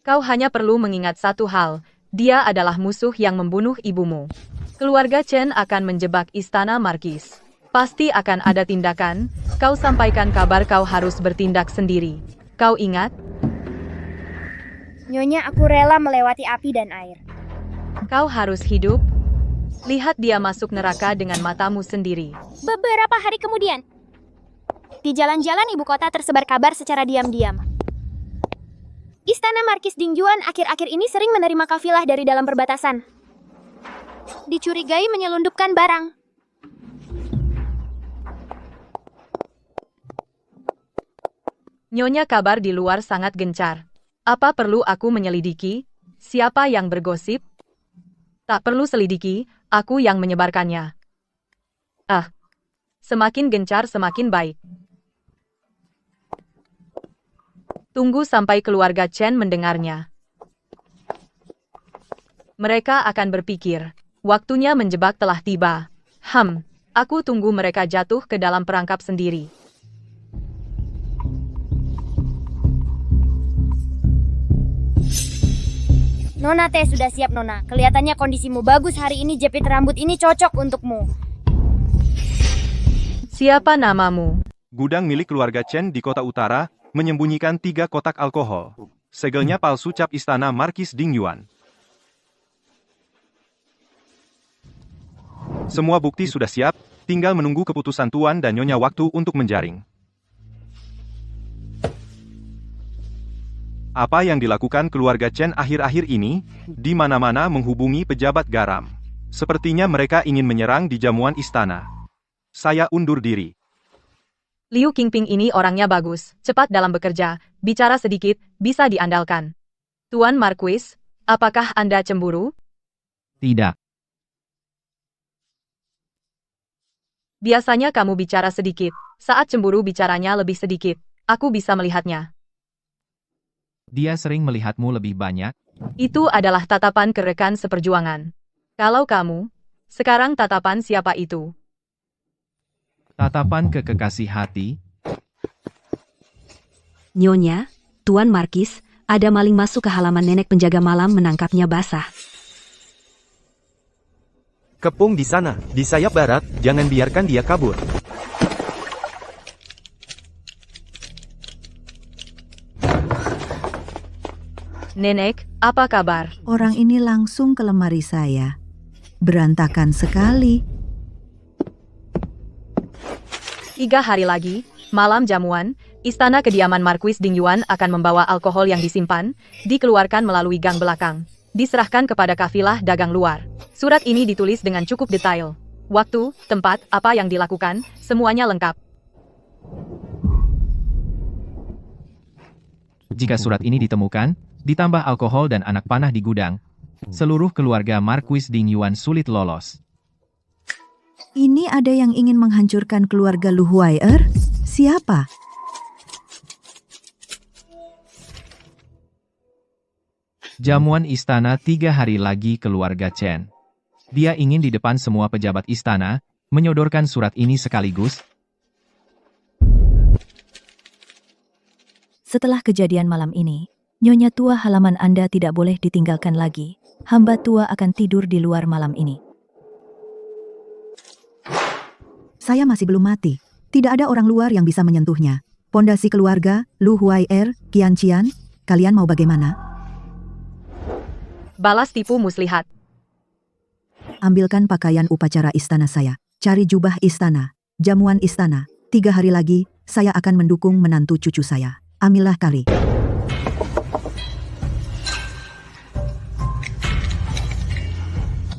Kau hanya perlu mengingat satu hal. Dia adalah musuh yang membunuh ibumu. Keluarga Chen akan menjebak istana Marquis. Pasti akan ada tindakan. Kau sampaikan kabar kau harus bertindak sendiri. Kau ingat? Nyonya, aku rela melewati api dan air. Kau harus hidup. Lihat dia masuk neraka dengan matamu sendiri. Beberapa hari kemudian, di jalan-jalan ibu kota tersebar kabar secara diam-diam. Istana Markis Dingjuan akhir-akhir ini sering menerima kafilah dari dalam perbatasan. Dicurigai menyelundupkan barang. Nyonya, kabar di luar sangat gencar. Apa perlu aku menyelidiki? Siapa yang bergosip? Tak perlu selidiki, aku yang menyebarkannya. Semakin gencar semakin baik. Tunggu sampai keluarga Chen mendengarnya. Mereka akan berpikir, waktunya menjebak telah tiba. Aku tunggu mereka jatuh ke dalam perangkap sendiri. Nona teh sudah siap, Nona. Kelihatannya kondisimu bagus hari ini, jepit rambut ini cocok untukmu. Siapa namamu? Gudang milik keluarga Chen di kota utara, menyembunyikan 3 kotak alkohol. Segelnya palsu cap istana Markis Dingyuan. Semua bukti sudah siap, tinggal menunggu keputusan Tuan dan Nyonya waktu untuk menjaring. Apa yang dilakukan keluarga Chen akhir-akhir ini, di mana-mana menghubungi pejabat garam. Sepertinya mereka ingin menyerang di jamuan istana. Saya undur diri. Liu Qingping ini orangnya bagus, cepat dalam bekerja, bicara sedikit, bisa diandalkan. Tuan Marquis, apakah Anda cemburu? Tidak. Biasanya kamu bicara sedikit, saat cemburu bicaranya lebih sedikit. Aku bisa melihatnya. Dia sering melihatmu lebih banyak. Itu adalah tatapan ke rekan seperjuangan. Kalau kamu, sekarang tatapan siapa itu? Tatapan ke kekasih hati. Nyonya, Tuan Markis, ada maling masuk ke halaman nenek penjaga malam menangkapnya basah. Kepung di sana, di sayap barat, jangan biarkan dia kabur. Nenek, apa kabar? Orang ini langsung ke lemari saya. Berantakan sekali. 3 hari lagi, malam jamuan, istana kediaman Marquis Dingyuan akan membawa alkohol yang disimpan, dikeluarkan melalui gang belakang, diserahkan kepada kafilah dagang luar. Surat ini ditulis dengan cukup detail. waktu, tempat, apa yang dilakukan, semuanya lengkap. Jika surat ini ditemukan, ditambah alkohol dan anak panah di gudang, seluruh keluarga Marquis Dingyuan sulit lolos. Ini ada yang ingin menghancurkan keluarga Lu Huai'er? Siapa? Jamuan istana 3 hari lagi keluarga Chen. Dia ingin di depan semua pejabat istana, menyodorkan surat ini sekaligus. Setelah kejadian malam ini, Nyonya tua halaman Anda tidak boleh ditinggalkan lagi. Hamba tua akan tidur di luar malam ini. Saya masih belum mati. Tidak ada orang luar yang bisa menyentuhnya. Pondasi keluarga, Lu Huai'er, Qian Qian, kalian mau bagaimana? Balas tipu muslihat. Ambilkan pakaian upacara istana saya. Cari jubah istana, jamuan istana. 3 hari lagi, saya akan mendukung menantu cucu saya. Ambillah kali.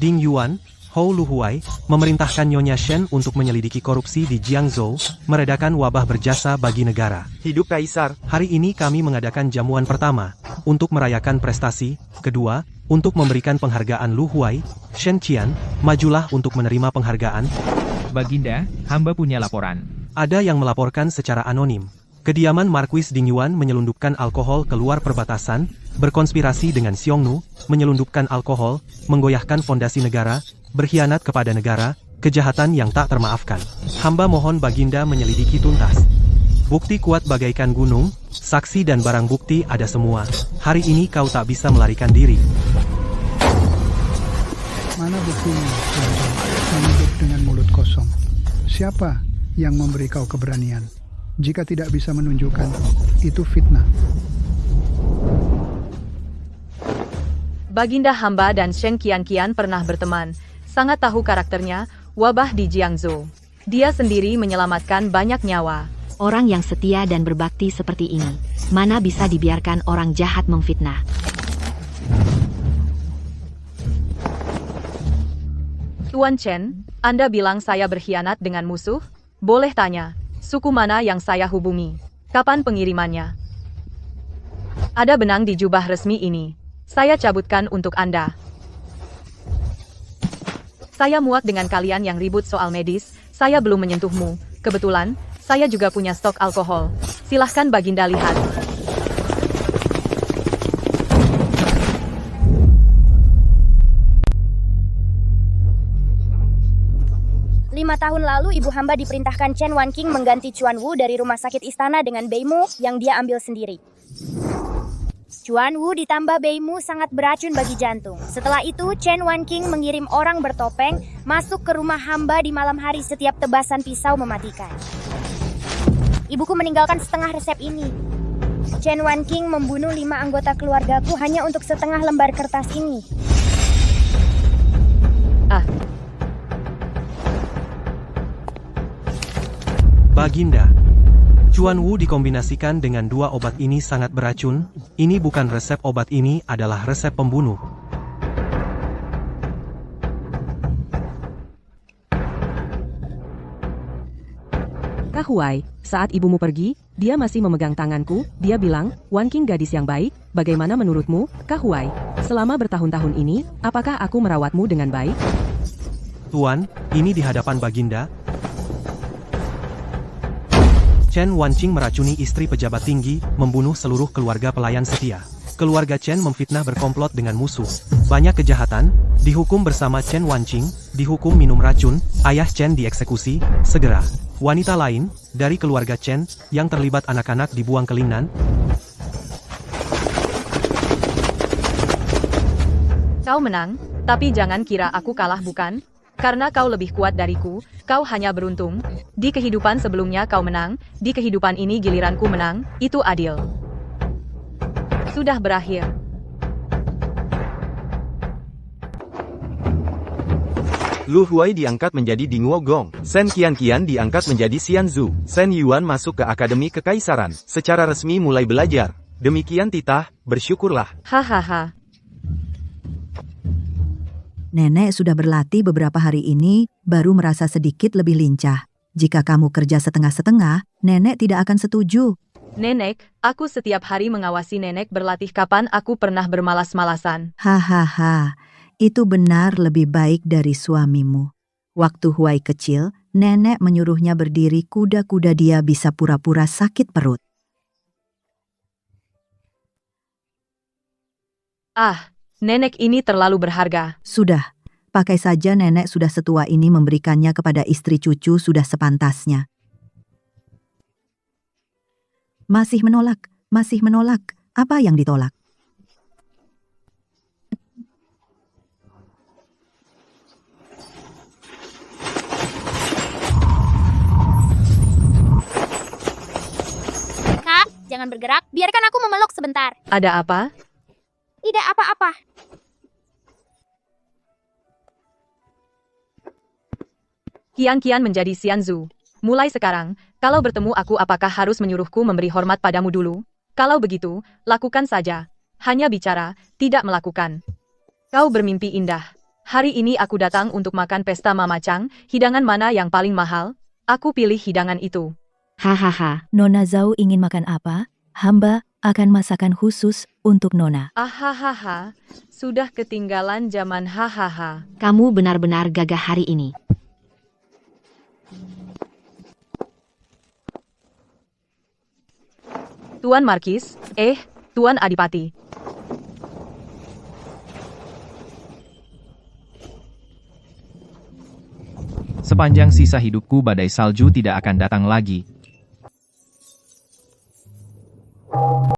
Ding Yuan, Hou Luhuai, memerintahkan Nyonya Shen untuk menyelidiki korupsi di Jiangzhou, meredakan wabah berjasa bagi negara. Hidup Kaisar. Hari ini kami mengadakan jamuan pertama, untuk merayakan prestasi, kedua, untuk memberikan penghargaan Lu Huai, Shen Qian, majulah untuk menerima penghargaan. Baginda, hamba punya laporan. Ada yang melaporkan secara anonim. Kediaman Marquis Dingyuan menyelundupkan alkohol keluar perbatasan, berkonspirasi dengan Xiongnu, menyelundupkan alkohol, menggoyahkan fondasi negara, berkhianat kepada negara, kejahatan yang tak termaafkan. Hamba mohon Baginda menyelidiki tuntas. Bukti kuat bagaikan gunung, saksi dan barang bukti ada semua. Hari ini kau tak bisa melarikan diri. Mana buktinya? Menuduh dengan mulut kosong. Siapa yang memberi kau keberanian? Jika tidak bisa menunjukkan, itu fitnah. Baginda hamba dan Shen Qian pernah berteman. Sangat tahu karakternya, wabah di Jiangzhou. Dia sendiri menyelamatkan banyak nyawa. Orang yang setia dan berbakti seperti ini, mana bisa dibiarkan orang jahat memfitnah. Tuan Chen, Anda bilang saya berkhianat dengan musuh? Boleh tanya, suku mana yang saya hubungi? Kapan pengirimannya? Ada benang di jubah resmi ini. Saya cabutkan untuk Anda. Saya muak dengan kalian yang ribut soal medis. Saya belum menyentuhmu. Kebetulan, saya juga punya stok alkohol. Silahkan Baginda lihat. Lima tahun lalu ibu hamba diperintahkan Chen Wanqing mengganti Chuan Wu dari rumah sakit istana dengan Beimu yang dia ambil sendiri. Chuan Wu ditambah Beimu sangat beracun bagi jantung. Setelah itu, Chen Wanqing mengirim orang bertopeng masuk ke rumah hamba di malam hari setiap tebasan pisau mematikan. Ibuku meninggalkan setengah resep ini. Chen Wanqing membunuh 5 anggota keluargaku hanya untuk setengah lembar kertas ini. Baginda, Chuan Wu dikombinasikan dengan 2 obat ini sangat beracun. Ini bukan resep obat, ini adalah resep pembunuh. Kak Huai, saat ibumu pergi, dia masih memegang tanganku. Dia bilang, Wanqing gadis yang baik. Bagaimana menurutmu, Kak Huai? Selama bertahun-tahun ini, apakah aku merawatmu dengan baik? Tuan, ini di hadapan Baginda. Chen Wanqing meracuni istri pejabat tinggi, membunuh seluruh keluarga pelayan setia. Keluarga Chen memfitnah berkomplot dengan musuh. Banyak kejahatan, dihukum bersama Chen Wanqing, dihukum minum racun, ayah Chen dieksekusi, segera. Wanita lain, dari keluarga Chen, yang terlibat anak-anak dibuang ke Lingnan. Kau menang, tapi jangan kira aku kalah bukan? Karena kau lebih kuat dariku, kau hanya beruntung. Di kehidupan sebelumnya kau menang, di kehidupan ini giliranku menang, itu adil. Sudah berakhir. Lu Huai diangkat menjadi Dingwo Gong. Shen Qian diangkat menjadi Xian Zhu. Shen Yuan masuk ke Akademi Kekaisaran. Secara resmi mulai belajar. Demikian titah, bersyukurlah. Hahaha. Nenek sudah berlatih beberapa hari ini, baru merasa sedikit lebih lincah. Jika kamu kerja setengah-setengah, nenek tidak akan setuju. Nenek, aku setiap hari mengawasi nenek berlatih kapan aku pernah bermalas-malasan. Hahaha, itu benar lebih baik dari suamimu. Waktu Huai kecil, nenek menyuruhnya berdiri kuda-kuda dia bisa pura-pura sakit perut. Ah, nenek ini terlalu berharga. Sudah, pakai saja nenek sudah setua ini memberikannya kepada istri cucu sudah sepantasnya. Masih menolak. Apa yang ditolak? Kak, jangan bergerak, biarkan aku memeluk sebentar. Ada apa? Tidak apa-apa. Kian menjadi Xianzu. Mulai sekarang, kalau bertemu aku apakah harus menyuruhku memberi hormat padamu dulu? Kalau begitu, lakukan saja. Hanya bicara, tidak melakukan. Kau bermimpi indah. Hari ini aku datang untuk makan pesta Mama Chang, hidangan mana yang paling mahal? Aku pilih hidangan itu. Hahaha. Nona Zhao ingin makan apa? Hamba akan masakan khusus untuk Nona. Ahahaha, sudah ketinggalan zaman hahaha. Kamu benar-benar gagah hari ini. Tuan Markis, Tuan Adipati. Sepanjang sisa hidupku badai salju tidak akan datang lagi.